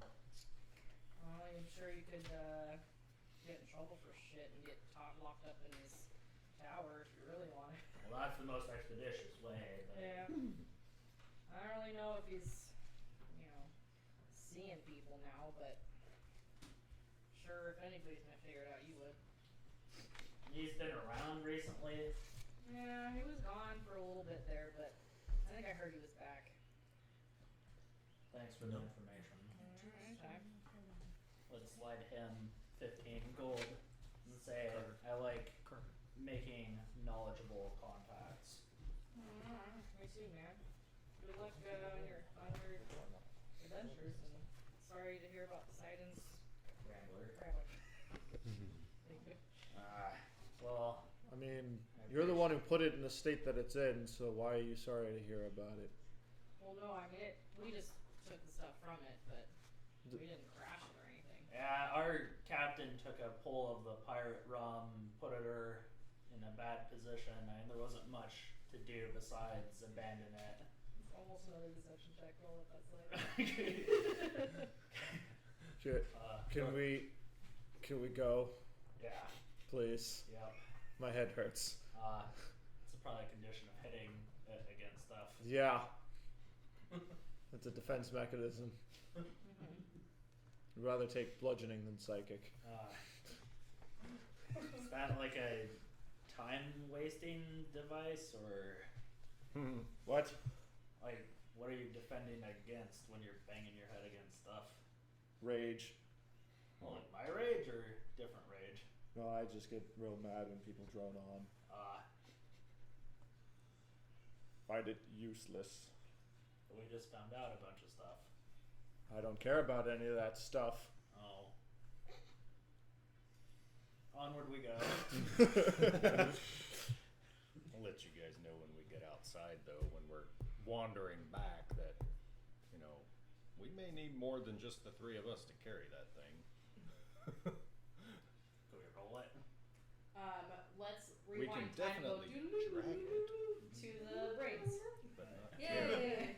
I'm sure you could get in trouble for shit and get locked up in his tower if you really wanted.
Well, that's the most expeditious way. But
Yeah. I don't really know if he's, seeing people now, but sure, if anybody's gonna figure it out, you would.
He's been around recently.
Yeah, he was gone for a little bit there, but I think I heard he was back.
Thanks for the information.
Anytime.
Let's slide him 15 gold and say I like making knowledgeable contacts.
Me too, man. Good luck on your adventures, and sorry to hear about Poseidon's
Wrangler. Well,
I mean, you're the one who put it in the state that it's in, so why are you sorry to hear about it?
Well, no, we just took the stuff from it, but we didn't crash it or anything.
yeah, our captain took a pull of the pirate rum, put her in a bad position, and there wasn't much to do besides abandon it.
It's almost another deception check roll if that's like.
Can we go,
Yeah.
please?
Yep.
My head hurts.
It's probably a condition of hitting it against stuff.
Yeah. It's a defense mechanism. I'd rather take bludgeoning than psychic.
Is that like a time-wasting device, or
What?
like what are you defending against when you're banging your head against stuff?
Rage.
Like my rage or different rage?
No, I just get real mad when people drone on. Find it useless.
We just found out a bunch of stuff.
I don't care about any of that stuff.
Oh. Onward we go.
I'll let you guys know when we get outside, though, when we're wandering back, that, we may need more than just the three of us to carry that thing.
Can we roll it?
Let's
We can
rewind time. Go
definitely drag it,
to the braids.
but not
Yay!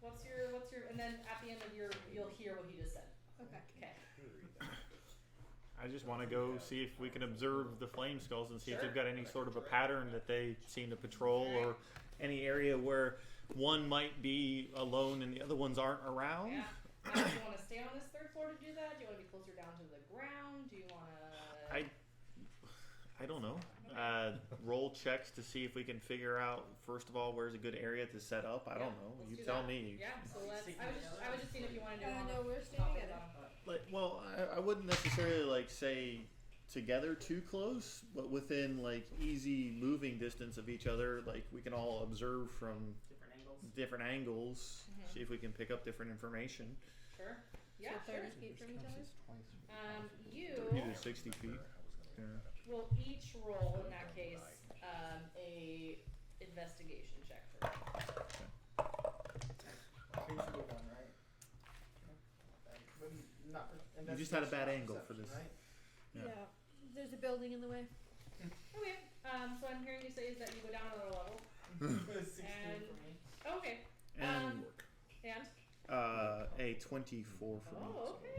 What's your? And then at the end of you'll hear what he just said.
Okay.
Okay.
carry that.
I I just want to go see if we can observe the flame skulls and see if
Sure.
they've got any sort of a pattern that they seem to patrol, or any area where one might be alone and the other ones aren't around.
Yeah. Do you want to stay on this third floor to do that? Do you want to be closer down to the ground? Do you want to?
I don't know. Roll checks to see if we can figure out, first of all, where's a good area to set up. I don't know.
Let's
You
do
tell
that.
me.
Yeah. So let's. I was just seeing if you wanted to.
No, we're staying together.
Well, I wouldn't necessarily like say together too close, but within like easy moving distance of each other. Like we can all observe from different angles,
Mhm.
see if we can pick up different information.
Sure. Yeah.
So 30 feet from each other?
You
Either 60 feet. Yeah.
will each roll in that case a investigation check for me.
Basically one, right? But not
You just had a bad
investigation,
angle for
perception,
this.
right?
Yeah.
There's a building in the way.
Okay. So I'm hearing you say is that you go down another level.
It was 16
And-
for me.
Okay.
And
And.
a 24 for me.
Oh, okay.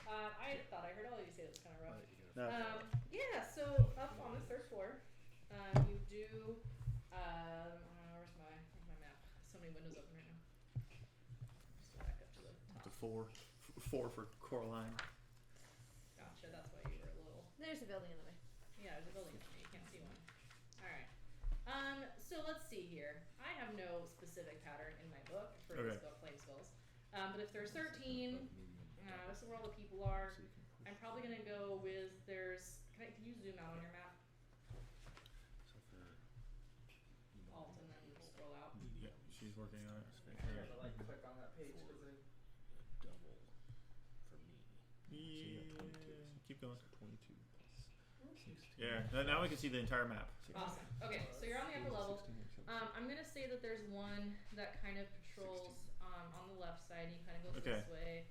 I thought I heard all of you say that was kind of rough.
No.
Yeah, so up on this third floor, you do, where's my map? So many windows open right now. Let's go back up to the top.
The 4 for Coraline.
Gotcha, that's why you were a little,
There's a building in the way.
yeah, there's a building, you can't see one. Alright, so let's see here. I have no specific pattern in my book for
Okay.
these flame skulls. But if there's 13, this is where all the people are. I'm probably gonna go with can you zoom out on your map? Alt and then scroll out.
Yeah, she's working on it.
I gotta like click on that page because I.
Double for me.
Yeah. Keep going.
22
Yeah. Now we can see the entire map.
Awesome. Okay, so you're on the upper level. I'm gonna say that there's one that kind of patrols on the left side. He kind of goes
Okay.
this way,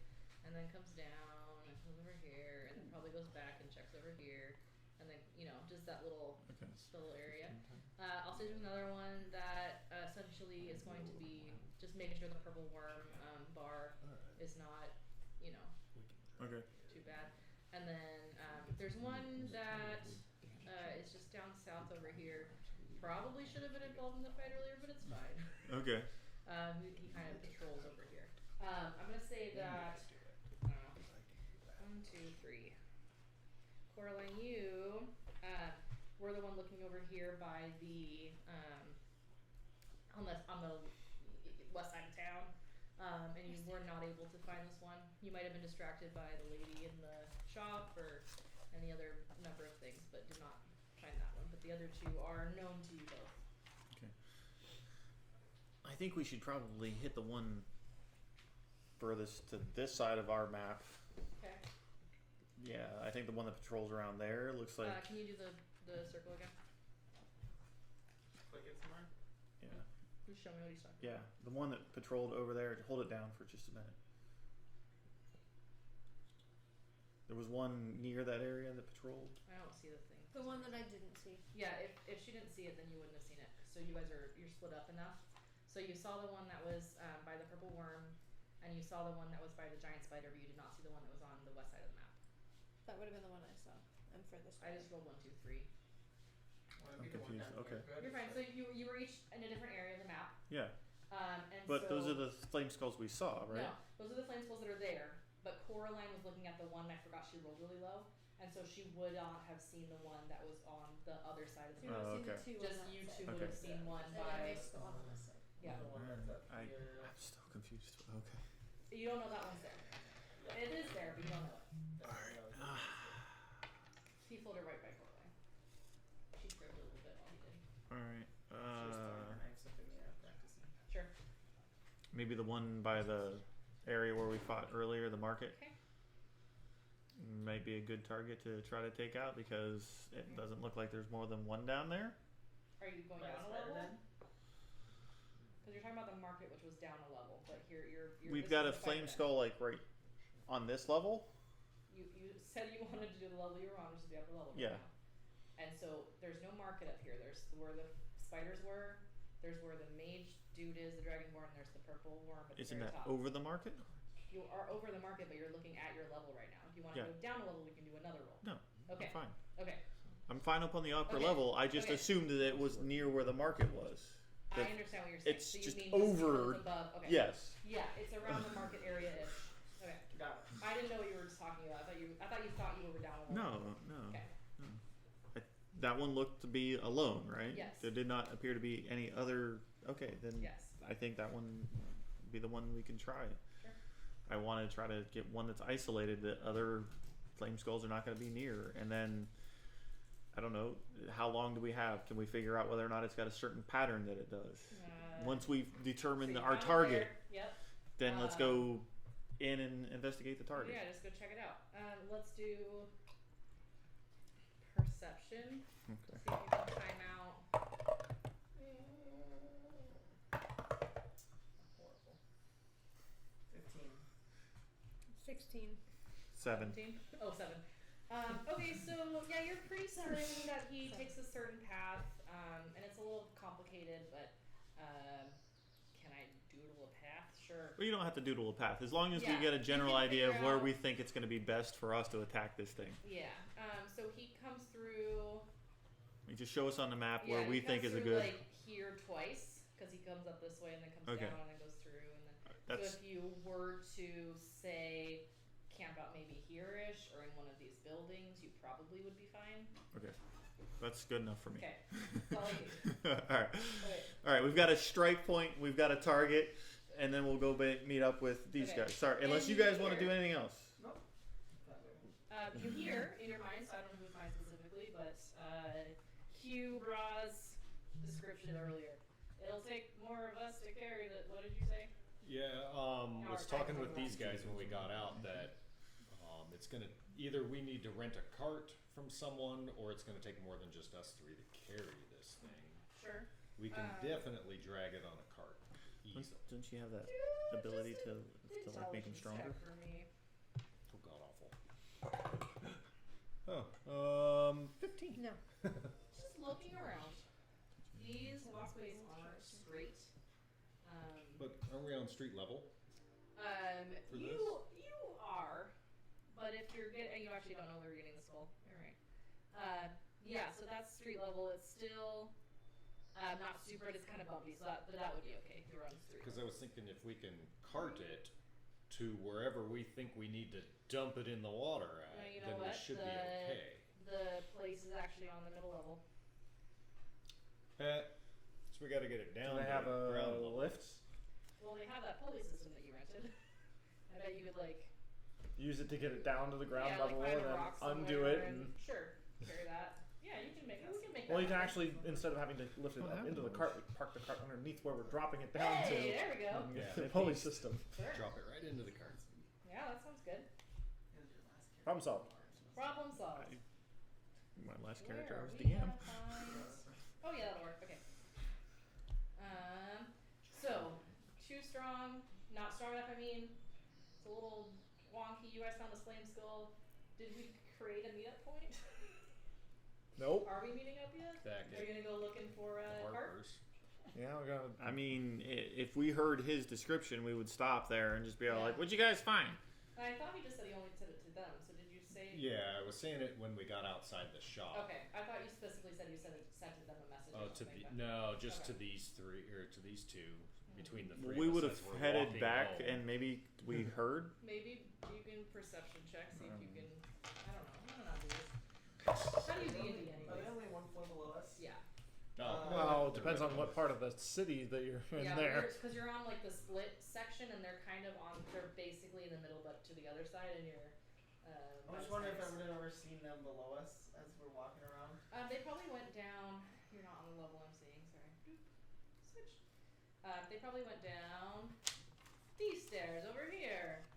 and then comes down and comes over here, and then probably goes back and checks over here, and then just that little area. I'll say there's another one that essentially is going to be just making sure the purple worm bar is not
Okay.
too bad. And then there's one that is just down south over here. Probably should have been involved in the fight earlier, but it's fine.
Okay.
He kind of patrols over here. I'm gonna say that. I don't know. 1, 2, 3. Coraline, you were the one looking over here by the on the west side of town, and you were not able to find this one. You might have been distracted by the lady in the shop or any other number of things, but did not find that one. But the other two are known to you both.
I think we should probably hit the one furthest to this side of our map.
Okay.
Yeah, I think the one that patrols around there looks like.
Can you do the circle again?
Click it somewhere.
Yeah.
Just show me what he's talking
Yeah, the one that patrolled over there. Hold it down for just a minute. There was one near that area that patrolled.
I don't see the thing.
The one that I didn't see.
Yeah, if she didn't see it, then you wouldn't have seen it. So you guys you're split up enough. So you saw the one that was by the purple worm, and you saw the one that was by the giant spider, but you did not see the one that was on the west side of the map.
That would have been the one I saw. I'm furthest.
I just rolled 1, 2, 3.
Wanna
I'm
be the one
confused.
down
Okay.
here. Good.
You're fine. So you were each in a different area of the map.
Yeah,
And
but
so,
those are the flame skulls we saw, right?
No, those are the flame skulls that are there. But Coraline was looking at the one. I forgot she rolled really low, and so she would not have seen the one that was on the other side of
So
the
you
map.
would
Oh,
have seen
okay.
the two on
Just
that
you
side.
two
Okay.
would have seen one
And then
by.
I missed the one on this side.
Yeah.
The one that's up
I'm
here.
still confused. Okay.
You don't know that one's there. It is there, but you don't know it. He flew her right by Coraline. She scribbled a little bit while he did.
All right.
She's throwing her knives up in the air practicing.
Sure.
Maybe the one by the area where we fought earlier, the market.
Okay.
Might be a good target to try to take out because it doesn't look like there's more than one down there.
Are you going
By the
down a
spider
level?
then?
Because you're talking about the market, which was down a level, but here you're.
We've
this
got a
is the
flame
spider
skull like right on this level.
den. You said you wanted to do the level you were on, which is the upper level.
Yeah.
Right now. And so there's no market up here. There's where the spiders were. There's where the mage dude is, the dragonborn. There's the purple worm at the
Isn't
very
that
top.
over the market?
you are over the market, but you're looking at your level right now. If you want to
Yeah.
go down a level, we can do another roll.
No,
Okay.
I'm fine.
Okay.
I'm fine up on the upper
Okay.
level. I just
Okay.
assumed that it was near where the market was.
I understand what you're saying.
It's
so you
just
mean
over-
because above. Okay.
Yes.
Yeah, it's around the market area-ish. Okay.
Got it.
I didn't know what you were just talking about. I thought you thought you were down a level.
No.
Okay.
That one looked to be alone, right?
Yes.
There did not appear to be any other. Okay, then
Yes.
I think that one would be the one we can try.
Sure.
I want to try to get one that's isolated that other flame skulls are not going to be near, and then I don't know how long do we have? Can we figure out whether or not it's got a certain pattern that it does? Once we've
so
determined
you
our
found it
target,
there. Yep.
then let's go in and investigate the target.
Yeah, just go check it out. Let's do perception.
Okay.
See if you can time out. Horrible.
15.
16.
7.
17? Oh, 7. Okay, so yeah, you're pretty certain that he takes a certain path, and it's a little complicated, but can I doodle a path? Sure.
Well, you don't have to doodle a path as long as
Yeah,
we get a
you
general
can
idea of
figure
where
out-
we think it's going to be best for us to attack this thing.
Yeah. So he comes through.
You just show us on the map
Yeah,
where we
he
think
comes
is a
through,
good.
like here twice, because he comes up this way and then comes
Okay.
down and then goes through, and then.
That's
So if you were to say camp out maybe here-ish or in one of these buildings, you probably would be fine.
okay. That's good enough for me.
Okay. That's all I need.
All right.
Okay.
All right. We've got a strike point. We've got a target, and then we'll go meet up with these
Okay.
guys. Sorry, unless
And
you guys want to
here-
do anything else.
Nope.
You hear in your mind, so I don't know whose mind specifically, but Hugh Braw's description earlier. It'll take more of us to carry the. What did you say?
Yeah, was talking with these guys when we got out that it's gonna either we need to rent a cart from someone or it's gonna take more than just us three to carry this thing.
Sure.
We can definitely drag it on a cart easily.
Don't you have that ability to like make him
Intelligence
stronger?
check for me.
Oh, god awful. Oh, 15.
No.
Just looking around. These walkways are straight.
But are we on street level? For
You
this?
you are, but if you're getting, you actually don't know where you're getting the skull. You're right. Yeah, so that's street level. It's still not super. It's kind of bumpy, so but that would be okay if you're on street.
Because I was thinking if we can cart it to wherever we think we need to dump it in the water at,
No, you know
then we
what?
should be okay.
The place is actually on the middle level.
So we got to get it
Do
down.
they
to
have a
ground level.
lift?
Well, they have that pulley system that you rented. I bet you could like
Use it to get it down to the ground
yeah, like
level
find
and
a
then
rock
undo
somewhere
it. And
sure carry that. Yeah, you can make. We can make.
well,
that
you can
happen.
actually instead of having to lift it
What
up into the
happened?
cart, we park the cart underneath where we're dropping it down
Hey,
to.
there we go.
And
Yeah,
get the
it
pulley
needs-
system.
Sure.
Drop it right into the cart.
Yeah, that sounds good.
Problem solved.
Problem solved.
My last
Where
character I
are
was
we
DM.
gonna find- Oh yeah, that'll work. Okay. So too strong, not strong enough. I mean, it's a little wonky. You guys found this flame skull. Did we create a meetup point?
Nope.
Are we meeting up yet?
Back
Are you gonna go looking for a cart?
Harper's.
Yeah, we're gonna.
I mean, if we heard his description, we would stop there and just be all
Yeah.
like, "What'd you guys find?"
I thought he just said he only said it to them. So did you say?
Yeah, I was saying it when we got outside the shop.
Okay, I thought you specifically said you sent to them a message.
Oh,
or
to
something,
the,
but-
no, just to
Okay.
these three or to these two. Between the three
We
of
would
us
have
as we're
headed
walking
back
home.
and maybe we heard.
Maybe you can perception check, see if you can. I don't know do this. How do you D&D
Are they
anyways?
only one floor below us?
Yeah.
No,
Well, it
they're
depends
right
on what
above.
part of the city that you're in
Yeah,
there.
because you're on like the split section, and they're kind of on. They're basically in the middle, but to the other side, and you're.
I'm just wondering if I would have ever seen them below us as we're walking around.
They probably went down. You're not on the level I'm seeing. Sorry. Boop. Switch. They probably went down these stairs over here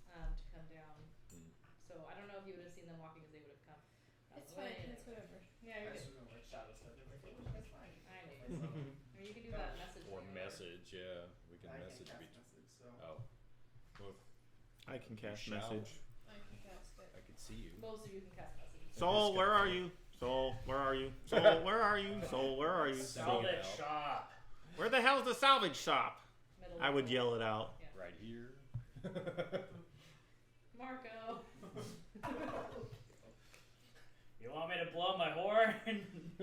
to come down.
Hmm.
So I don't know if you would have seen them walking because they would have come.
It's
way
fine.
in.
It's whatever.
Yeah, you're
I
good.
just remember like shadow stuff. They're like, oh, that's fine.
I know. I mean, you can do that message.
Or
thing
message, yeah. We can
I
message
can't
each.
cast message, so.
Oh, well,
I can cast
shall.
message.
I can cast it.
I could see you.
Both of you can cast messages.
Soul, where are you? Soul, where are you? Soul, where are you? Soul, where are you?
Soul.
Salvage shop.
Where the hell's the salvage shop?
Middle
I would
level.
yell it out.
Right here.
Marco.
You want me to blow my horn?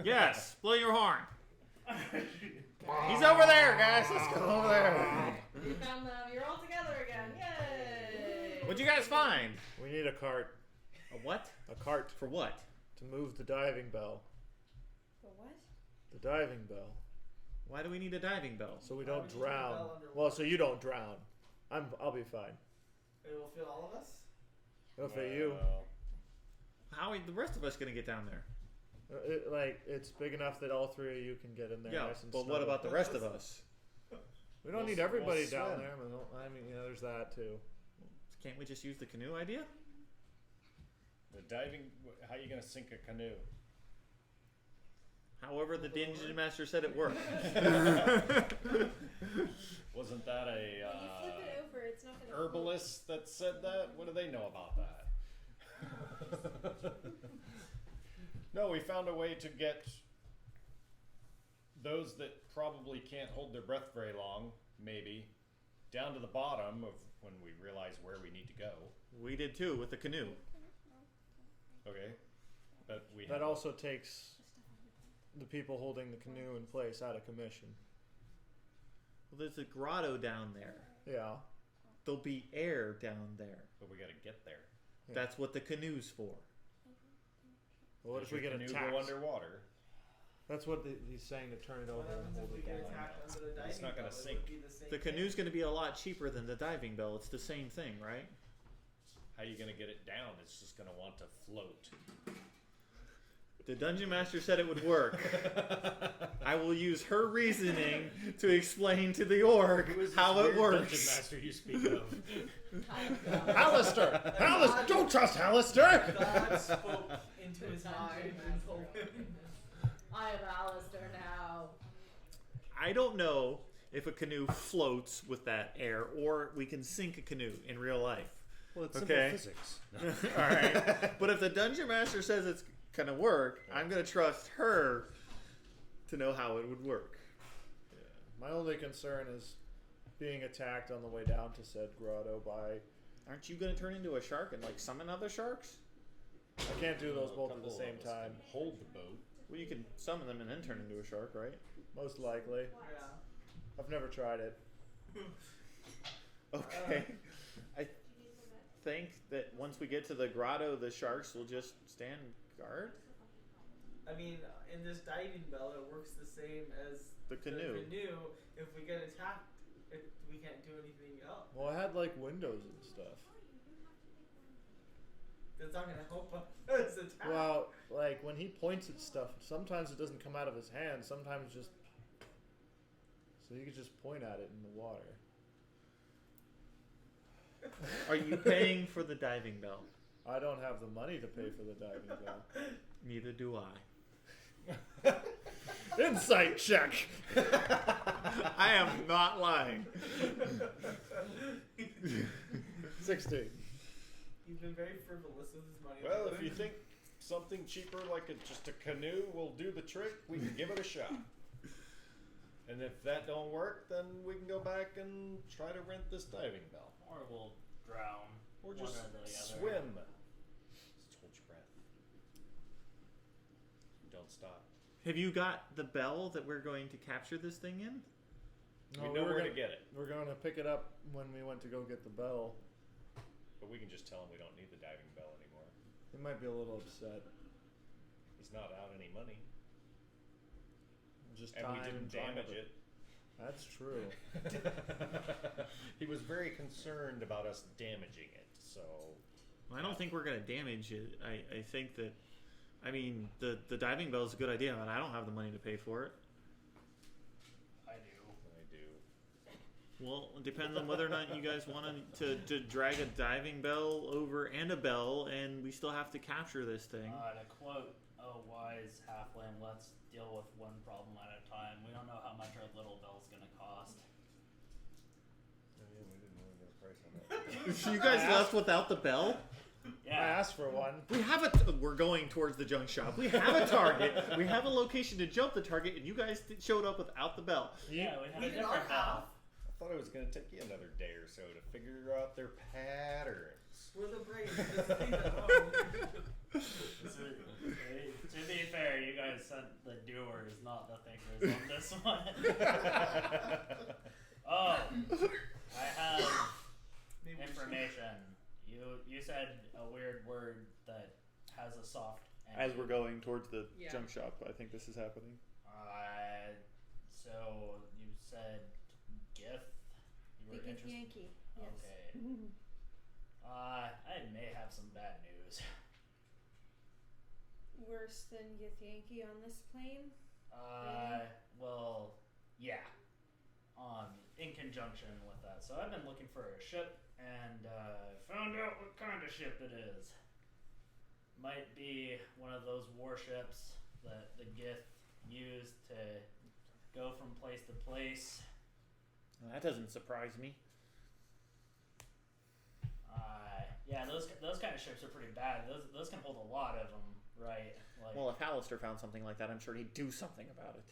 Yes, blow your horn. He's over there, guys. Let's go over there.
You found them. You're all together again. Yay!
What'd you guys find?
We need a cart.
A what?
A cart
For what?
to move the diving bell.
For what?
The diving bell.
Why do we need a diving bell?
So we
Why
don't
would you need a
drown.
bell underwater?
Well, so you don't drown. I'll be fine.
It will fit all of us?
It'll fit you.
How are the rest of us gonna get down there?
It's big enough that all three of you can get in there.
Yeah,
nice and
but what
snuggle.
about the rest of us?
We don't need
We'll
everybody down
swim.
there. I mean, there's that too.
Can't we just use the canoe idea?
The diving. How are you gonna sink a canoe?
However, the dungeon master said it worked.
Wasn't that
When you flip it over, it's not gonna float.
herbalist that said that? What do they know about that? No, we found a way to get those that probably can't hold their breath very long, maybe, down to the bottom of when we realize where we need to go.
We did too with the canoe.
Okay, but we
That
have
also takes the people holding the canoe in place out of commission.
Well, there's a grotto down there.
Yeah.
There'll be air down there.
but we got to get there.
Yeah.
That's what the canoe's for.
Well, what
Does
if we
your
get
canoe
attacked?
go underwater?
That's what he's saying, to turn it
What
over and
happens
hold
if we
it
get
down.
attacked under the diving
It's not gonna
bell? It
sink.
would be the same
The
thing.
canoe's going to be a lot cheaper than the diving bell. It's the same thing, right?
How are you going to get it down? It's just going to want to float.
The dungeon master said it would work. I will use her reasoning to explain to the orc how it
Dungeon
works.
master you speak of.
Alistair! Alistair! Don't trust Alistair!
God spoke into his mind and told him.
I am Alistair now.
I don't know if a canoe floats with that air or we can sink a canoe in real life.
Well, it's
Okay.
simple physics.
All right. But if the dungeon master says it's going to work, I'm going to trust her to know how it would work.
My only concern is being attacked on the way down to said grotto by...
Aren't you going to turn into a shark and like summon other sharks?
I can't do those
A
both at the
couple
same
of us
time.
can hold the boat.
Well, you can summon them and then turn into a shark, right?
Most likely.
Yeah.
I've never tried it.
Okay. I think that once we get to the grotto, the sharks will just stand guard.
I mean, in this diving bell, it works the same as
The canoe.
If we get attacked, we can't do anything else.
Well, I had like windows and stuff.
That's not gonna help us attack.
Well, like when he points at stuff, sometimes it doesn't come out of his hand. Sometimes just... So you could just point at it in the water.
Are you paying for the diving bell?
I don't have the money to pay for the diving bell.
Neither do I.
Insight check!
I am not lying.
16.
He's been very frivolous with his money.
Well, if you think something cheaper like just a canoe will do the trick, we can give it a shot. And if that don't work, then we can go back and try to rent this diving bell.
Or we'll drown.
Or
One
just
or the other.
swim. Just hold your breath. Don't stop.
Have you got the bell that we're going to capture this thing in?
We
No,
know
were
where to
gonna-
get it,
We're going to pick it up when we went to go get the bell.
but we can just tell him we don't need the diving bell anymore.
He might be a little upset.
He's not out any money,
Just
and
time
we didn't
and time
damage
of
it.
That's true.
He was very concerned about us damaging it, so
I don't think we're going to damage it. I think that, I mean, the diving bell is a good idea, but I don't have the money to pay for it.
I do.
I do.
Well, it depends on whether or not you guys want to drag a diving bell over and a bell, and we still have to capture this thing.
To quote a wise halfling, let's deal with one problem at a time. We don't know how much our little bell's gonna cost.
Oh, yeah, we didn't really get a price on that.
So you guys left without the bell?
I
Yeah.
asked for one.
We have we're going towards the junk shop. We have a target. We have a location to jump the target, and you guys showed up without the bell.
Yeah, we had
We
a
did
different
our
bell.
half.
thought it was going to take you another day or so to figure out their patterns.
We're the brains. Just think at home.
To be fair, you guys sent the doers, not the thinkers on this one. Oh, I have
Maybe we should-
information. You said a weird word that has a soft ending.
As we're going towards the
Yeah.
junk shop, I think this is happening.
So you said Gith? You were
Big
interested?
Yankee. Yes.
Okay. I may have some bad news.
Worse than Yankee on this plane?
Well, yeah. In conjunction with that. So I've been looking for a ship and found out what kind of ship it is. Might be one of those warships that the Gith used to go from place to place.
Well, that doesn't surprise me.
Yeah, those kind of ships are pretty bad. Those can hold a lot of them, right? Like,
Well, if Hallister found something like that, I'm sure he'd do something about it.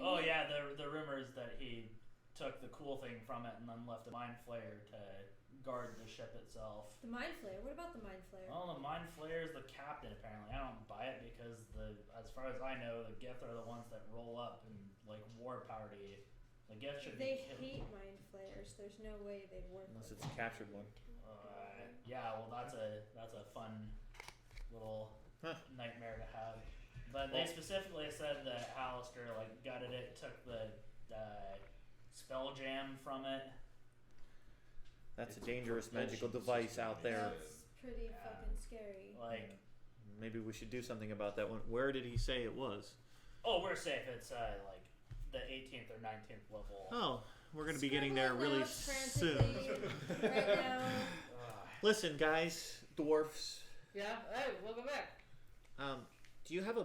oh yeah, the rumors that he took the cool thing from it and then left a mind flayer to guard the ship itself.
The Mind Flayer. What about the Mind Flayer?
Well, the mind flayer is the captain apparently. I don't buy it because as far as I know, the Gith are the ones that roll up and like war party. The Gith should
They
be killed.
hate Mind Flayers. There's no way they'd work
Unless
with
it's a
them.
captured one.
Yeah, well, that's a fun little nightmare to have. But they specifically said that Hallister like gutted it, took the spell jam from it.
That's a
It's
dangerous
propulsion
magical device
system,
out there.
That's pretty fucking scary.
Like,
Maybe we should do something about that one. Where did he say it was?
oh, we're safe. It's like the 18th or 19th level.
Oh, we're going to be getting there
Scribbling
really
notes
soon.
frantically right now.
Listen, guys, dwarfs,
Yeah. Hey, welcome back.
do you have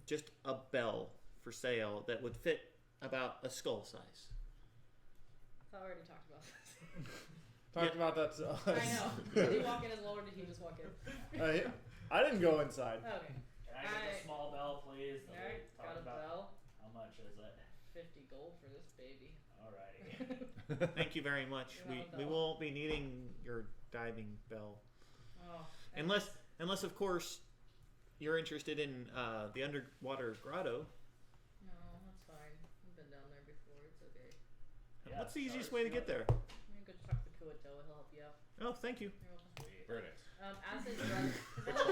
just a bell for sale that would fit about a skull size?
I thought we already talked about this.
Talked about that to us.
I know. Did you walk in as well or did he just walk in?
I didn't go inside.
Okay.
Can I get the small bell, please? That
Alright,
we
got
talked
a
about?
bell.
How much is it?
50 gold for this baby.
Alrighty.
Thank you very much.
You
We
have a
we
bell.
won't be needing your diving bell.
Oh.
Unless of course you're interested in the underwater grotto.
No, that's fine. I've been down there before. It's okay.
Yeah,
What's the easiest
start
way to get there?
You can go just talk to Kuato. He'll help you out.
Oh, thank you.
You're welcome.
Very nice.
As it runs, his brother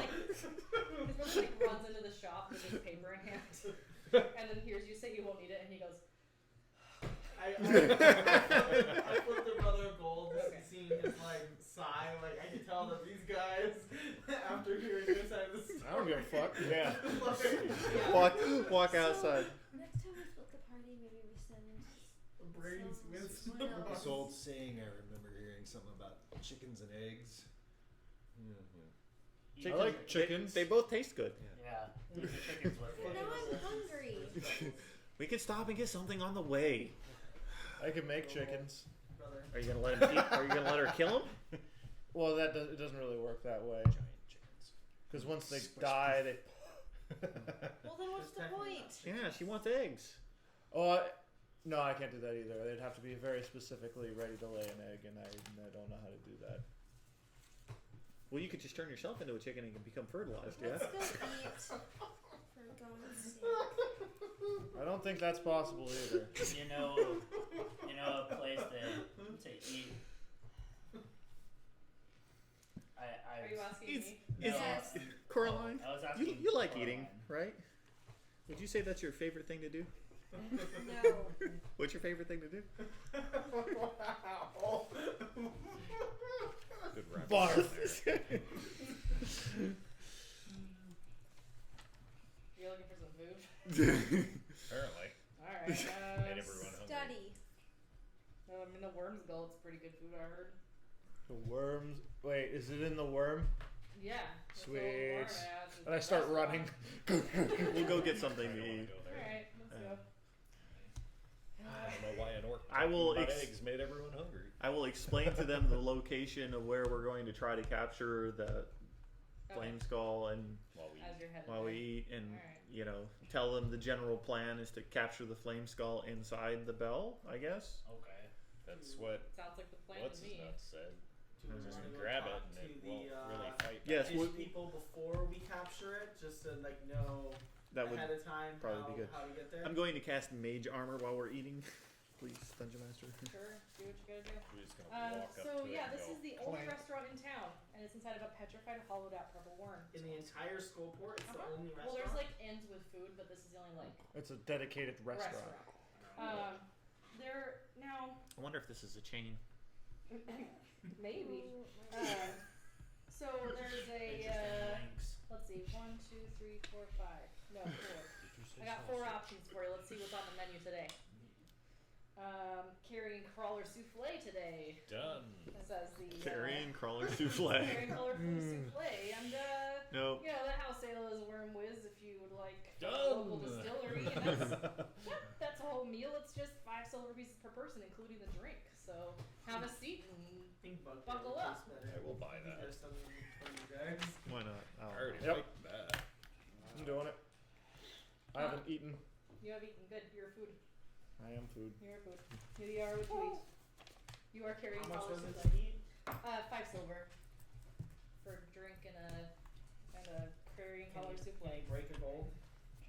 like runs into the shop with his paper in hand, and then hears you say you won't need it, and he goes,
I flipped the brother of gold,
Okay.
seeing his like sigh. Like I could tell that these guys, after hearing this side of the story,
I don't give a fuck. Yeah.
like,
Walk outside.
Next time we split the party, maybe we send
brains with
someone else.
This old saying, I remember hearing something about chickens and eggs.
I like chickens.
They both taste good.
Yeah. Eat the chickens with
Now
you.
I'm hungry.
We could stop and get something on the way.
I can make chickens.
brother.
Are you gonna let him? Are you gonna let her kill him?
Well, it doesn't really work that way.
Giant chickens.
Because once they die, they.
Well, then what's the point?
Yeah, she wants eggs.
Oh, no, I can't do that either. They'd have to be very specifically ready to lay an egg, and I don't know how to do that.
Well, you could just turn yourself into a chicken and you can become fertilized. Yeah.
Let's go eat. For God's sake.
I don't think that's possible either.
You know a place to eat.
"Are you asking
It's-
me?"
No,
Yes.
Coraline,
I was asking
you like
Coraline.
eating, right? Would you say that's your favorite thing to do?
No.
What's your favorite thing to do?
Wow.
Good rap.
Barf.
You're looking for some food.
Apparently.
All right.
Made everyone hungry.
Study.
I mean, the worm's gullet's pretty good food. I heard.
The worms. Wait, is it in the worm?
Yeah. that's the
Sweet.
old worm, yeah, it's
And I start
the best one.
running.
We'll go get
I
something
don't
to
wanna
eat.
go
All
there.
right, let's go.
I don't know why an orc
I will
talking about
ex-
eggs made everyone hungry.
I will explain to them the location of where we're going to try to capture the flame skull, and
While we
As you're headed
while we
there.
eat, and
Alright.
tell them the general plan is to capture the flame skull inside the bell. I guess.
Okay.
That's what
Sounds like the plan
what's
to
his
me.
nuts said.
Do we
Just
want to go
grab it
talk
and
to
it
the
won't really fight.
Yes,
fish
we-
people before we capture it, just to like know
That would
ahead of time
probably
how,
be good.
how to get there?
I'm going to cast Mage Armor while we're eating. Please, Dungeon Master.
Sure, do what you gotta do.
We're just gonna walk up
So
to
yeah,
it and
this
go,
is the only
clank.
restaurant in town, and it's inside of a petrified, hollowed out purple worm.
In the entire Skullport, it's the only
Well,
restaurant.
there's like inns with food, but this is the only like
It's a dedicated restaurant.
There now.
I wonder if this is a chain.
Maybe. So there's
Interesting
a
links.
let's see, 1, 2, 3, 4, 5. No, 4. I got 4 options for you. Let's see what's on the menu today. Carrying crawler souffle today.
done.
Says the
Carrying crawler souffle.
carrying crawler souffle, and
No.
you know the house ale is Worm Whiz if you would like a
Done.
local distillery. And that's a whole meal. It's just 5 silver pieces per person, including the drink. So have a seat and
I think bug
Buckle
better
up.
tastes better.
I will buy
I think
that.
there's something for you guys.
Why not?
I already
Yep.
like that.
I'm doing it. I haven't eaten.
you have eaten good. You're food.
I am food.
You're food. Here you are with you eat. You are carrying
How much
crawler
was it
souffle.
to eat?
5 silver for a drink and a carrying
Can
crawler
you
souffle.
break a gold?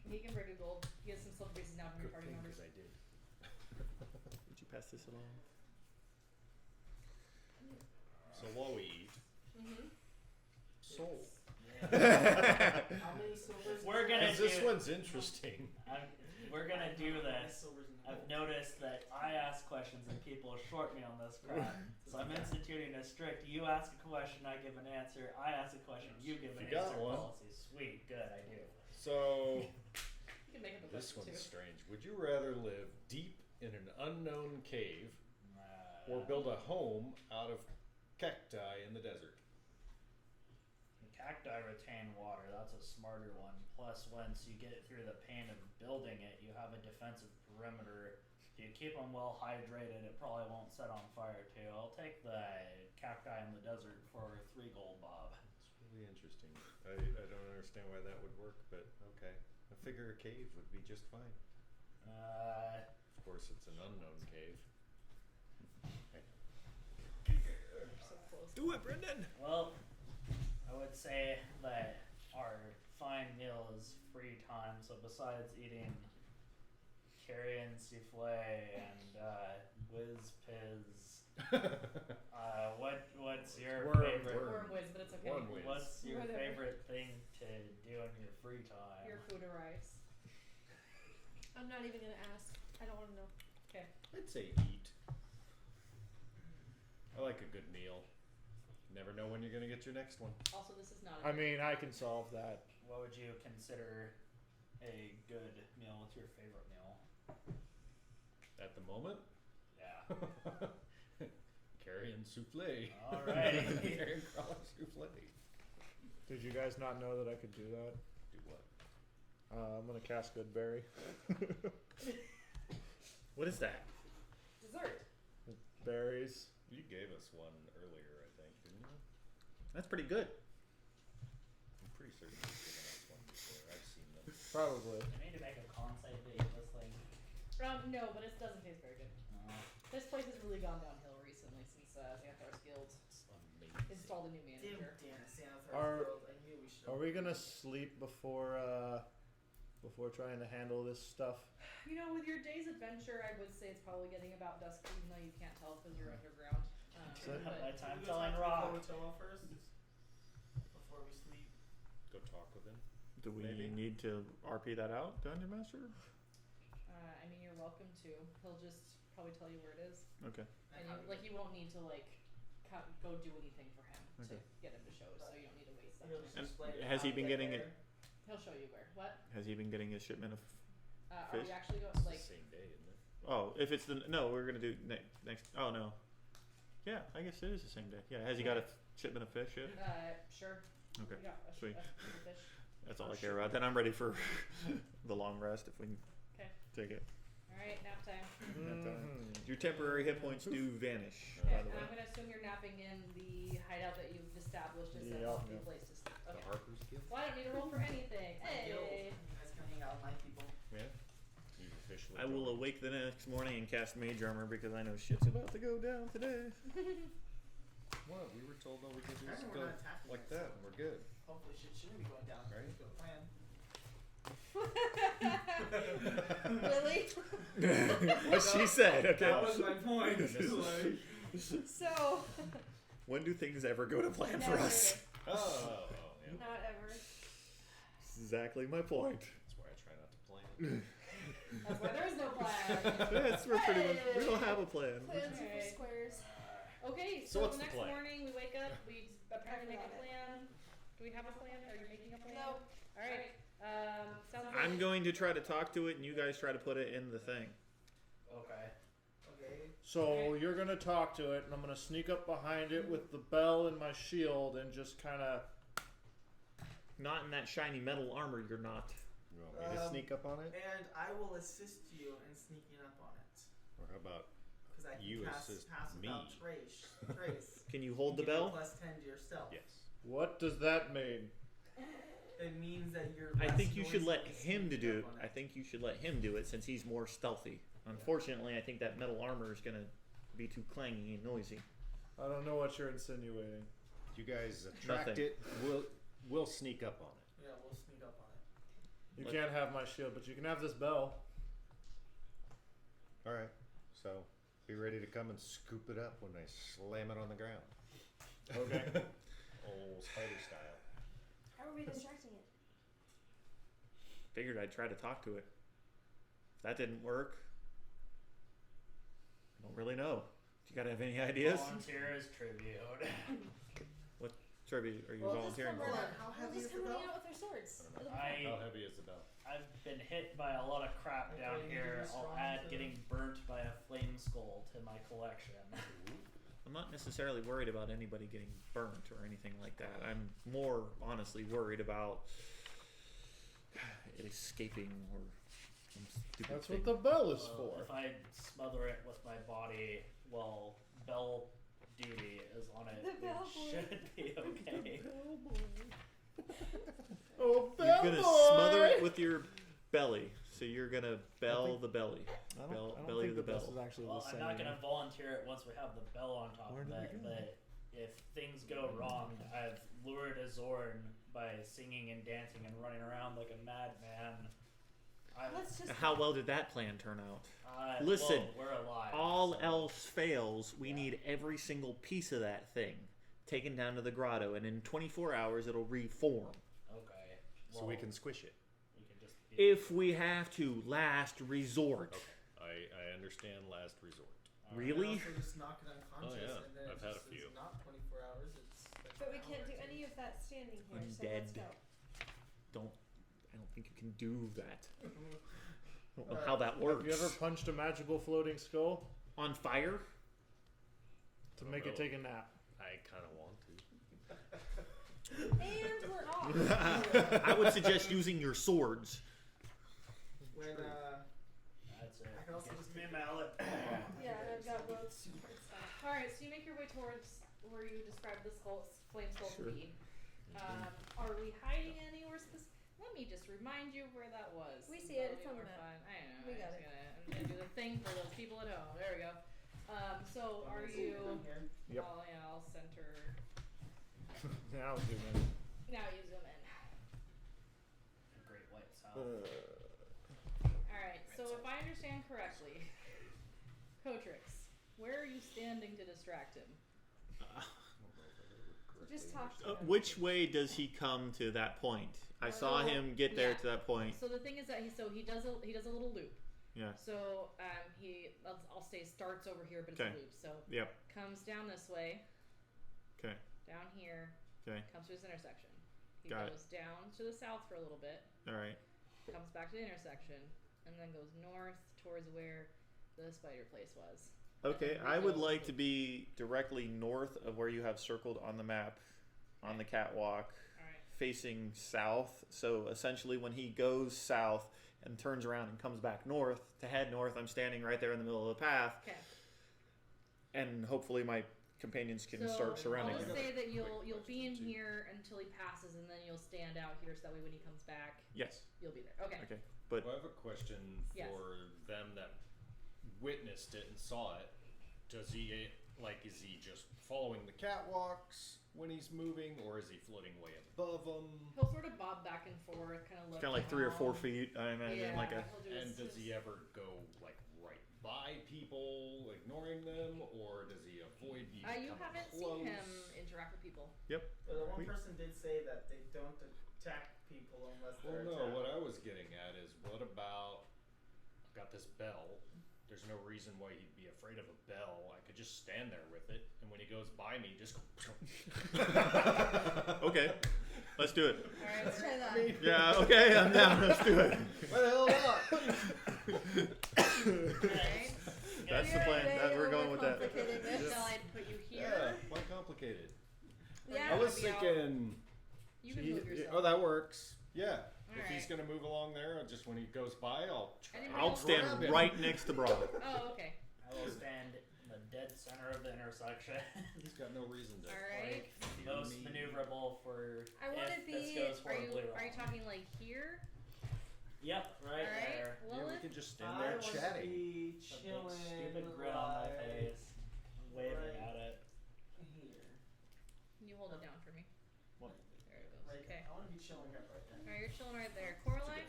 He can break a gold. He has some silver pieces now from your
Good
party
thing
members.
'cause I did.
Would you pass this along?
So while we eat, soul.
How many silvers?
We're gonna
Because this
do-
one's interesting.
We're gonna do
How many
this.
silvers in the
I've
gold?
noticed that I ask questions and people short me on this crap. So I'm instituting a strict, you ask a question, I give an answer, I ask a question, you give an
You got
answer
one.
policy. Sweet, good, I do.
So
You can make up a
this
question
one's
too.
strange. Would you rather live deep in an unknown cave or
Uh,
build a home out of cacti in the desert?
Cacti retain water, that's a smarter one. Plus, once you get through the pain of building it, you have a defensive perimeter. If you keep them well hydrated, it probably won't set on fire too. I'll take the cacti in the desert for 3 gold, Bob.
It's really interesting. I don't understand why that would work, but okay. I figure a cave would be just fine. Of course, it's an unknown cave.
So close.
Do it, Brendan!
Well, I would say that our fine meal is free time, so besides eating carrion souffle and whiz piz, what's your
Worm,
favorite?
Worm Whiz, but it's okay.
Worm Whiz.
What's your
Whatever.
favorite thing to do in your free time?
Your food arrives.
I'm not even gonna ask. I don't want to know.
I'd say eat. I like a good meal. Never know when you're gonna get your next one.
Also, this is not.
I mean, I can solve that.
What would you consider a good meal? What's your favorite meal?
At the moment,
Yeah.
carrion souffle.
Alright.
Carrion crawler souffle.
Did you guys not know that I could do that?
Do what?
I'm gonna cast Goodberry.
What is that?
Dessert.
Berries.
You gave us one earlier, I think, didn't you?
That's pretty good.
I'm pretty certain you've given us one before. I've seen them.
Probably.
I need to make a con save to eat this thing.
No, but it doesn't taste very good.
Uh,
This place has really gone downhill recently since Xanthar's Guild
It's amazing.
installed a new manager.
Damn, Santa
Are-
Guild. I knew we should.
Are we gonna sleep before trying to handle this stuff?
You know, with your day's adventure, I would say it's probably getting about dusk, even though you can't tell because you're underground.
So-
my
But
time
Can we go
telling
talk to
Rock.
Kotoa first? Before we sleep.
Go talk with him.
Do we
Maybe.
need to RP that out, Dungeon Master?
I mean, you're welcome to. He'll just probably tell you where it is,
Okay.
and you won't need to go do anything for him
Okay.
to get him to show us. So you don't need to waste that
He'll
time.
just
And
explain
has
how
he
to
been
get
getting
there.
it?
He'll show you where. What?
Has he been getting his shipment of?
Are
Fish?
we actually going
It's
like?
the same day, isn't it?
Oh, if it's the no, we're gonna do next. Oh no. Yeah, I guess it is the same day. Yeah, has he got a shipment of fish yet?
Sure.
Okay,
Yeah,
sweet.
a fish.
That's all I care about. Then I'm ready for the long rest if we can
Okay.
take it.
All right, nap time.
Mhm.
Your temporary hit points do vanish,
Okay,
by the
and
way.
I'm gonna assume you're napping in the hideout that you've established as a
Yep.
healthy place to sleep.
The
Okay.
Harper's Guild?
Well, I don't need to roll for anything.
Guild.
Hey.
You guys can hang out with my people.
Yeah. You fish eventually.
I will
join.
awake the next morning and cast Mage Armor because I know shit's about to go down today.
What? We were told that we could
Apparently
just
we're
go
not attacking
like
it,
that
so
and we're good.
hopefully shit shouldn't be going down.
Right.
Go plan.
Really?
What she said, okay.
That was my point. Like,
So,
When do things ever go to plan for
Never.
us?
Oh, yeah.
not ever.
Exactly my point.
That's why I try not to plan.
That's why there is no plan.
Yes, we're pretty much, we don't have a plan.
Plans are
Okay.
for squares.
Okay,
So
so,
what's
the
the
next
plan?
morning we wake up, we apparently make a
forgot it.
plan. Do we have a plan? Are you making a plan?
No.
Alright. Sounds
I'm
good.
going to try to talk to it and you guys try to put it in the thing.
Okay.
okay.
So you're gonna talk to it, and I'm gonna sneak up behind it with the bell and my shield, and just kind of.
Not in that shiny metal armor, you're not.
You want me to sneak up on it?
And I will assist you in sneaking up on it.
Or how about
Because I can
You
pass
assist
without
me.
trace.
Can you hold the
Give you
bell?
+10 to your stealth.
yes?
What does that mean?
It means that you're.
I
less
think you should let
noisily
him to
sneaking
do it.
up on
I think you should let him do it since he's more stealthy. Unfortunately, I think that metal armor is gonna be too clangy and noisy.
I don't know what you're insinuating.
You guys attract
Nothing.
it. We'll sneak up on it.
Yeah, we'll sneak up on it.
You
Let-
can't have my shield, but you can have this bell.
All right. So be ready to come and scoop it up when I slam it on the ground.
Okay.
Old spider style.
How are we distracting it?
Figured I'd try to talk to it. If that didn't work, I don't really know. Do you gotta have any ideas?
Volunteers tribute.
What tribute are you
We'll just
volunteering
come
for?
Hold
running.
on, how
We'll
heavy
just
is the
come running
bell?
out with our swords.
I don't know.
I
How heavy is the bell?
I've been hit by a lot of crap
Okay,
down
you
here.
just
I'll
run
add
to-
getting burnt by a flame skull to my collection.
I'm not necessarily worried about anybody getting burnt or anything like that. I'm more honestly worried about it escaping or some stupid
That's
thing.
what the bell is
Well,
for.
if I smother it with my body, well, bell duty is on it.
The bell
It
boy.
should be okay.
Oh,
You're
bell
gonna
boy!
smother it with your belly. So you're gonna bell
think-
the belly.
I don't,
Bell-
I don't
belly
think
of the
that this
bell.
is actually
Well,
the
I'm
same.
not gonna volunteer it once we have the bell on top
Where
of
did we
it,
go?
but if things go wrong, I've lured a Zorn by singing and dancing and running around like a madman.
Let's just.
How well did that plan turn out?
Listen,
Listen,
we're alive.
All
so-
else fails, we need every single piece of that thing taken down to the grotto, and in 24 hours it'll reform.
Okay.
So we can squish it.
We can just be,
If we have to, last resort.
Okay. I understand last resort.
Really?
Also just knock it unconscious,
yeah.
and then
I've
it
had a
just
few.
is not 24 hours. It's like
But we
an
can't
hour
do
or two.
any of that standing here. So let's
Undead.
go.
I don't think you can do that. I don't know how that works.
Have you ever punched a magical floating skull
On fire?
to make it take a nap?
I kind of want to.
And we're off.
I would suggest using your swords.
When
That's it.
I can also just
me a
take
mallet.
Yeah, and I've got both swords.
Alright, so you make your way towards where you described the flame skull
Sure.
to be. Are we hiding anywhere specific? Let me just remind you where that was.
We see it,
So
it's on the
you're
map.
fine. I know.
We got
I'm gonna do the thing for those people at home. There we go. So are you?
here?
Yep.
I'll center.
Now zoom in.
Now you zoom in.
Great White South.
Alright, so if I understand correctly, Cotrix, where are you standing to distract him?
Just talk to him.
Which way does he come to that point? I saw him get there
Yeah.
to that point.
So the thing is that he does a little loop.
Yeah.
So I'll say starts over here, but it's
Okay.
a loop. So
Yep.
comes down this way,
Okay.
down here,
Okay.
comes to this intersection. He
Got it.
goes down to the south for a little bit,
All right.
comes back to the intersection, and then goes north towards where the spider place was.
Okay.
And then
I would
regoes
like
the-
to be directly north of where you have circled on the map, on the catwalk,
Alright.
facing south. So essentially, when he goes south and turns around and comes back north to head north, I'm standing right there in the middle of the path,
Okay.
and hopefully my
companions can
So,
start surrounding
I'll
him.
just say that you'll be in here until he passes, and then you'll stand out here so that way when he comes back,
Yes.
you'll be there. Okay.
Okay. But
Well, I have a question
Yes.
for them that witnessed it and saw it. Does he, is he just following the catwalks when he's moving, or is he floating way above them?
He'll sort of bob back and forth, kind of look.
it's kind of like 3 or 4
down.
feet, I imagine.
Yeah,
Like a.
he'll do
And
his-
does he ever go right by people, ignoring them, or does he avoid you?
You haven't seen him interact with people.
Yep.
But the one
We-
person did say that they don't attack people unless
Well,
they're
no.
attacked.
What I was getting at is, what about? I've got this bell. There's no reason why he'd be afraid of a bell. I could just stand there with it, and when he goes by me, just go.
Okay. Let's do it.
All right, let's try that.
Yeah. Okay. I'm down. Let's do it.
Why the hell not?
Right?
That's the plan. We're going with that.
Overcomplicating this.
Shall I put you
Yeah.
here?
Why complicated?
Yeah.
I was
Maybe I'll-
thinking.
You can move yourself.
Oh, that works. Yeah. If
Alright.
he's gonna move along there, just when he goes by, I'll try.
Anybody
I'll
else
stand
grab
him.
right next to Brock.
Oh, okay.
I will stand in the dead center of the intersection.
He's got no reason to.
All right.
Most maneuverable for
I wanna
if
be-
this goes
Are you
horribly wrong.
talking like here?
Yep, right
All right.
there.
Yeah, we
Lilith?
can just stand
I
there
want to
chatting.
be
The big
chilling.
stupid grin on my face, waving
right
at it.
Here.
Can you hold it down for me?
What?
There it goes.
Right.
Okay.
I want to be chilling up right there.
All right, you're chilling right there. Coraline,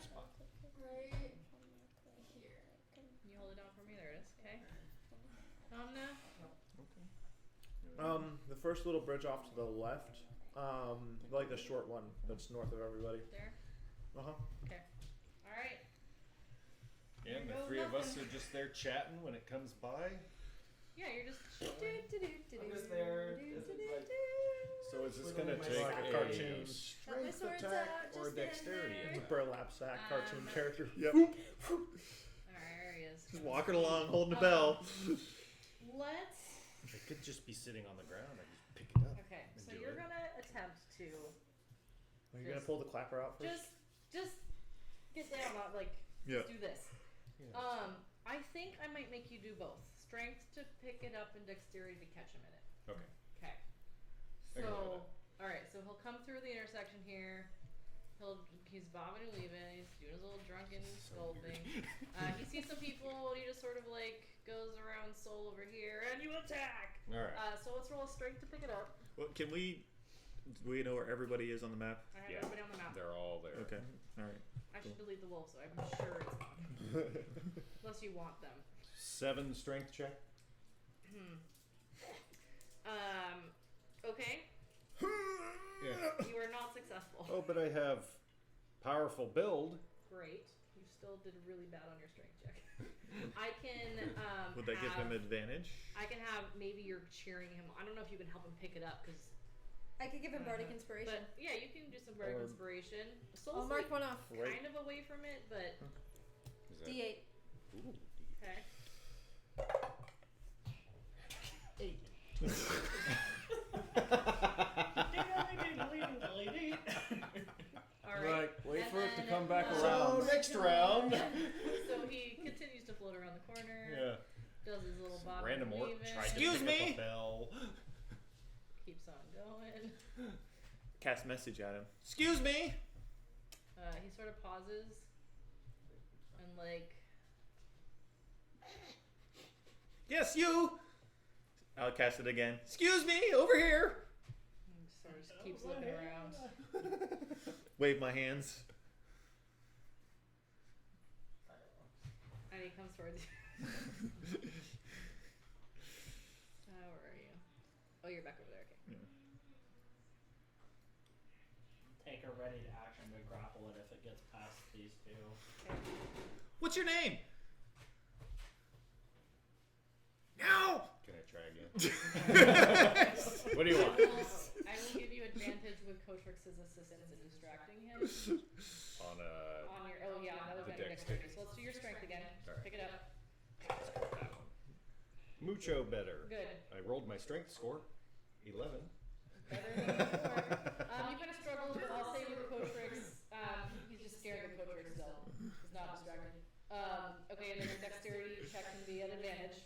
Right here.
can you hold it down for me? There it is. Okay. Omna.
The first little bridge off to the left, like the short one that's north of everybody.
There.
Uh huh.
Okay. All right.
Yeah, and the
There goes
3 of us
nothing.
are just there chatting when it comes by.
Yeah, you're just.
I'm just there. This is like
So is this
Twiddling
gonna
my
take
like a
a
cartoon.
strength
swords
attack
out,
or
just stand
dexterity
there.
It's a
attack?
burlap sack cartoon character. Yep.
All right, there he is.
Just walking along, holding a bell.
Let's.
It could just be sitting on the ground. I just pick it up.
Okay,
and
so
do
you're
it.
gonna attempt to
Are you gonna pull the clapper out first?
just get down, not like
Yeah.
do this.
Yeah.
I think I might make you do both. Strength to pick it up and dexterity to catch him in it.
Okay.
Okay.
I can do
So, alright, so he'll come through the intersection here. He's bobbing and weaving. He's doing his little drunken skull thing. He sees some people and he just sort of like goes around soul over here and you attack!
All right.
So let's roll a strength to pick it up.
Well, can we? Do we know where everybody is on the map?
I have
Yeah.
everybody on the map.
They're all there.
Okay. All right.
I should delete the wolf, so I'm sure it's not. Unless you want them.
7 strength check.
Okay.
Yeah.
You are not successful.
Oh, but I have powerful build.
Great. You still did really bad on your strength check. I can
Would that give him
have-
advantage?
I can have maybe you're cheering him. I don't know if you can help him pick it up because
I could give him bardic inspiration.
but yeah, you can do some bardic
Or-
inspiration.
I'll
Soul's
mark
like
one off.
Right.
kind of away from it, but
Is that-
D8.
Ooh,
okay.
8.
All right.
Right. Wait
And
for it to
then,
come back
uh,
around.
So next round.
So he continues to float around the corner.
Yeah.
Does his little
Some
bob
random
and
orc
weaving.
tried
Excuse
to pick
me?
up a bell.
Keeps on going.
Cast message at him. Excuse me.
He sort of pauses and like
Yes, you. I'll cast it again. Excuse me, over here.
sort of just keeps looking around.
Wave my hands.
And he comes towards you. Where are you? Oh, you're back over there. Okay.
Take a ready to action to grapple it if it gets past these two.
What's your name? No.
Can I try again? What do you want?
I will give you advantage with Cotrix's assistance in distracting him.
On
On your that was
The
on your
dexterity.
dexterity. So let's do your strength again.
Alright.
Pick it up.
that one. Mucho better.
Good.
I rolled my strength score. 11.
Better than before. You're gonna struggle. I'll say with Cotrix. He's just scared of Cotrix though. He's not distracted. Okay, and then your dexterity check can be at advantage.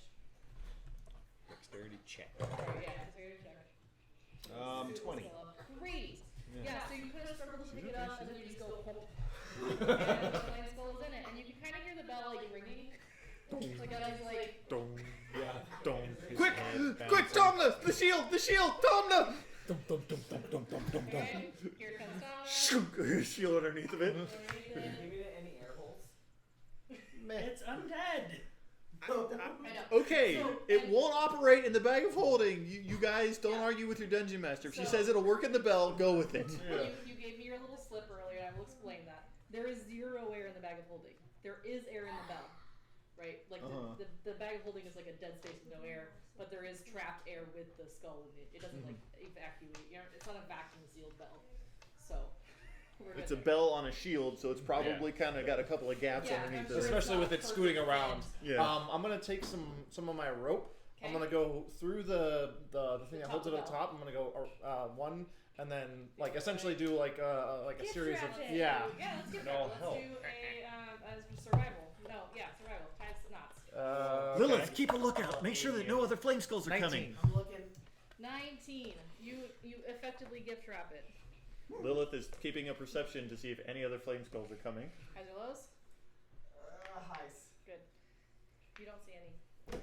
Dexterity check.
Sorry, yeah, dexterity check.
20.
Great. Yeah, so you kind of struggle to pick it up, and then you just go, and the light skull is in it, and you can kind of hear the bell like ringing. Like I was like,
Dong.
Yeah.
Dong.
Quick, quick, Tomna! The shield, Tomna!
okay, here comes Tom.
Shield underneath of it.
Give me any air holes.
It's undead.
I know.
Okay,
So,
it
and-
won't operate in the bag of holding. You guys don't argue with your dungeon master. If she
So-
says it'll work in the bell, go with it.
You gave me your little slip earlier, and I will explain that. There is 0 air in the bag of holding. There is air in the bell, right? Like the bag of holding is like a dead space with no air, but there is trapped air with the skull in it. It doesn't like evacuate. It's not a vacuum sealed bell. So we're
It's
good
a
there.
bell on a shield, so it's probably kind of got a couple of gaps
Yeah,
underneath
I'm
it.
sure
Especially with it
Perfect
scooting around.
fit.
Yeah.
I'm gonna take some of my rope. I'm
Okay.
gonna go through the thing that
top
holds it
of
at
the
the top. I'm gonna go one, and then like essentially do like a
Gift
series of
wrap it.
yeah.
Yeah, let's get
It
that.
all
Let's
help.
do a survival. No, yeah, survival. Ties to knots.
Okay.
Lilith, keep a lookout. Make sure that no other flame skulls are
19.
coming.
I'm looking.
19. You effectively gift wrap it.
Lilith is keeping a perception to see if any other flame skulls are coming.
Highs or lows?
Highs.
Good. You don't see any.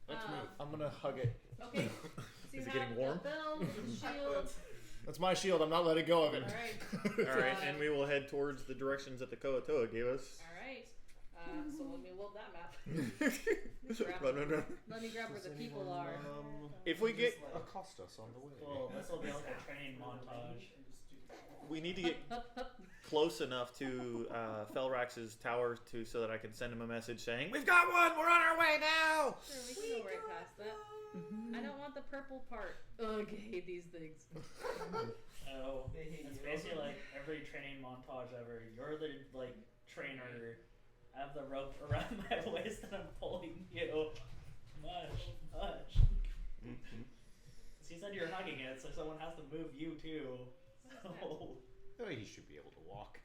Let's move.
I'm gonna hug it.
Okay. So you
Is it
have
getting warm?
the bell, the shield.
That's my shield. I'm not letting go of it.
All right.
All right, and we will head towards the directions that the Koatoa gave us.
All right. So let me load that map.
Run.
Let me grab where the people are.
If we get,
Accost us on the way.
Well, this will be like a training montage.
we need to get close enough to Felrax's tower so that I can send him a message saying, "We've got one. We're on our way now."
Sure, we can go right past that. I don't want the purple part. Ugh, I hate these things.
So
They hate
it's
you.
basically like every training montage ever. You're the like trainer. I have the rope around my waist and I'm pulling you. Mush. He said you're hugging it, so someone has to move you too. So
Oh, he should be able to walk.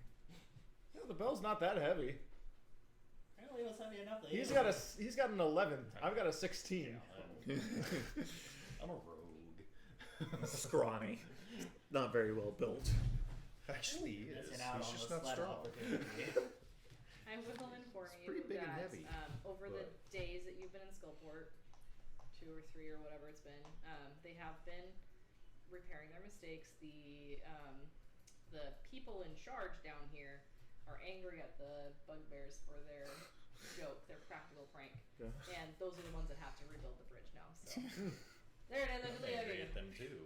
Yeah, the bell's not that heavy.
apparently it was heavy enough that
He's got an 11. I've got a 16.
I'm a rogue.
Scrawny, not very well built.
Actually, he is.
missing out
He's
on
just
the
not
sled
strong.
opportunity.
I will inform you
pretty big and
that
heavy,
over the
but-
days that you've been in Skullport, 2 or 3 or whatever it's been, they have been repairing their mistakes. The people in charge down here are angry at the bugbears for their joke, their practical prank,
Yeah.
and those are the ones that have to rebuild the bridge now. So there it is. I
I'm
believe
angry
it.
at them too.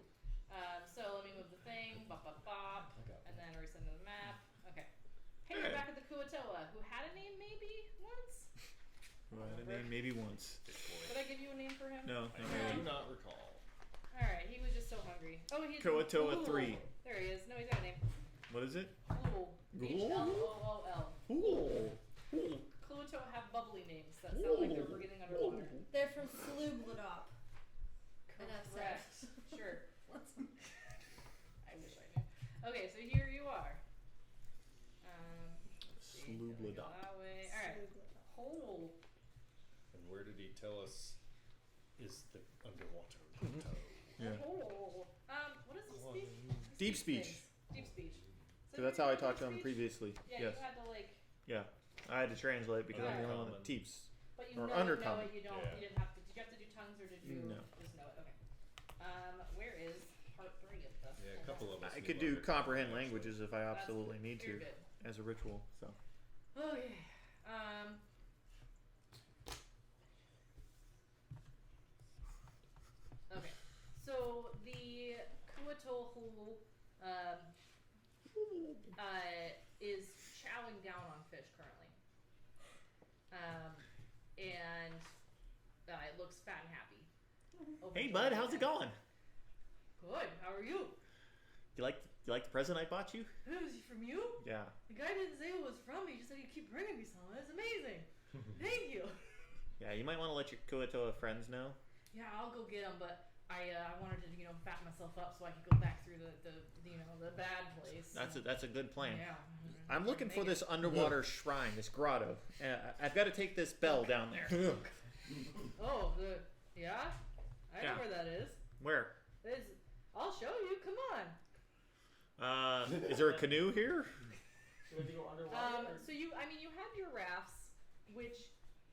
So let me move the thing, bop bop bop,
I got
and then resend the map. Okay. Hey, we're back at the Kuatoa, who had a name maybe once.
Maybe once.
Did I give you a name for him?
No.
I do not recall.
All right, he was just so hungry. Oh, he's
Koatoa
Ghoul.
3.
There he is. No, he's got a name.
What is it?
Ghoul.
Ghoul?
H-L-O-O-L.
Ooh.
Kuatoa have bubbly names that sound like they're breathing underwater.
They're from Slubladop. Enough said.
Correct. Sure. I wish I knew. Okay, so here you are. Let's see, let me go
Slubladop.
that way. All right. Hole.
And where did he tell us is the underwater
Mm-hmm.
toe?
Yeah.
Hole. What is this speech?
Deep speech.
Deep speech.
So that's how I talked to
him
him previously.
Yeah,
Yes.
you had to like,
Yeah. I had to translate because I'm the only one that
Undercommon.
teeps.
but you
Or
know, know
undercommon.
it. You don't.
Yeah.
You didn't have to. Did you have to do tongues or did you
No.
just know it? Okay. Where is part 3 of the?
Yeah, a couple of us.
I
knew
could do
undercommon,
comprehend
actually.
languages if I absolutely need
You're
to
good.
as a ritual. So.
Okay. Okay. So the Kuatohu is chowing down on fish currently. And it looks fat and happy.
Hey bud, how's it going?
Good. How are you?
You like the present I bought you?
Oh, is he from you?
Yeah.
The guy didn't say who it was from. He just said he'd keep bringing me some. That's amazing. Thank you.
Yeah, you might want to let your Koatoa friends know.
Yeah, I'll go get him, but I wanted to fatten myself up so I could go back through the bad place.
That's a good plan.
Yeah.
I'm looking for
Make
this underwater shrine, this grotto. I've got to take this bell down there.
Oh, yeah. I know where that is.
Where?
I'll show you. Come on.
Is there a canoe here?
Do we have to go underwater?
So you have your rafts, which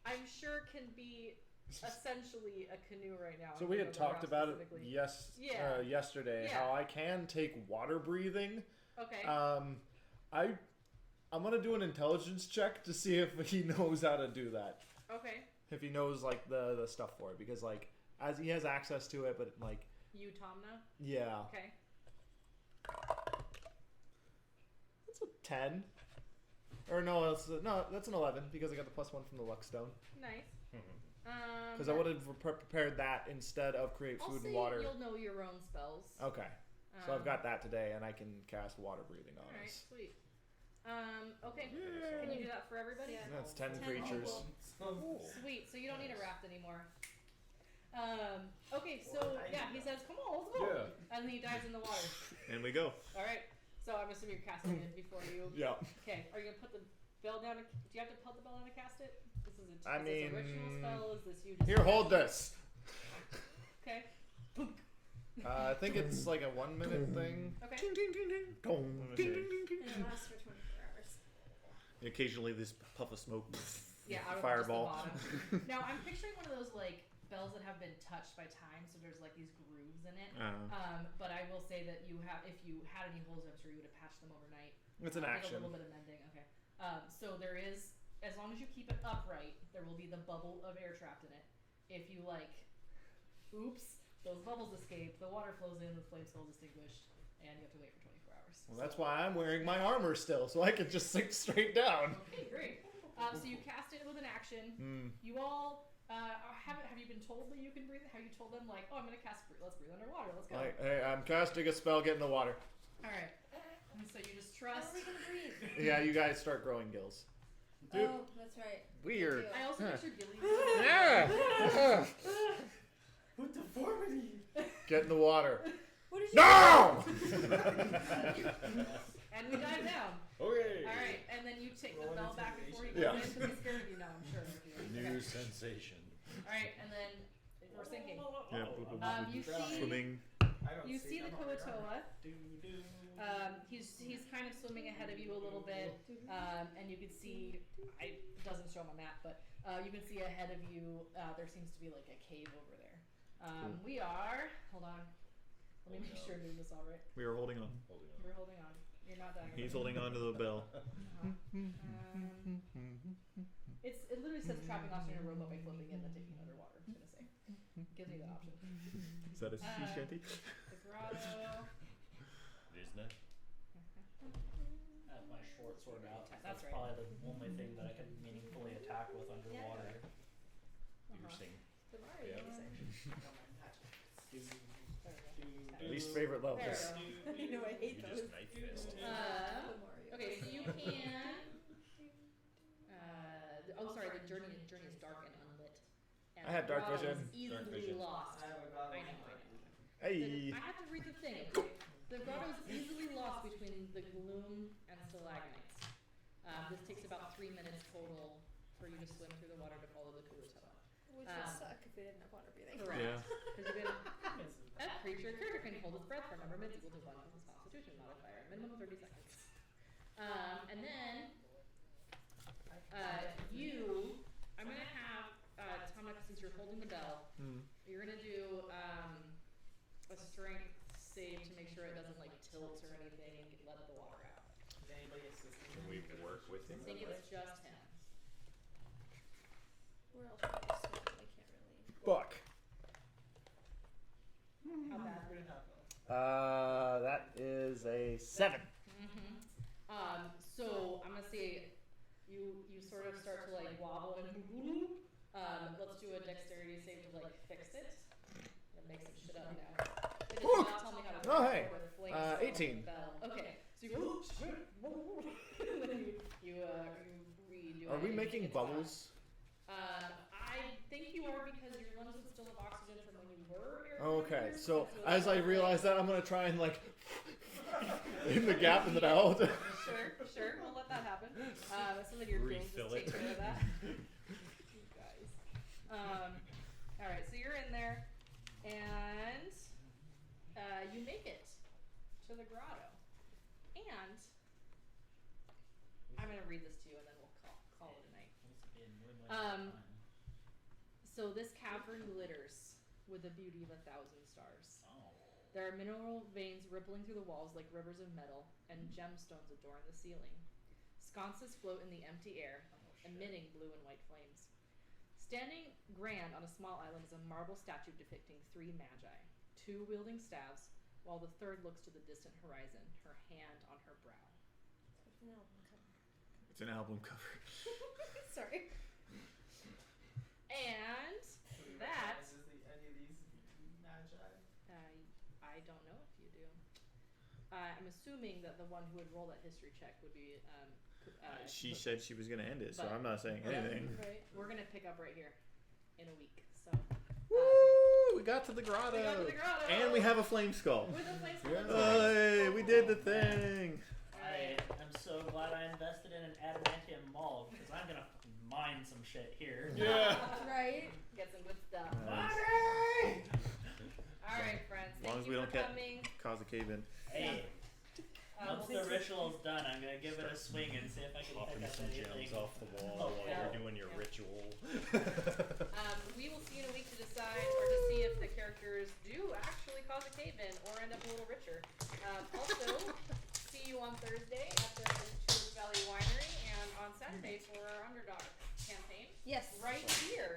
I'm sure can be essentially a canoe right now.
So
I
we
don't
had
know the
talked
raft
about it
specifically.
yesterday.
Yeah.
How I can take water breathing.
Okay.
I'm gonna do an intelligence check to see if he knows how to do that.
Okay.
If he knows like the stuff for it, because like as he has access to it, but like
You, Tomna?
yeah,
Okay.
that's a 10. Or no, that's an 11 because I got the +1 from the luck stone.
Nice.
Because I would have prepared that instead of create
I'll
food
say
and water.
you'll know your own spells.
Okay, so I've got that today, and I can cast water breathing on
Alright,
us.
sweet. Okay. Can you do that for everybody?
Yeah.
That's 10
10
creatures.
people.
Sweet. So you don't need a raft anymore. Okay, so yeah, he says, "Come on, let's go,"
Yeah.
and then he dives in the water.
And we go.
All right. So I'm assuming you're casting it before you.
Yeah.
Okay. Are you gonna put the bell down? Do you have to put the bell down to cast it? This is
I
is this a
mean,
ritual spell? Is this you? Just
Here, hold this.
Okay.
I think it's like a 1 minute thing.
Okay.
Let me see.
And it lasts for 24 hours.
Occasionally, this puff of smoke.
Yeah. Out of
Fireball.
Just the bottom. Now I'm picturing one of those like bells that have been touched by time, so there's like these grooves in it. But I will say that if you had any holes, I'm sure you would have patched them overnight.
It's an
With
action.
a little bit of mending. Okay. So there is, as long as you keep it upright, there will be the bubble of air trapped in it. If you oops, those bubbles escape, the water flows in, the flame skull is extinguished, and you have to wait for 24 hours.
Well, that's why I'm wearing my armor still, so I can just sink straight down.
Okay, great. So you cast it with an action. You all have you been told that you can breathe? Have you told them like, oh, I'm gonna cast let's breathe underwater. Let's go.
Like, hey, I'm casting a spell. Get in the water.
All right. And so you just trust.
How are we gonna breathe?
Yeah, you guys start growing gills. Dude.
Oh, that's right.
Weird.
I also picture Gilly.
Yeah.
What deformity?
Get in the water.
What did you
No!
And we dive down.
Okay.
All right, and then you take the
Roll
bell back before he
Yeah.
goes in because he's scared of you now, I'm sure.
New
Okay.
sensation.
All right, and then we're sinking.
Yeah.
You see,
Swimming.
you see the Koatoa.
Doo-doo.
He's kind of swimming ahead of you a little bit, and you can see. It doesn't show on my map, but you can see ahead of you. There seems to be like a cave over there. We are. Hold on. Let me make sure I'm doing this all right.
We are holding on.
Holding on.
You're holding on. You're not dying.
He's holding on to the bell.
It literally says trapping oxygen in a robot by flipping it and then taking it underwater. I'm gonna say. Gives me that option.
Is that a sea shanty?
The grotto.
Isn't it?
I have my short sword out.
That's right.
Probably the only thing that I can meaningfully attack with underwater.
Piercing.
The Mario,
Yeah.
what do you say?
Don't mind touching.
There we go.
Least favorite levels.
There we go.
You know I hate
You
those.
just knife fist.
Okay, so you can. Sorry, the journey is dark and unlit. And
I had dark
the grotto
vision.
is easily
Dark vision.
lost.
I haven't got
I
one.
know.
Hey.
I have to read the thing. Okay? The grotto is easily lost between the gloom and stalagmites. This takes about 3 minutes total for you to swim through the water to follow the Kurotoa.
Which would suck if we didn't have water breathing.
Correct.
Yeah.
Because you can. A character can hold its breath for a number of minutes equal to 1 plus its constitution modifier, minimum 30 seconds. And then I'm gonna have Tom, since you're holding the bell, you're gonna do a strength save to make sure it doesn't like tilt or anything and let the water out.
Is anybody assisting?
Can we work with
I
him?
think it's just him.
Where else would I swim? I can't really.
Fuck.
How bad?
Three and a half.
That is a 7.
So I'm gonna say you sort of start to like wobble and let's do a dexterity save to like fix it. And make some shit up now. It does not tell me how to
Oh, hey.
with flames
18.
bell. Okay. So you go and then you read.
Are we making bubbles?
I think you are because your lungs would still have oxygen from when you were air
Okay,
breathers,
so
it's
as I
like-
realize that, I'm gonna try and like in the gap in the out.
Sure, we'll let that happen. Some of your gills
Refill
just take
it.
care of that. You guys. Alright, so you're in there. And you make it to the grotto. And I'm gonna read this to you, and then we'll call it a night. So this cavern glitters with the beauty of 1,000 stars.
Oh.
There are mineral veins rippling through the walls like rivers of metal, and gemstones adorn the ceiling. Sconces float in the empty air, emitting blue and white flames. Standing grand on a small island is a marble statue depicting 3 magi, 2 wielding staves, while the third looks to the distant horizon, her hand on her brow.
It's an album cover.
Sorry.
And
Who
that
recognizes any of these magi?
I don't know if you do. I'm assuming that the one who would roll that history check would be.
She said she was going to end it, so
but-
I'm not saying
Yeah.
anything.
Right.
We're gonna pick up right here in a week. So
Woo! We got to the grotto.
we got to the grotto.
And we have a flame skull.
With a place for
Yeah.
the
Hey, we did the thing.
I'm so glad I invested in an adamantium maul because I'm gonna mine some shit here.
Yeah.
Right?
Get some good stuff.
Money!
All right, friends.
As long
Thank
as
you
we
for
don't get
coming.
cause a cave in.
Hey, once
we'll
the
see-
ritual's done, I'm gonna give it a swing and see if I can
Popping
pick up
some
anything.
gems off the wall
Oh,
while
yeah.
you're doing your
Yeah.
ritual.
We will see you in a week to decide or to see if the characters do actually cause a cave in or end up a little richer. Also, see you on Thursday at the Children's Valley Winery and on Saturday for our Underdog campaign.
Yes.
Right here.